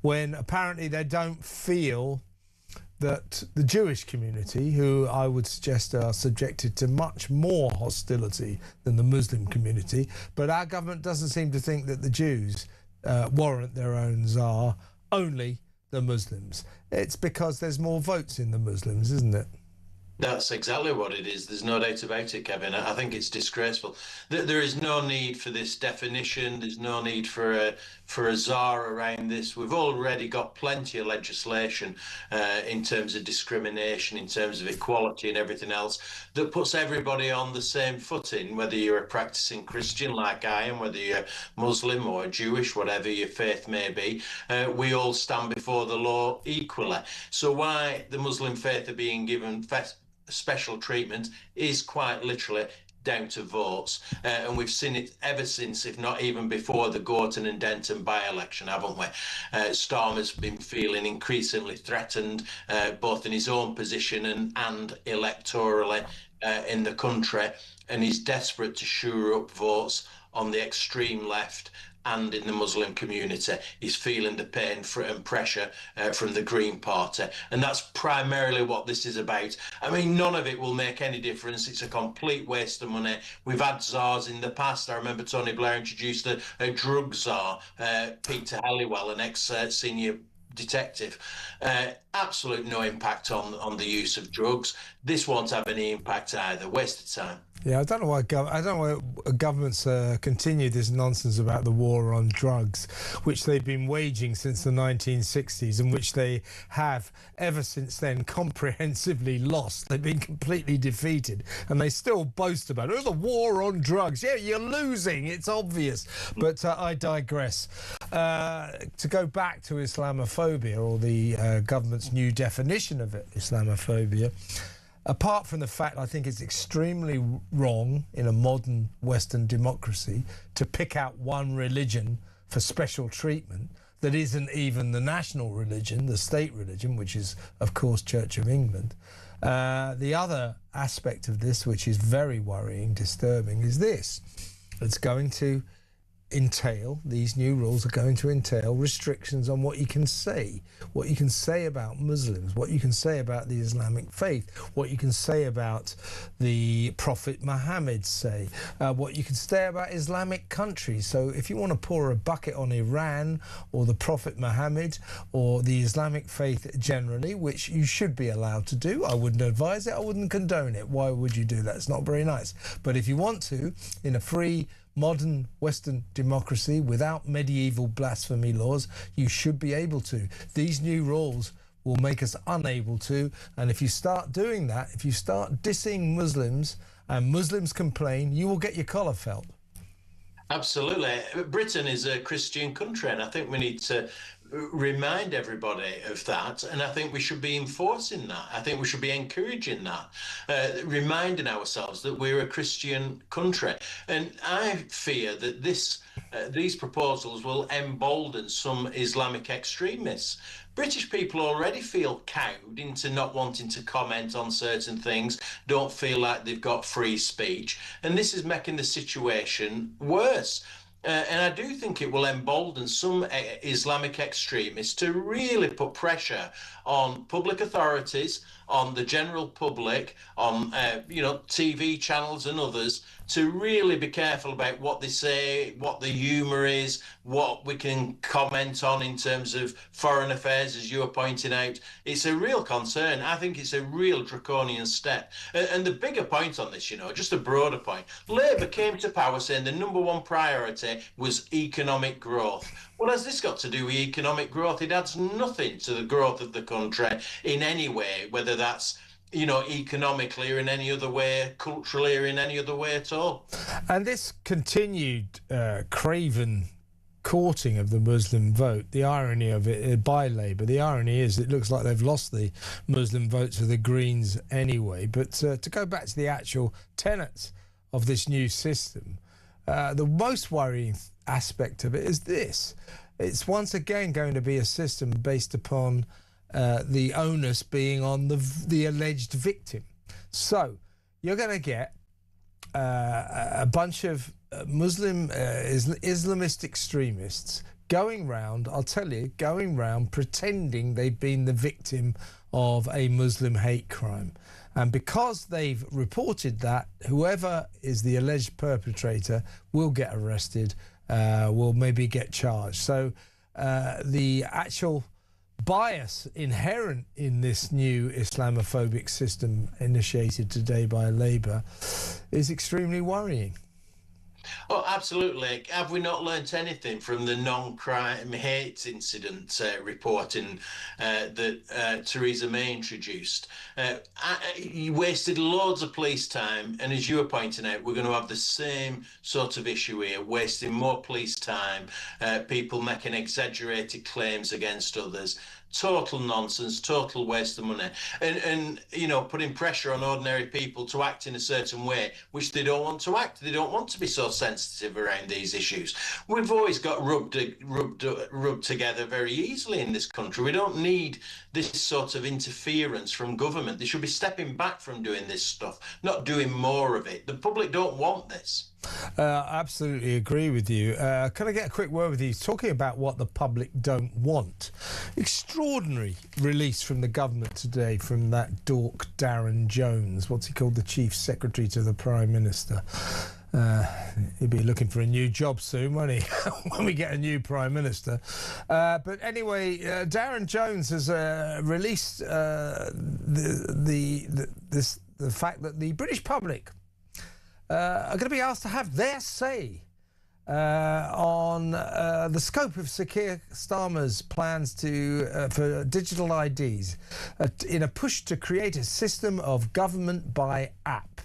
when apparently they don't feel that the Jewish community, who I would suggest are subjected to much more hostility than the Muslim community, but our government doesn't seem to think that the Jews warrant their own czar, only the Muslims. It's because there's more votes in the Muslims, isn't it? That's exactly what it is. There's no doubt about it, Kevin. I think it's disgraceful. There is no need for this definition. There's no need for a czar around this. We've already got plenty of legislation in terms of discrimination, in terms of equality and everything else, that puts everybody on the same footing, whether you're a practicing Christian like I am, whether you're Muslim or Jewish, whatever your faith may be. We all stand before the law equally. So why the Muslim faith are being given special treatment is quite literally down to votes, and we've seen it ever since, if not even before, the Gorton and Denton by-election, haven't we? Starmer's been feeling increasingly threatened, both in his own position and electorally in the country, and he's desperate to shore up votes on the extreme left and in the Muslim community. He's feeling the pain and pressure from the Green Party, and that's primarily what this is about. I mean, none of it will make any difference. It's a complete waste of money. We've had czars in the past. I remember Tony Blair introduced a drug czar, Peter Halliwell, an ex-senior detective. Absolute no impact on the use of drugs. This won't have any impact either. Waste of time. Yeah, I don't know why governments continue this nonsense about the war on drugs, which they've been waging since the 1960s and which they have ever since then comprehensively lost. They've been completely defeated, and they still boast about the war on drugs. Yeah, you're losing. It's obvious. But I digress. To go back to Islamophobia, or the government's new definition of it, Islamophobia. Apart from the fact I think it's extremely wrong in a modern Western democracy to pick out one religion for special treatment that isn't even the national religion, the state religion, which is, of course, Church of England. The other aspect of this, which is very worrying, disturbing, is this. It's going to entail, these new rules are going to entail restrictions on what you can say about Muslims, what you can say about the Islamic faith, what you can say about the Prophet Muhammad, what you can say about Islamic countries. So if you want to pour a bucket on Iran or the Prophet Muhammad or the Islamic faith generally, which you should be allowed to do, I wouldn't advise it, I wouldn't condone it. Why would you do that? It's not very nice. But if you want to, in a free modern Western democracy without medieval blasphemy laws, you should be able to. These new rules will make us unable to, and if you start doing that, if you start dissing Muslims and Muslims complain, you will get your collar felt. Absolutely. Britain is a Christian country, and I think we need to remind everybody of that, and I think we should be enforcing that. I think we should be encouraging that, reminding ourselves that we're a Christian country. And I fear that these proposals will embolden some Islamic extremists. British people already feel cowed into not wanting to comment on certain things, don't feel like they've got free speech, and this is making the situation worse. And I do think it will embolden some Islamic extremists to really put pressure on public authorities, on the general public, on TV channels and others, to really be careful about what they say, what the humour is, what we can comment on in terms of foreign affairs, as you were pointing out. It's a real concern. I think it's a real draconian step. And the bigger point on this, just a broader point, Labour came to power saying the number one priority was economic growth. What has this got to do with economic growth? It adds nothing to the growth of the country in any way, whether that's economically or in any other way, culturally or in any other way at all. And this continued craven courting of the Muslim vote, the irony of it by Labour, the irony is it looks like they've lost the Muslim vote to the Greens anyway. But to go back to the actual tenets of this new system, the most worrying aspect of it is this. It's once again going to be a system based upon the onus being on the alleged victim. So you're going to get a bunch of Muslim Islamist extremists going round pretending they've been the victim of a Muslim hate crime. And because they've reported that, whoever is the alleged perpetrator will get arrested, will maybe get charged. So the actual bias inherent in this new Islamophobic system initiated today by Labour is extremely worrying. Oh, absolutely. Have we not learnt anything from the non-crime hate incident reporting that Theresa May introduced? You wasted loads of police time, and as you were pointing out, we're going to have the same sort of issue here, wasting more police time, people making exaggerated claims against others. Total nonsense, total waste of money, and putting pressure on ordinary people to act in a certain way which they don't want to act. They don't want to be so sensitive around these issues. We've always got rubbed together very easily in this country. We don't need this sort of interference from government. They should be stepping back from doing this stuff, not doing more of it. The public don't want this. Absolutely agree with you. Can I get a quick word with you? Talking about what the public don't want. Extraordinary release from the government today from that dork Darren Jones. What's he called? The Chief Secretary to the Prime Minister. He'll be looking for a new job soon, won't he? When we get a new Prime Minister. But anyway, Darren Jones has released the fact that the British public are going to be asked to have their say on the scope of Sir Keir Starmer's plans for digital IDs in a push to create a system of government by app.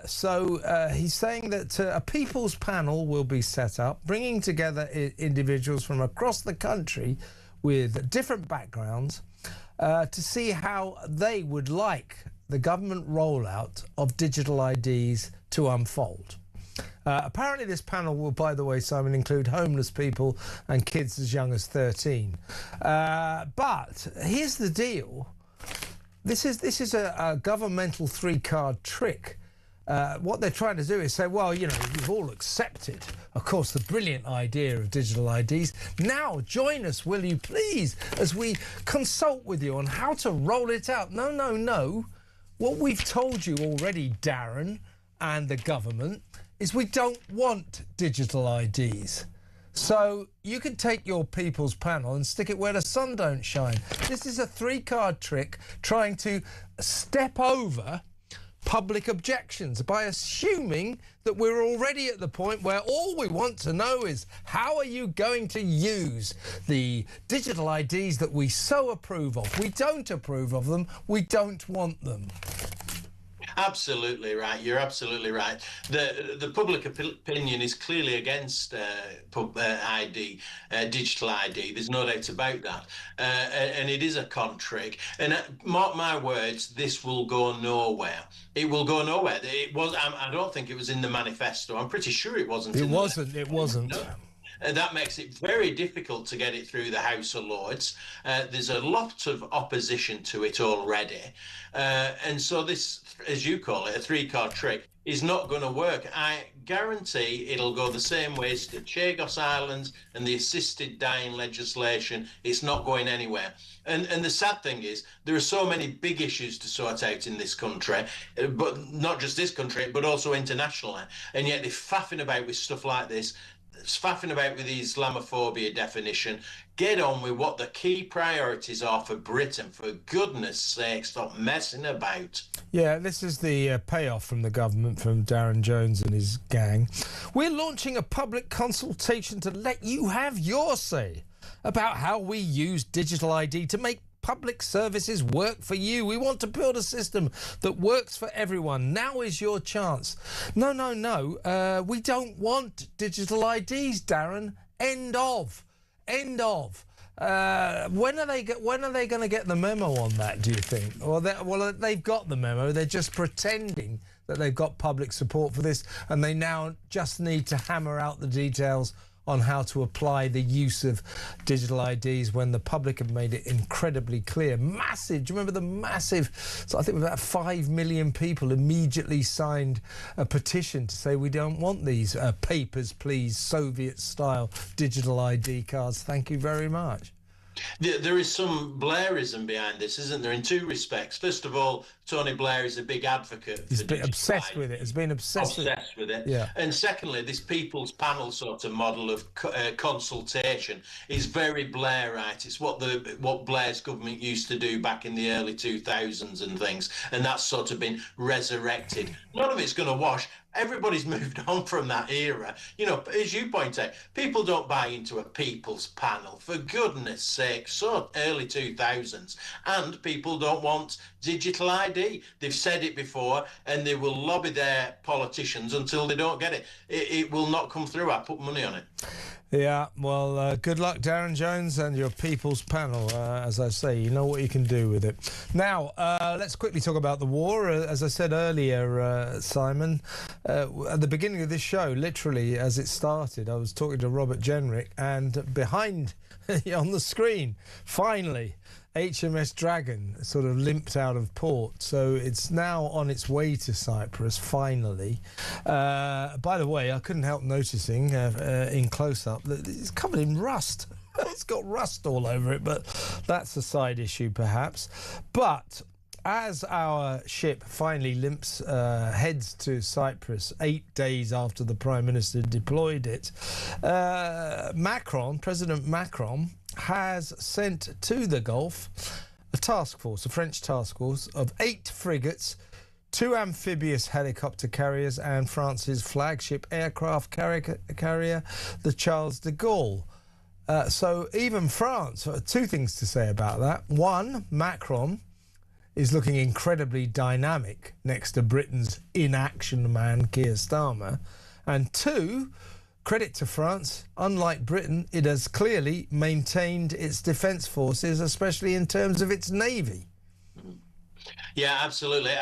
So he's saying that a people's panel will be set up, bringing together individuals from across the country with different backgrounds to see how they would like the government rollout of digital IDs to unfold. Apparently this panel will, by the way, Simon, include homeless people and kids as young as 13. But here's the deal. This is a governmental three-card trick. What they're trying to do is say, well, you know, you've all accepted, of course, the brilliant idea of digital IDs. Now join us, will you please, as we consult with you on how to roll it out. No, no, no. What we've told you already, Darren, and the government, is we don't want digital IDs. So you can take your people's panel and stick it where the sun don't shine. This is a three-card trick trying to step over public objections by assuming that we're already at the point where all we want to know is how are you going to use the digital IDs that we so approve of. We don't approve of them. We don't want them. Absolutely right. You're absolutely right. The public opinion is clearly against ID, digital ID. There's no doubt about that. And it is a con trick. And mark my words, this will go nowhere. It will go nowhere. It was. I don't think it was in the manifesto. I'm pretty sure it wasn't. It wasn't. No. That makes it very difficult to get it through the House of Lords. There's a lot of opposition to it already. And so this, as you call it, a three-card trick, is not going to work. I guarantee it'll go the same way as the Chagos Islands and the assisted dying legislation. It's not going anywhere. And the sad thing is, there are so many big issues to sort out in this country, but not just this country, but also internationally. And yet they're faffing about with stuff like this. It's faffing about with the Islamophobia definition. Get on with what the key priorities are for Britain. For goodness sake, stop messing about. Yeah, this is the payoff from the government, from Darren Jones and his gang. We're launching a public consultation to let you have your say about how we use digital ID to make public services work for you. We want to build a system that works for everyone. Now is your chance. No, no, no. We don't want digital IDs, Darren. End of. End of. When are they going to get the memo on that, do you think? Well, they've got the memo. They're just pretending that they've got public support for this, and they now just need to hammer out the details on how to apply the use of digital IDs when the public have made it incredibly clear. Massive, do you remember the massive, so I think about 5 million people immediately signed a petition to say we don't want these papers, please, Soviet-style digital ID cards. Thank you very much. There is some Blairism behind this, isn't there, in two respects. First of all, Tony Blair is a big advocate. He's been obsessed with it. Has been obsessed with it. Yeah. And secondly, this people's panel sort of model of consultation is very Blairite. It's what Blair's government used to do back in the early 2000s and things, and that's sort of been resurrected. None of it's going to wash. Everybody's moved on from that era. You know, as you point out, people don't buy into a people's panel, for goodness sake, so early 2000s. And people don't want digital ID. They've said it before, and they will lobby their politicians until they don't get it. It will not come through. I put money on it. Yeah, well, good luck, Darren Jones, and your people's panel. As I say, you know what you can do with it. Now, let's quickly talk about the war. As I said earlier, Simon, at the beginning of this show, literally as it started, I was talking to Robert Jenrick, and behind on the screen, finally, HMS Dragon sort of limped out of port, so it's now on its way to Cyprus, finally. By the way, I couldn't help noticing in close-up that it's covered in rust. It's got rust all over it, but that's a side issue, perhaps. But as our ship finally heads to Cyprus 8 days after the Prime Minister deployed it, President Macron, has sent to the Gulf a task force, a French task force of 8 frigates 2 amphibious helicopter carriers and France's flagship aircraft carrier, the Charles de Gaulle. So even France, 2 things to say about that. One, Macron is looking incredibly dynamic next to Britain's inaction man, Keir Starmer. And 2, credit to France, unlike Britain, it has clearly maintained its defence forces, especially in terms of its navy. Yeah, absolutely.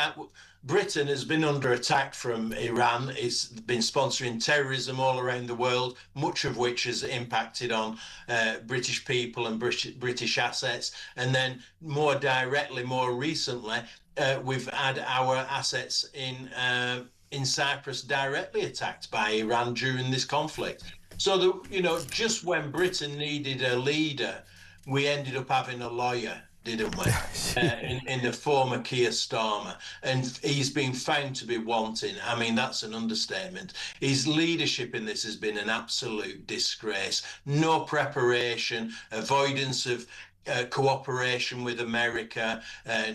Britain has been under attack from Iran. It's been sponsoring terrorism all around the world, much of which has impacted on British people and British assets. And then more directly, more recently, we've had our assets in Cyprus directly attacked by Iran during this conflict. So, just when Britain needed a leader, we ended up having a lawyer, didn't we? In the former Keir Starmer, and he's been found to be wanting. I mean, that's an understatement. His leadership in this has been an absolute disgrace. No preparation, avoidance of cooperation with America,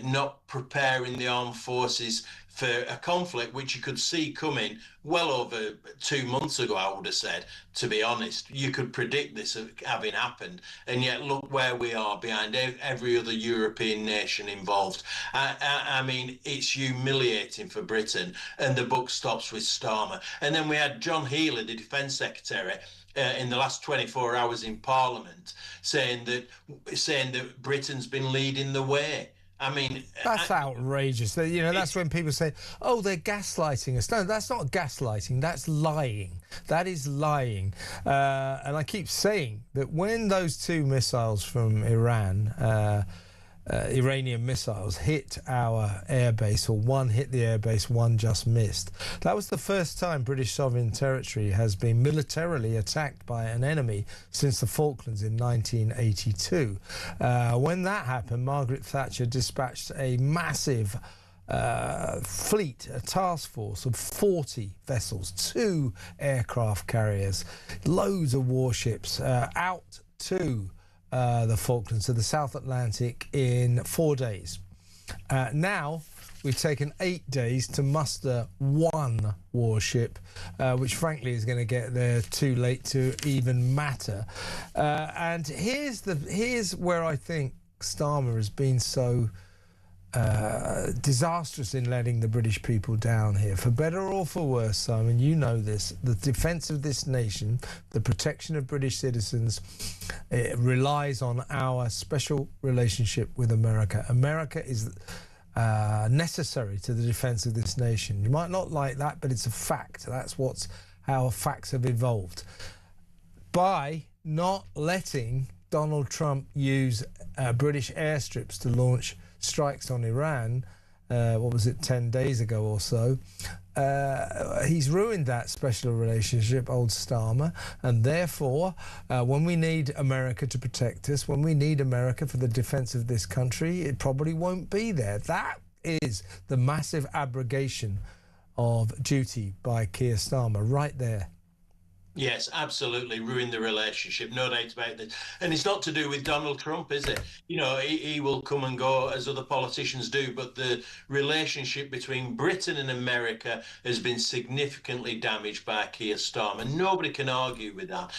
not preparing the armed forces for a conflict which you could see coming well over 2 months ago, I would have said, to be honest. You could predict this having happened, and yet look where we are behind every other European nation involved. I mean, it's humiliating for Britain, and the book stops with Starmer. And then we had John Healey, the Defence Secretary, in the last 24 hours in Parliament, saying that Britain's been leading the way. I mean, that's outrageous. That's when people say, "Oh, they're gaslighting us." No, that's not gaslighting. That's lying. That is lying. And I keep saying that when those 2 missiles from Iran, Iranian missiles, hit our airbase, or one hit the airbase, one just missed. That was the first time British sovereign territory has been militarily attacked by an enemy since the Falklands in 1982. When that happened, Margaret Thatcher dispatched a massive fleet, a task force of 40 vessels, 2 aircraft carriers, loads of warships out to the Falklands, to the South Atlantic, in 4 days. Now we've taken 8 days to muster 1 warship, which frankly is going to get there too late to even matter. And here's where I think Starmer has been so disastrous in letting the British people down here. For better or for worse, Simon, you know this, the defence of this nation, the protection of British citizens, it relies on our special relationship with America. America is necessary to the defence of this nation. You might not like that, but it's a fact. That's how facts have evolved. By not letting Donald Trump use British airstrips to launch strikes on Iran, 10 days ago or so, he's ruined that special relationship, old Starmer, and therefore when we need America to protect us, when we need America for the defence of this country, it probably won't be there. That is the massive abrogation of duty by Keir Starmer right there. Yes, absolutely. Ruin the relationship. No doubt about this. And it's not to do with Donald Trump, is it? He will come and go as other politicians do, but the relationship between Britain and America has been significantly damaged by Keir Starmer. Nobody can argue with that.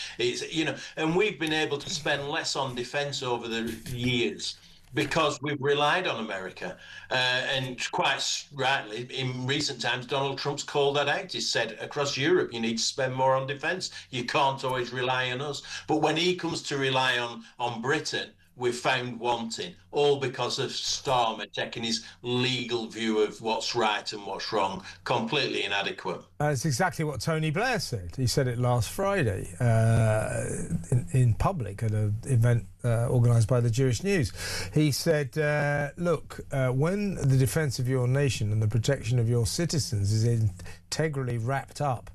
And we've been able to spend less on defence over the years because we've relied on America. And quite rightly, in recent times, Donald Trump's called that out. He said, across Europe, you need to spend more on defence. You can't always rely on us. But when he comes to rely on Britain, we're found wanting, all because of Starmer taking his legal view of what's right and what's wrong, completely inadequate. That's exactly what Tony Blair said. He said it last Friday in public at an event organised by the Jewish News. He said, look, when the defence of your nation and the protection of your citizens is integrally wrapped up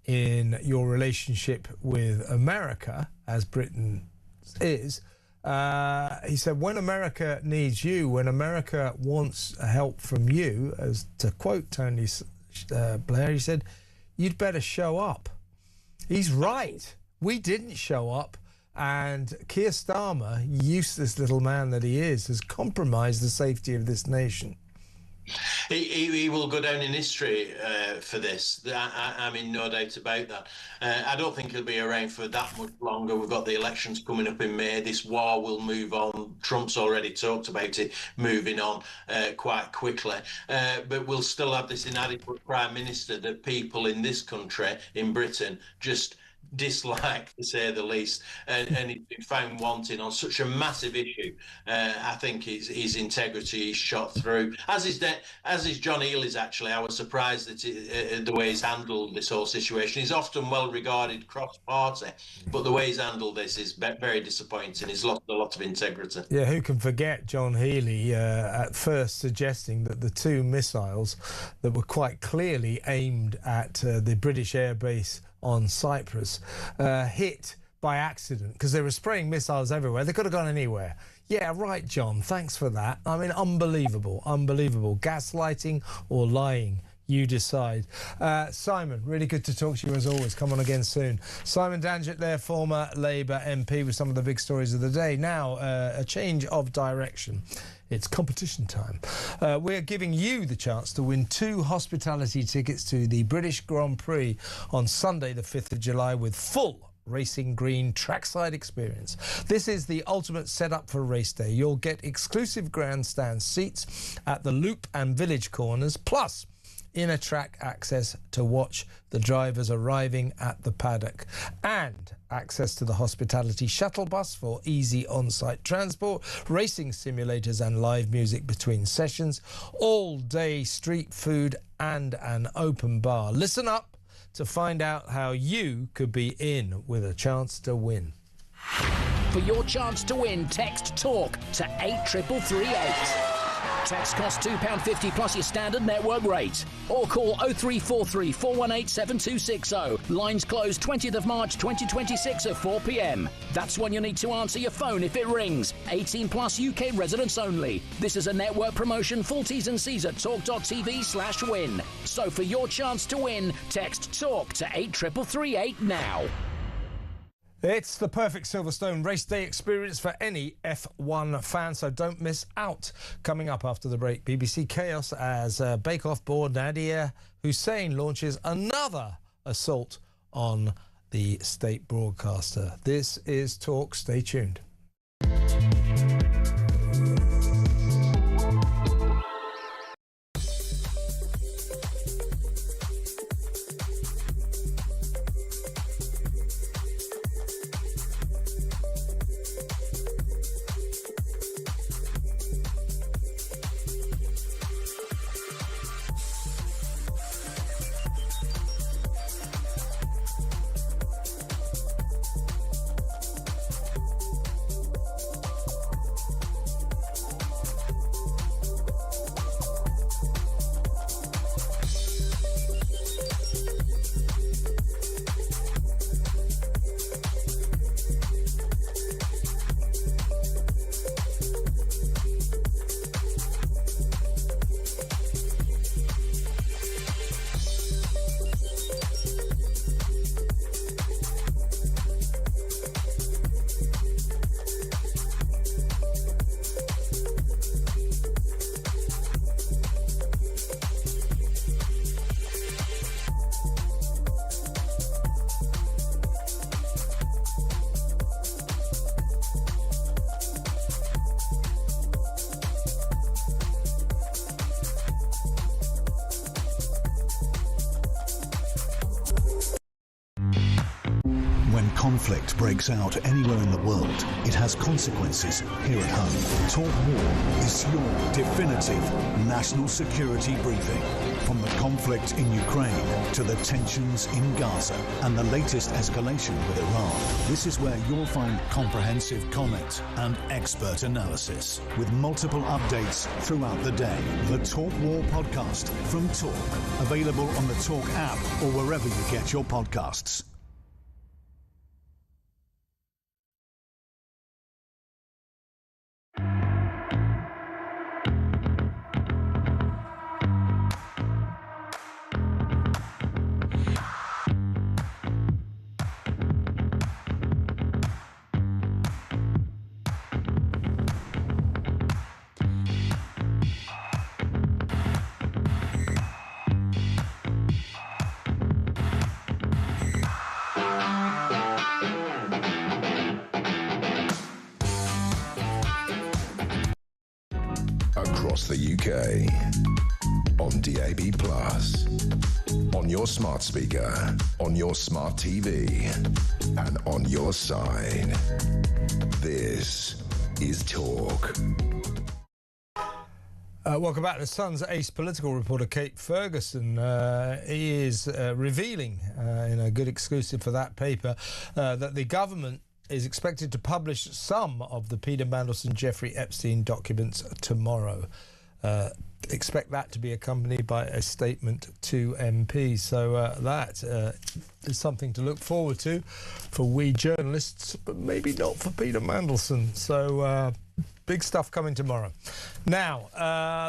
in your relationship with America, as Britain is, he said, when America needs you, when America wants help from you, as to quote Tony Blair, he said, you'd better show up. He's right. We didn't show up, and Keir Starmer, useless little man that he is, has compromised the safety of this nation. He will go down in history for this. I mean, no doubt about that. I don't think he'll be around for that much longer. We've got the elections coming up in May. This war will move on. Trump's already talked about it moving on quite quickly. But we'll still have this inadequate prime minister that people in this country, in Britain, just dislike, to say the least, and he's been found wanting on such a massive issue. I think his integrity is shot through, as is John Healey's. Actually, I was surprised that the way he's handled this whole situation. He's often well regarded cross-party, but the way he's handled this is very disappointing. He's lost a lot of integrity. Yeah, who can forget John Healey at first suggesting that the two missiles that were quite clearly aimed at the British air base on Cyprus hit by accident, because they were spraying missiles everywhere. They could have gone anywhere. Yeah, right, John. Thanks for that. I mean, unbelievable. Gaslighting or lying, you decide. Simon, really good to talk to you as always. Come on again soon. Simon Danjett there, former Labour MP, with some of the big stories of the day. Now, a change of direction. It's competition time. We're giving you the chance to win 2 hospitality tickets to the British Grand Prix on Sunday, the 5th of July, with full racing green trackside experience. This is the ultimate setup for race day. You'll get exclusive grandstand seats at the Loop and Village corners, plus inner track access to watch the drivers arriving at the paddock, and access to the hospitality shuttle bus for easy on-site transport, racing simulators and live music between sessions, all-day street food and an open bar. Listen up to find out how you could be in with a chance to win. For your chance to win, text TALK to 83338. Text costs £2.50 plus your standard network rate. Or call 0343 418 7260. Lines close 20th of March 2026 at 4 p.m. That's when you need to answer your phone if it rings. 18 plus UK residents only. This is a network promotion. Full T's and C's at talk.tv/win. So for your chance to win, text TALK to 83338 now. It's the perfect Silverstone race day experience for any F1 fan, so don't miss out. Coming up after the break, BBC Chaos as Bake Off board Nadia Hussain launches another assault on the state broadcaster. This is Talk. Stay tuned. Conflict breaks out anywhere in the world, it has consequences here at home. Talk War is your definitive national security briefing. From the conflict in Ukraine to the tensions in Gaza and the latest escalation with Iran, this is where you'll find comprehensive comment and expert analysis with multiple updates throughout the day. The Talk War podcast from Talk, available on the Talk app or wherever you get your podcasts. UK. On DAB+, on your smart speaker, on your smart TV, and on your side. This is Talk. Welcome back. The Sun's ace political reporter Kate Ferguson is revealing in a good exclusive for that paper that the government is expected to publish some of the Peter Mandelson, Jeffrey Epstein documents tomorrow. Expect that to be accompanied by a statement to MPs. So that is something to look forward to for we journalists, but maybe not for Peter Mandelson. So big stuff coming tomorrow. Now,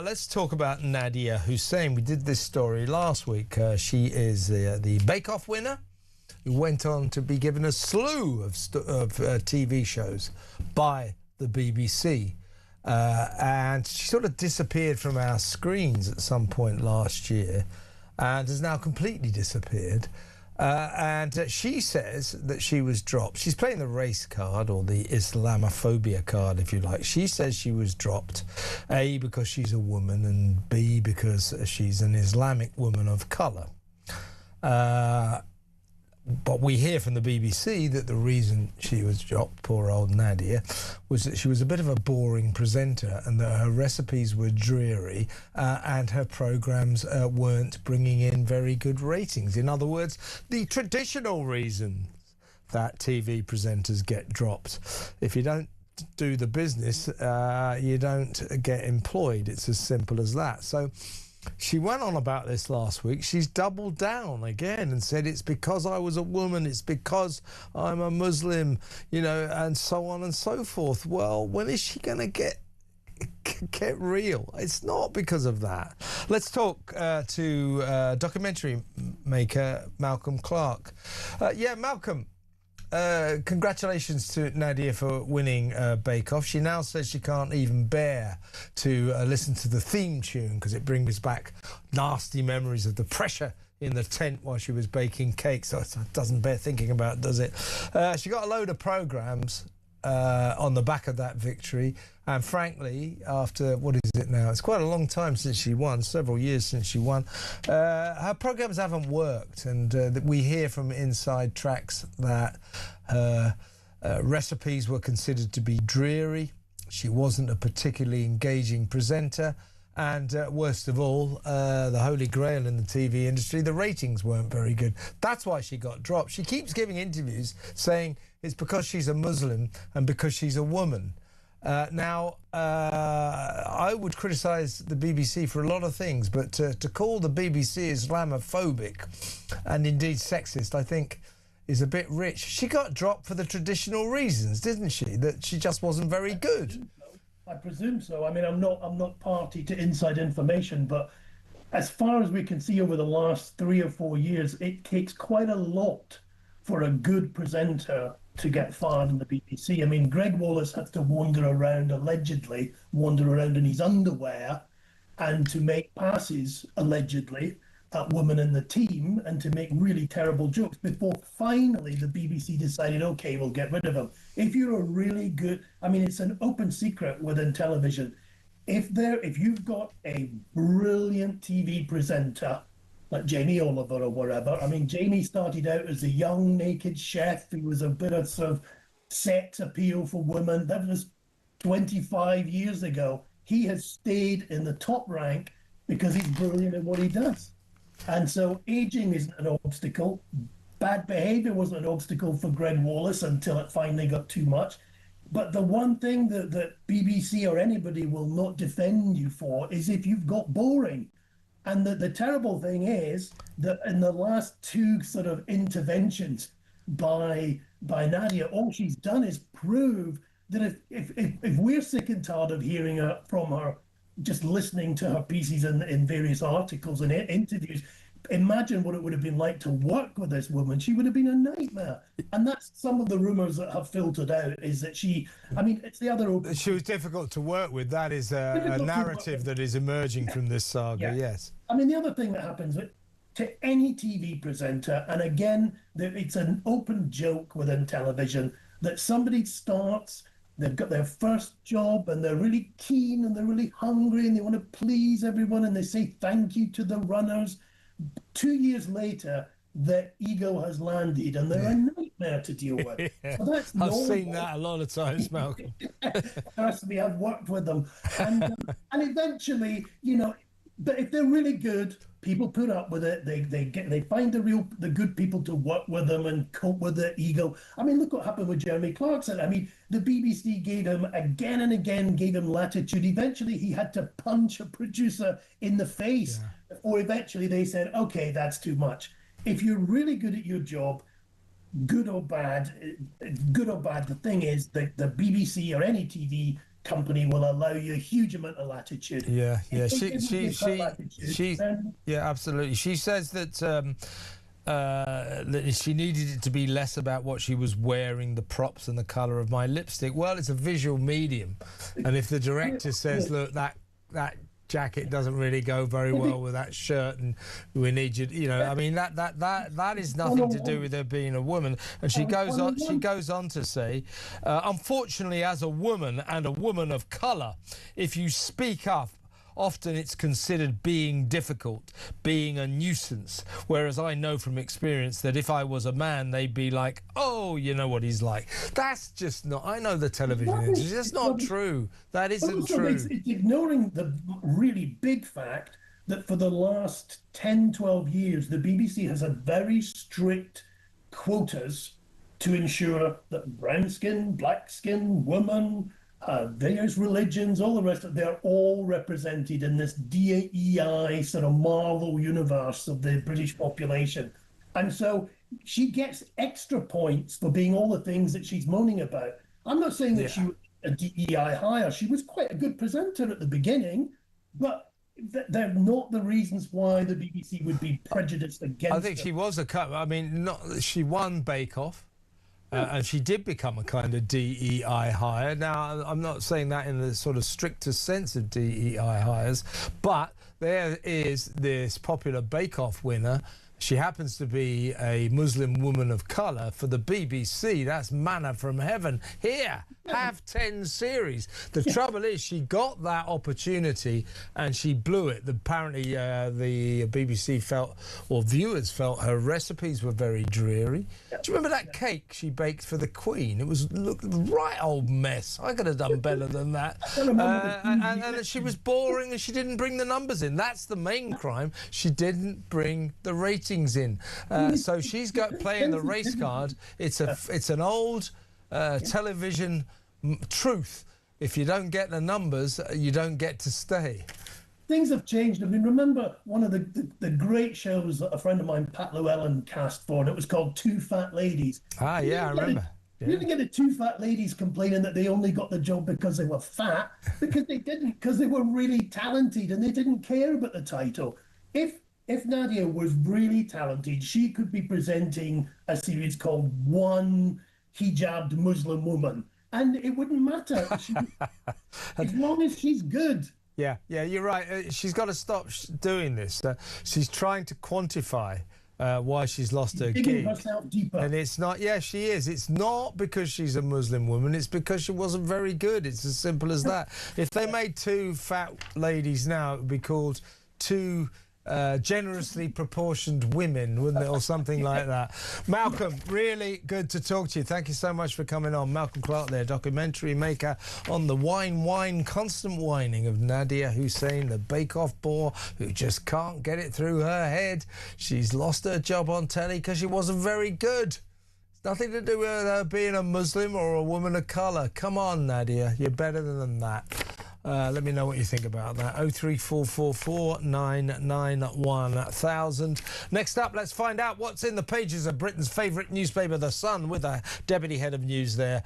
let's talk about Nadia Hussein. We did this story last week. She is the Bake Off winner who went on to be given a slew of TV shows by the BBC. And she sort of disappeared from our screens at some point last year and has now completely disappeared. And she says that she was dropped. She's playing the race card, or the Islamophobia card, if you like. She says she was dropped, A, because she's a woman, and B, because she's an Islamic woman of colour. But we hear from the BBC that the reason she was dropped, poor old Nadia, was that she was a bit of a boring presenter and that her recipes were dreary and her programmes weren't bringing in very good ratings. In other words, the traditional reason that TV presenters get dropped. If you don't do the business, you don't get employed. It's as simple as that. So she went on about this last week. She's doubled down again and said it's because I was a woman, it's because I'm a Muslim, you know, and so on and so forth. Well, when is she going to get real? It's not because of that. Let's talk to documentary maker Malcolm Clark. Malcolm, congratulations to Nadia for winning Bake Off. She now says she can't even bear to listen to the theme tune because it brings back nasty memories of the pressure in the tent while she was baking cakes. So it doesn't bear thinking about, does it? She got a load of programmes on the back of that victory, and frankly, after what is it now, it's quite a long time since she won, several years since she won, her programmes haven't worked, and we hear from inside tracks that her recipes were considered to be dreary. She wasn't a particularly engaging presenter, and worst of all, the holy grail in the TV industry, the ratings weren't very good. That's why she got dropped. She keeps giving interviews saying it's because she's a Muslim and because she's a woman. Now, I would criticise the BBC for a lot of things, but to call the BBC Islamophobic and indeed sexist, I think, is a bit rich. She got dropped for the traditional reasons, didn't she? That she just wasn't very good. I presume so. I mean, I'm not party to inside information, but as far as we can see over the last 3 or 4 years, it takes quite a lot for a good presenter to get fired in the BBC. I mean, Greg Wallace had to allegedly wander around in his underwear and to make passes, allegedly, at women in the team and to make really terrible jokes before finally the BBC decided, okay, we'll get rid of him. If you're a really good, I mean, it's an open secret within television. If you've got a brilliant TV presenter like Jamie Oliver or whatever, I mean, Jamie started out as a young naked chef who was a bit of sort of sex appeal for women. That was 25 years ago. He has stayed in the top rank because he's brilliant at what he does. And so aging isn't an obstacle. Bad behavior wasn't an obstacle for Greg Wallace until it finally got too much. But the one thing that BBC or anybody will not defend you for is if you've got boring. And the terrible thing is that in the last 2 sort of interventions by Nadia, all she's done is prove that if we're sick and tired of hearing from her, just listening to her pieces in various articles and interviews, imagine what it would have been like to work with this woman. She would have been a nightmare. And that's some of the rumours that have filtered out, is that she was difficult to work with. That is a narrative that is emerging from this saga, yes. I mean, the other thing that happens to any TV presenter, and again, it's an open joke within television, that somebody starts they've got their first job and they're really keen and they're really hungry and they want to please everyone and they say thank you to the runners. 2 years later, their ego has landed and they're a nightmare to deal with. So that's I've seen that a lot of times, Malcolm. Trust me, I've worked with them. And eventually, but if they're really good, people put up with it. They find the good people to work with them and cope with their ego. I mean, look what happened with Jeremy Clarkson. I mean, the BBC gave him again and again, gave him latitude. Eventually, he had to punch a producer in the face, or eventually they said, okay, that's too much. If you're really good at your job, good or bad, the thing is that the BBC or any TV company will allow you a huge amount of latitude. Yeah. Yeah, absolutely. She says that that she needed it to be less about what she was wearing, the props and the colour of my lipstick. Well, it's a visual medium, and if the director says, look, that jacket doesn't really go very well with that shirt and we need you, I mean, that is nothing to do with her being a woman. And she goes on to say, unfortunately, as a woman and a woman of colour, if you speak up, often it's considered being difficult, being a nuisance, whereas I know from experience that if I was a man, they'd be like, oh, you know what he's like. That's just not, I know the television industry, that's not true. That isn't true. It's ignoring the really big fact that for the last 10, 12 years, the BBC has had very strict quotas to ensure that brown skin, black skin, woman, various religions, all the rest of it, they're all represented in this DEI sort of Marvel universe of the British population. And so she gets extra points for being all the things that she's moaning about. I'm not saying that she was a DEI hire. She was quite a good presenter at the beginning, but they're not the reasons why the BBC would be prejudiced against I think her. she was she won Bake Off. And she did become a kind of DEI hire. Now, I'm not saying that in the sort of strictest sense of DEI hires, but there is this popular Bake Off winner. She happens to be a Muslim woman of colour for the BBC. That's manna from heaven. Here, have 10 series. The trouble is she got that opportunity and she blew it. Apparently, the BBC felt, or viewers felt, her recipes were very dreary. Do you remember that cake she baked for the Queen? It was a right old mess. I could have done better than that. And she was boring and she didn't bring the numbers in. That's the main crime. She didn't bring the ratings in. So she's got playing the race card. It's an old television truth. If you don't get the numbers, you don't get to stay. Things have changed. I mean, remember one of the great shows that a friend of mine, Pat Llewellyn, cast for, and it was called Two Fat Ladies. Ah, yeah, I remember. You didn't get the two fat ladies complaining that they only got the job because they were fat, because they didn't, because they were really talented and they didn't care about the title. If Nadia was really talented, she could be presenting a series called One Hijabbed Muslim Woman, and it wouldn't matter as long as she's good. Yeah, you're right. She's got to stop doing this. She's trying to quantify why she's lost her gig. Herself deeper. And it's not, she is. It's not because she's a Muslim woman. It's because she wasn't very good. It's as simple as that. If they made two fat ladies now, it would be called Two Generously Proportioned Women, wouldn't it, or something like that. Malcolm, really good to talk to you. Thank you so much for coming on. Malcolm Clark there, documentary maker on the constant whining of Nadia Hussein, the bake-off bore who just can't get it through her head. She's lost her job on telly because she wasn't very good. It's nothing to do with her being a Muslim or a woman of colour. Come on, Nadia, you're better than that. Let me know what you think about that. 03444 991 1000. Next up, let's find out what's in the pages of Britain's favourite newspaper, The Sun, with a deputy head of news there,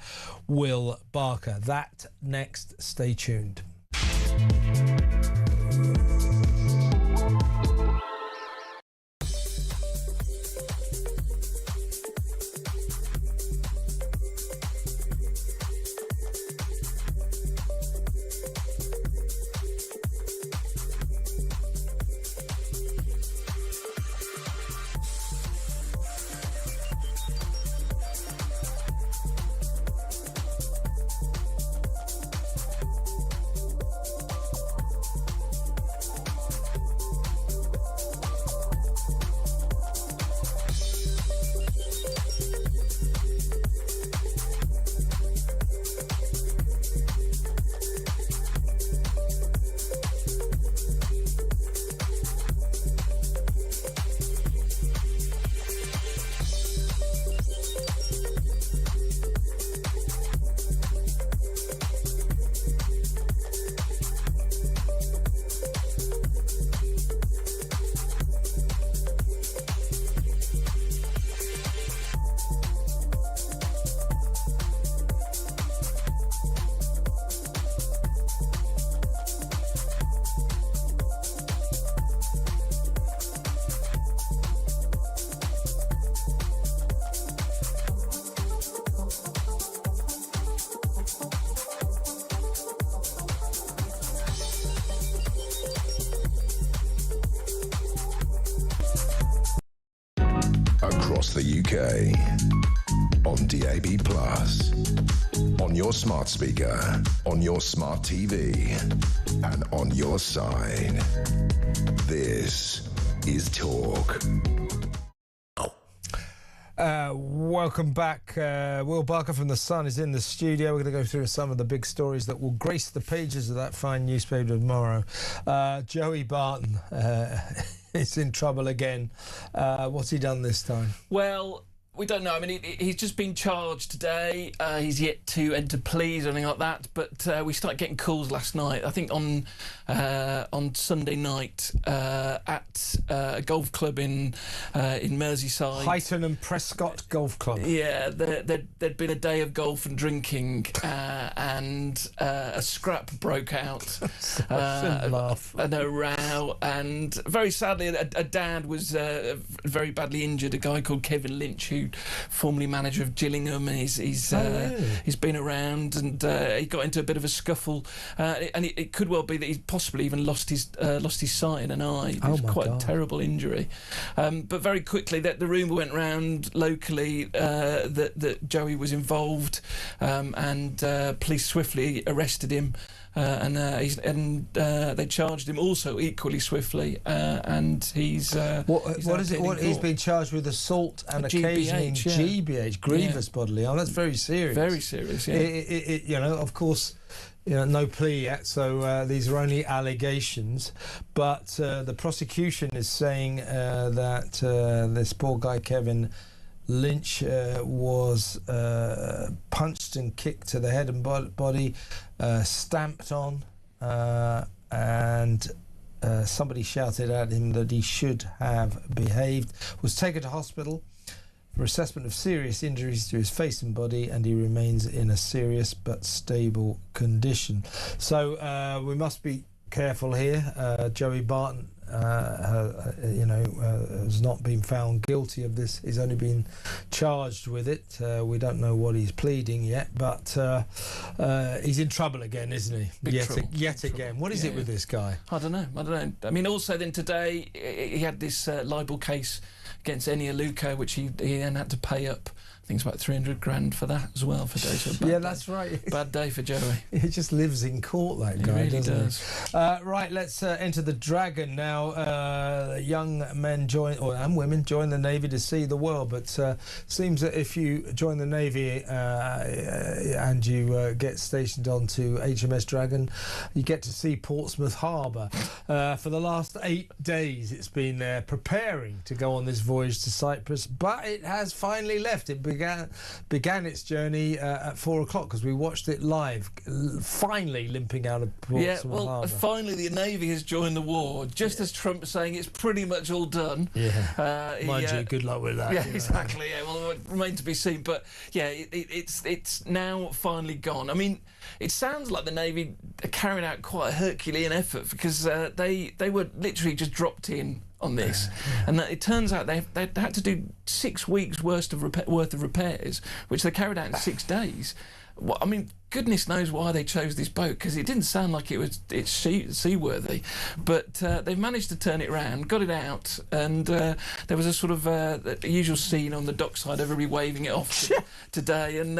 Will Barker. That next. Stay tuned. across the UK. On DAB+, on your smart speaker, on your smart TV, and on your side. This is Talk. Welcome back. Will Barker from The Sun is in the studio. We're going to go through some of the big stories that will grace the pages of that fine newspaper tomorrow. Joey Barton is in trouble again. What's he done this time? Well, we don't know. I mean, he's just been charged today. He's yet to enter pleas or anything like that. But we started getting calls last night. I think on Sunday night at a golf club in Merseyside. Highton and Prescott Golf Club. Yeah, there'd been a day of golf and drinking, and a scrap broke out. Laugh. And a row, and very sadly, a dad was very badly injured. A guy called Kevin Lynch, who formerly manager of Gillingham, and he's been around, and he got into a bit of a scuffle, and it could well be that he possibly even lost his sight in an eye. It was quite a terrible injury, but very quickly the rumour went round locally that Joey was involved, and police swiftly arrested him. And they charged him also equally swiftly, and he's what is it? What he's been charged with: assault and occasioning GBH, grievous bodily harm. That's very serious. Very serious. Yeah. You know, of course, no plea yet, so these are only allegations. But the prosecution is saying that this poor guy Kevin Lynch was punched and kicked to the head and body, stamped on, and somebody shouted at him that he should have behaved, was taken to hospital for assessment of serious injuries to his face and body, and he remains in a serious but stable condition. So we must be careful here. Joey Barton has not been found guilty of this. He's only been charged with it. We don't know what he's pleading yet, but he's in trouble again, isn't he? Yet again. What is it with this guy? I don't know. I mean, also then today he had this libel case against Eni Aluko, which he then had to pay up. I think it's about 300 grand for that as well for days. Yeah, that's right. Bad day for Joey. He just lives in court, that guy. He really does. Right, let's enter the Dragon now. Young men and women join the Navy to see the world, but seems that if you join the Navy and you get stationed onto HMS Dragon, you get to see Portsmouth Harbour. For the last 8 days, it's been there preparing to go on this voyage to Cyprus, but it has finally left. It began its journey at 4 o'clock because we watched it live, finally limping out of Portsmouth Harbour. Finally the Navy has joined the war, just as Trump's saying it's pretty much all done. Mind you, good luck with that. Yeah, exactly. Yeah, well, it remains to be seen, but yeah, it's now finally gone. I mean, it sounds like the Navy are carrying out quite a Herculean effort, because they were literally just dropped in on this, and it turns out they had to do 6 weeks worth of repairs, which they carried out in 6 days. Well, I mean, goodness knows why they chose this boat, because it didn't sound like it's seaworthy, but they've managed to turn it around, got it out, and there was a sort of the usual scene on the dockside, everybody waving it off today, and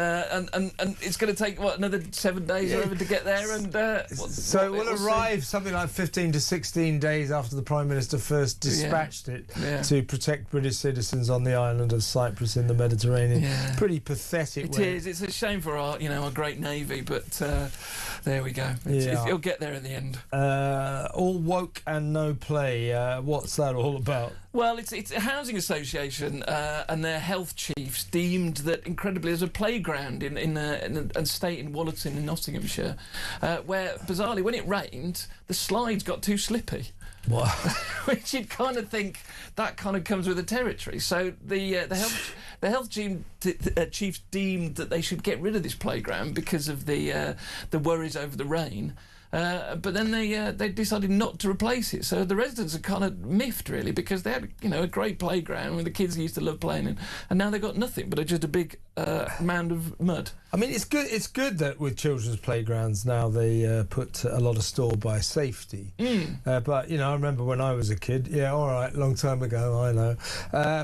it's going to take another 7 days or whatever to get there, and so it will arrive something like 15 to 16 days after the Prime Minister first dispatched it to protect British citizens on the island of Cyprus in the Mediterranean. Pretty pathetic. It is. It's a shame for our great Navy, but there we go. It'll get there in the end. All woke and no play. What's that all about? Well, it's a housing association, and their health chiefs deemed that, incredibly, there's a playground in an estate in Wallerton in Nottinghamshire, where bizarrely, when it rained, the slides got too slippy. What? Which you'd kind of think that kind of comes with the territory. So the health chiefs deemed that they should get rid of this playground because of the worries over the rain. But then they decided not to replace it. So the residents are kind of miffed, really, because they had a great playground where the kids used to love playing in, and now they've got nothing but just a big mound of mud. I mean, it's good. It's good that with children's playgrounds now they put a lot of store by safety. But you know, I remember when I was a kid. Yeah, all right, long time ago, I know.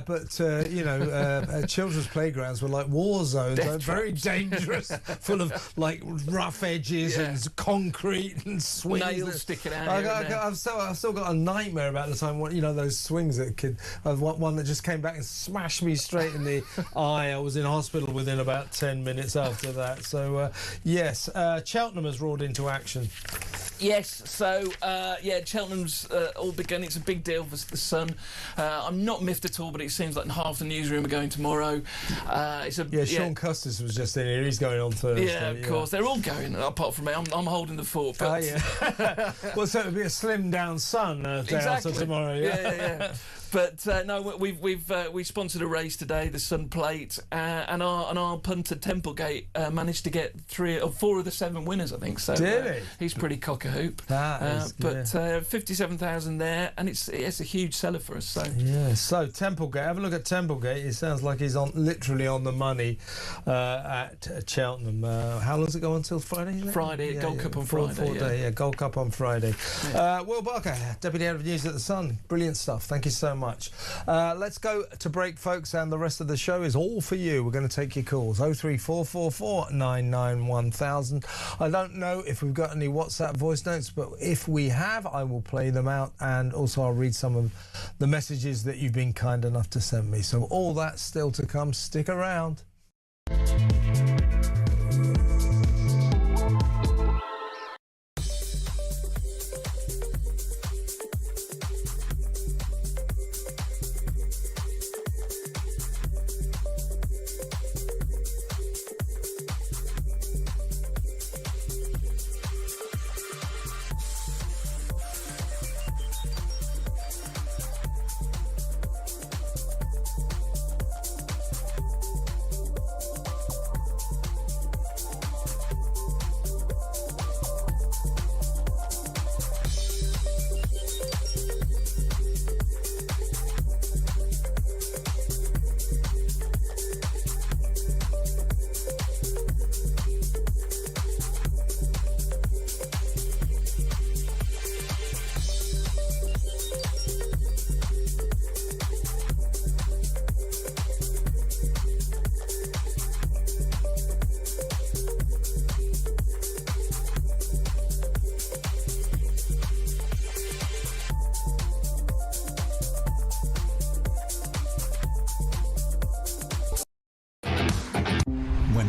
But you know, children's playgrounds were like war zones, very dangerous, full of like rough edges and concrete and swings, nails sticking out. I've still got a nightmare about the time when, you know, those swings that kid. One that just came back and smashed me straight in the eye. I was in hospital within about 10 minutes after that. So yes, Cheltenham has roared into action. Yes, so Cheltenham's all begun. It's a big deal for the Sun. I'm not miffed at all, but it seems like half the newsroom are going tomorrow. Sean Custis was just in here. He's going on Thursday. Yeah, of course. They're all going, apart from me. I'm holding the fort. But... Well, so it'll be a slimmed down Sun day after tomorrow. Yeah. But no, we sponsored a race today, the Sun Plate, and our punter Templegate managed to get 3 or 4 of the 7 winners, I think. So did he? He's pretty cock a hoop. But 57,000 there, and it's a huge seller for us. So yeah. So Templegate, have a look at Templegate. It sounds like he's literally on the money at Cheltenham. How long does it go until Friday? Friday, Gold Cup on Friday. 4 day, Gold Cup on Friday. Will Barker, Deputy Editor of News at the Sun. Brilliant stuff. Thank you so much. Let's go to break, folks, and the rest of the show is all for you. We're going to take your calls. 03444 991,000. I don't know if we've got any WhatsApp voice notes, but if we have, I will play them out, and also I'll read some of the messages that you've been kind enough to send me. So all that's still to come. Stick around.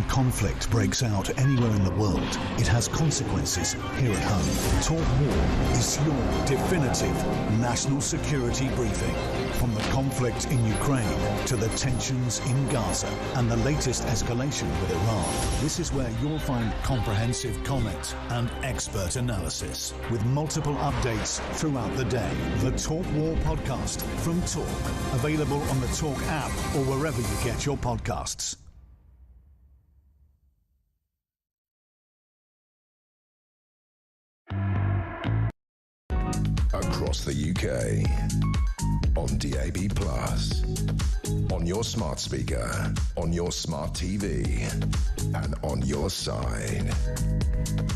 Conflict breaks out anywhere in the world, it has consequences here at home. Talk War is your definitive national security briefing. From the conflict in Ukraine to the tensions in Gaza and the latest escalation with Iran, this is where you'll find comprehensive comment and expert analysis with multiple updates throughout the day. The Talk War podcast from Talk, available on the Talk app or wherever you get your podcasts. Across the UK, on DAB+, on your smart speaker, on your smart TV, and on your side.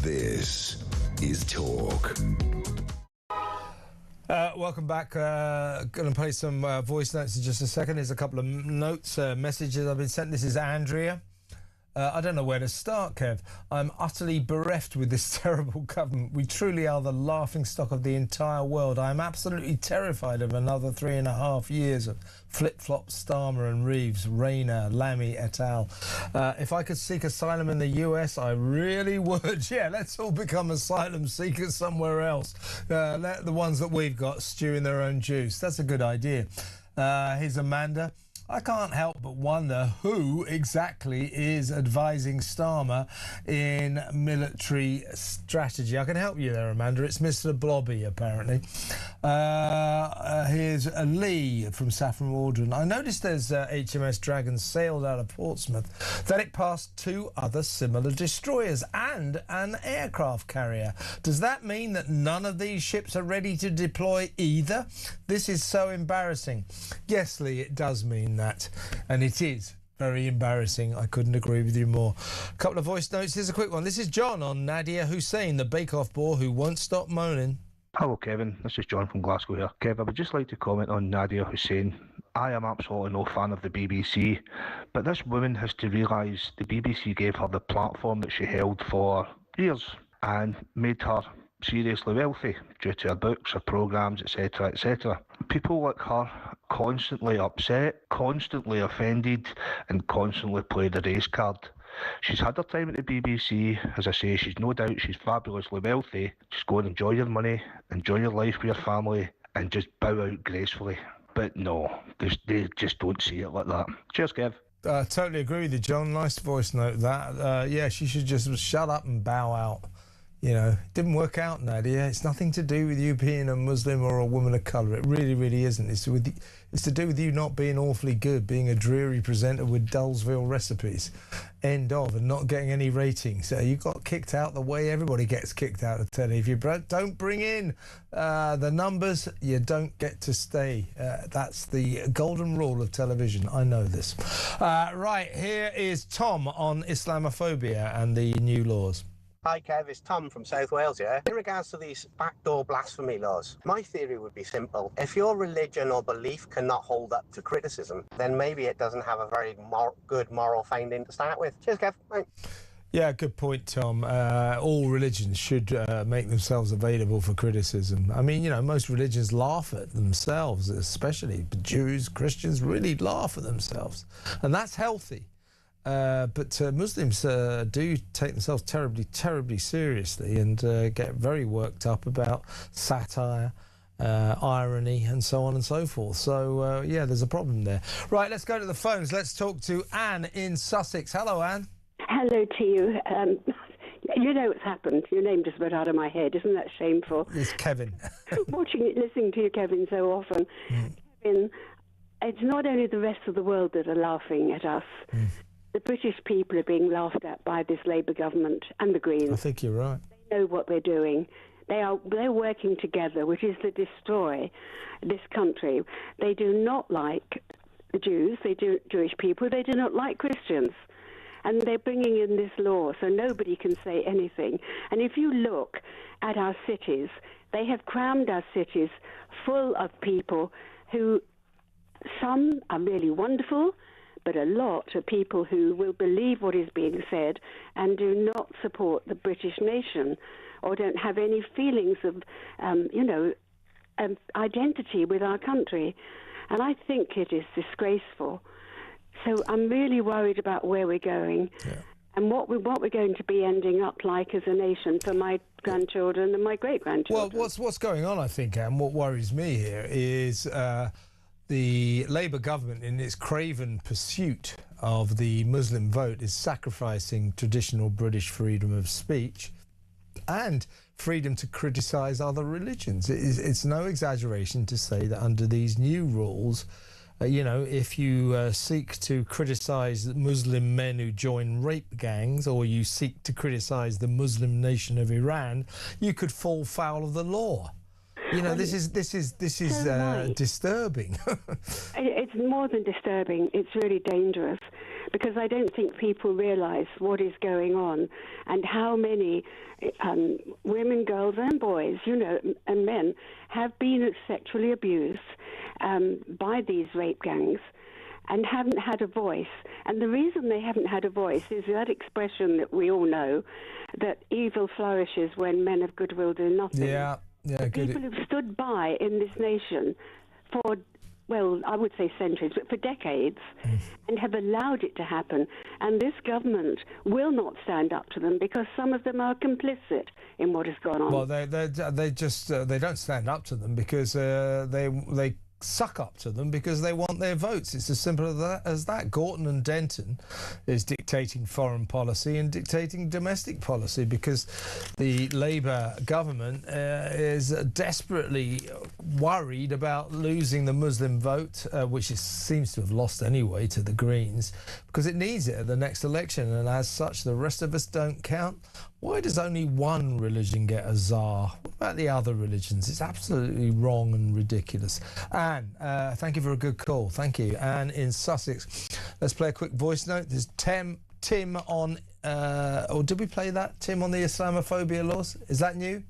This is Talk. Welcome back. Going to play some voice notes in just a second. There's a couple of notes, messages I've been sent. This is Andrea. I don't know where to start, Kev. I'm utterly bereft with this terrible government. We truly are the laughingstock of the entire world. I am absolutely terrified of another 3.5 years of flip-flop, Starmer and Reeves, Rayner, Lammy et al. If I could seek asylum in the US, I really would. Yeah, let's all become asylum seekers somewhere else. Let the ones that we've got stew in their own juice. That's a good idea. Here's Amanda. I can't help but wonder who exactly is advising Starmer in military strategy. I can help you there, Amanda. It's Mr. Blobby, apparently. Here's Lee from Saffron Waldron. I noticed as HMS Dragon sailed out of Portsmouth that it passed 2 other similar destroyers and an aircraft carrier. Does that mean that none of these ships are ready to deploy either? This is so embarrassing. Yes, Lee, it does mean that, and it is Very embarrassing. I couldn't agree with you more. A couple of voice notes. Here's a quick one. This is John on Nadia Hussein, the bake-off bore who won't stop moaning. Hello, Kevin. This is John from Glasgow here. Kev, I would just like to comment on Nadia Hussein. I am absolutely no fan of the BBC, but this woman has to realise the BBC gave her the platform that she held for years and made her seriously wealthy due to her books, her programmes, etc., etc. People like her constantly upset, constantly offended, and constantly play the race card. She's had her time at the BBC. As I say, she's no doubt she's fabulously wealthy. Just go and enjoy your money, enjoy your life with your family, and just bow out gracefully. But no, they just don't see it like that. Cheers, Kev. Totally agree with you, John. Nice voice note, that. Yeah, she should just shut up and bow out. You know, it didn't work out, Nadia. It's nothing to do with you being a Muslim or a woman of colour. It really, really isn't. It's to do with you not being awfully good, being a dreary presenter with Dullsville recipes. End of, and not getting any ratings. You got kicked out the way everybody gets kicked out of telly. If you don't bring in the numbers, you don't get to stay. That's the golden rule of television. I know this. Right, here is Tom on Islamophobia and the new laws. Hi Kev, it's Tom from South Wales here. In regards to these backdoor blasphemy laws, my theory would be simple. If your religion or belief cannot hold up to criticism, then maybe it doesn't have a very good moral finding to start with. Cheers, Kev. Bye. Yeah, good point, Tom. All religions should make themselves available for criticism. I mean, you know, most religions laugh at themselves, especially Jews, Christians really laugh at themselves. And that's healthy. But Muslims do take themselves terribly, terribly seriously and get very worked up about satire, irony, and so on and so forth. So, yeah, there's a problem there. Right, let's go to the phones. Let's talk to Anne in Sussex. Hello, Anne. Hello to you. You know what's happened. Your name just went out of my head. Isn't that shameful? It's Kevin. Listening to you, Kevin, so often. Kevin, it's not only the rest of the world that are laughing at us. The British people are being laughed at by this Labour government and the Greens. I think you're right. They know what they're doing. They're working together, which is to destroy this country. They do not like the Jews, Jewish people. They do not like Christians. And they're bringing in this law, so nobody can say anything. And if you look at our cities, they have crammed our cities full of people who, some are really wonderful, but a lot are people who will believe what is being said and do not support the British nation or don't have any feelings of, identity with our country. And I think it is disgraceful. So I'm really worried about where we're going and what we're going to be ending up like as a nation for my grandchildren and my great-grandchildren. Well, what's going on, I think, and what worries me here is the Labour government, in its craven pursuit of the Muslim vote, is sacrificing traditional British freedom of speech and freedom to criticise other religions. It's no exaggeration to say that under these new rules, if you seek to criticise Muslim men who join rape gangs, or you seek to criticise the Muslim nation of Iran, you could fall foul of the law. You know, this is disturbing. It's more than disturbing. It's really dangerous, because I don't think people realise what is going on and how many women, girls and boys, and men have been sexually abused by these rape gangs and haven't had a voice. And the reason they haven't had a voice is that expression that we all know, that evil flourishes when men of goodwill do nothing. Yeah, good. People who've stood by in this nation for, well, I would say centuries, but for decades, and have allowed it to happen. And this government will not stand up to them because some of them are complicit in what has gone on. Well, they don't stand up to them because they suck up to them because they want their votes. It's as simple as that. Gorton and Denton is dictating foreign policy and dictating domestic policy because the Labour government is desperately worried about losing the Muslim vote, which it seems to have lost anyway to the Greens, because it needs it at the next election, and as such the rest of us don't count. Why does only one religion get a czar? What about the other religions? It's absolutely wrong and ridiculous. Anne, thank you for a good call. Thank you. Anne in Sussex. Let's play a quick voice note. There's Tim on, or did we play that? Tim on the Islamophobia laws? Is that new?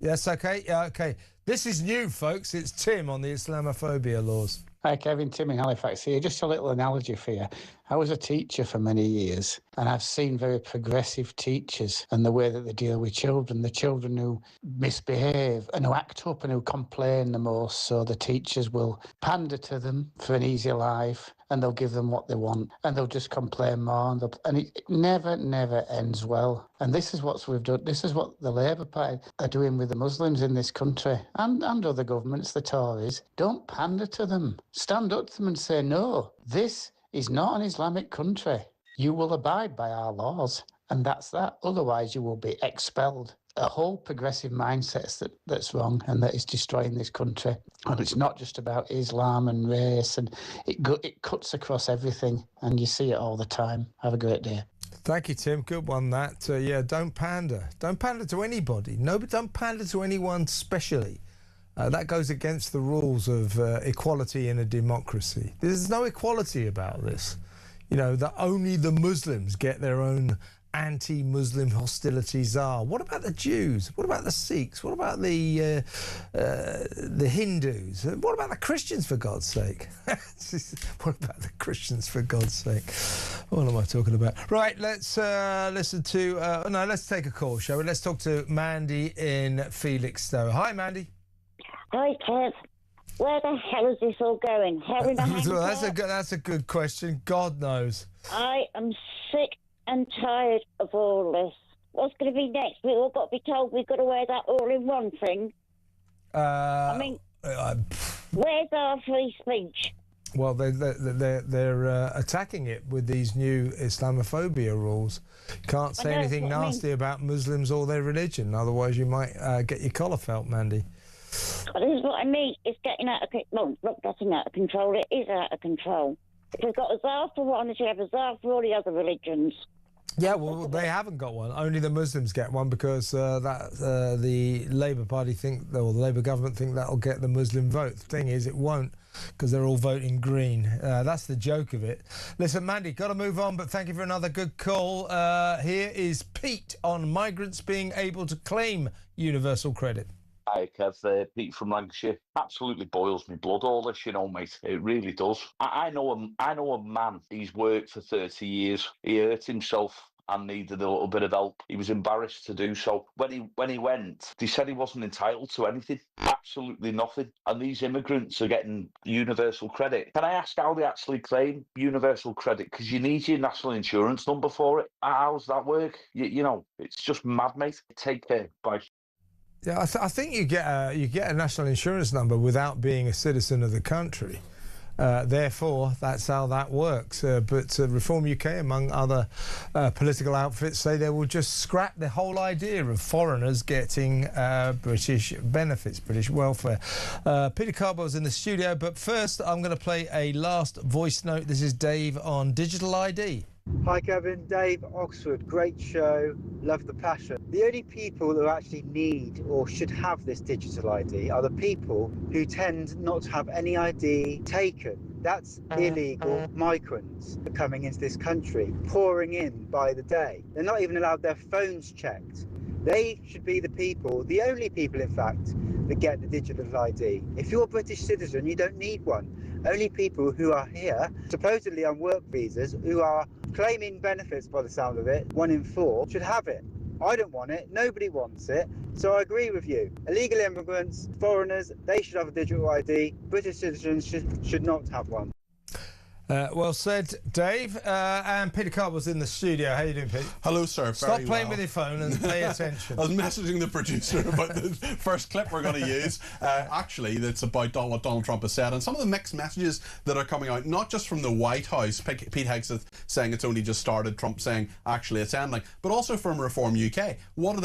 Yes, okay. Yeah, okay. This is new, folks. It's Tim on the Islamophobia laws. Hi, Kevin. Tim in Halifax here. Just a little analogy for you. I was a teacher for many years, and I've seen very progressive teachers and the way that they deal with children, the children who misbehave and who act up and who complain the most. So the teachers will pander to them for an easier life, and they'll give them what they want, and they'll just complain more, and it never, never ends well. And this is what we've done. This is what the Labour Party are doing with the Muslims in this country, and other governments, the Tories. Don't pander to them. Stand up to them and say, no, this is not an Islamic country. You will abide by our laws, and that's that. Otherwise, you will be expelled. A whole progressive mindset that's wrong and that is destroying this country. And it's not just about Islam and race, and it cuts across everything, and you see it all the time. Have a great day. Thank you, Tim. Good one, that. Yeah, don't pander. Don't pander to anybody. No, but don't pander to anyone specially. That goes against the rules of equality in a democracy. There's no equality about this. You know, that only the Muslims get their own anti-Muslim hostility czar. What about the Jews? What about the Sikhs? What about the Hindus? What about the Christians, for God's sake? What about the Christians, for God's sake? What am I talking about? Right, let's listen to... no, let's take a call, shall we? Let's talk to Mandy in Felixstowe. Hi, Mandy. Hi, Kev. Where the hell is this all going? Hell in a handbag? That's a good question. God knows. I am sick and tired of all this. What's going to be next? We've all got to be told we've got to wear that all-in-one thing. I mean, where's our free speech? Well, they're attacking it with these new Islamophobia rules. You can't say anything nasty about Muslims or their religion, otherwise you might get your collar felt, Mandy. This is what I mean. It's getting out of control. Well, not getting out of control. It is out of control. If we've got a czar for one, they should have a czar for all the other religions. Yeah, well, they haven't got one. Only the Muslims get one because the Labour Party the Labour government think that'll get the Muslim vote. The thing is, it won't because they're all voting Green. That's the joke of it. Listen, Mandy, got to move on, but thank you for another good call. Here is Pete on migrants being able to claim universal credit. Hi, Kev. Pete from Lancashire. Absolutely boils me blood, all this, you know, mate. It really does. I know a man. He's worked for 30 years. He hurt himself and needed a little bit of help. He was embarrassed to do so. When he went, they said he wasn't entitled to anything. Absolutely nothing. And these immigrants are getting universal credit. Can I ask how they actually claim universal credit? Because you need your national insurance number for it. How does that work? You know, it's just mad, mate. Take care. Bye. Yeah, I think you get a national insurance number without being a citizen of the country. Therefore, that's how that works. But Reform UK, among other political outfits, say they will just scrap the whole idea of foreigners getting British benefits, British welfare. Peter Carbow's in the studio, but first I'm going to play a last voice note. This is Dave on digital ID. Hi Kevin, Dave, Oxford, great show, love the passion. The only people who actually need or should have this digital ID are the people who tend not to have any ID taken. That's illegal migrants coming into this country, pouring in by the day. They're not even allowed their phones checked. They should be the people, the only people in fact, that get the digital ID. If you're a British citizen, you don't need one. Only people who are here, supposedly on work visas, who are claiming benefits by the sound of it, 1 in 4, should have it. I don't want it, nobody wants it, so I agree with you. Illegal immigrants, foreigners, they should have a digital ID. British citizens should not have one. Well said, Dave. And Peter Carbow's in the studio. How you doing, Pete? Hello, sir. Stop playing with your phone and pay attention. I was messaging the producer about the first clip we're going to use. Actually, that's about what Donald Trump has said and some of the mixed messages that are coming out, not just from the White House, Pete Hegseth saying it's only just started, Trump saying actually it's ending, but also from Reform UK. What are they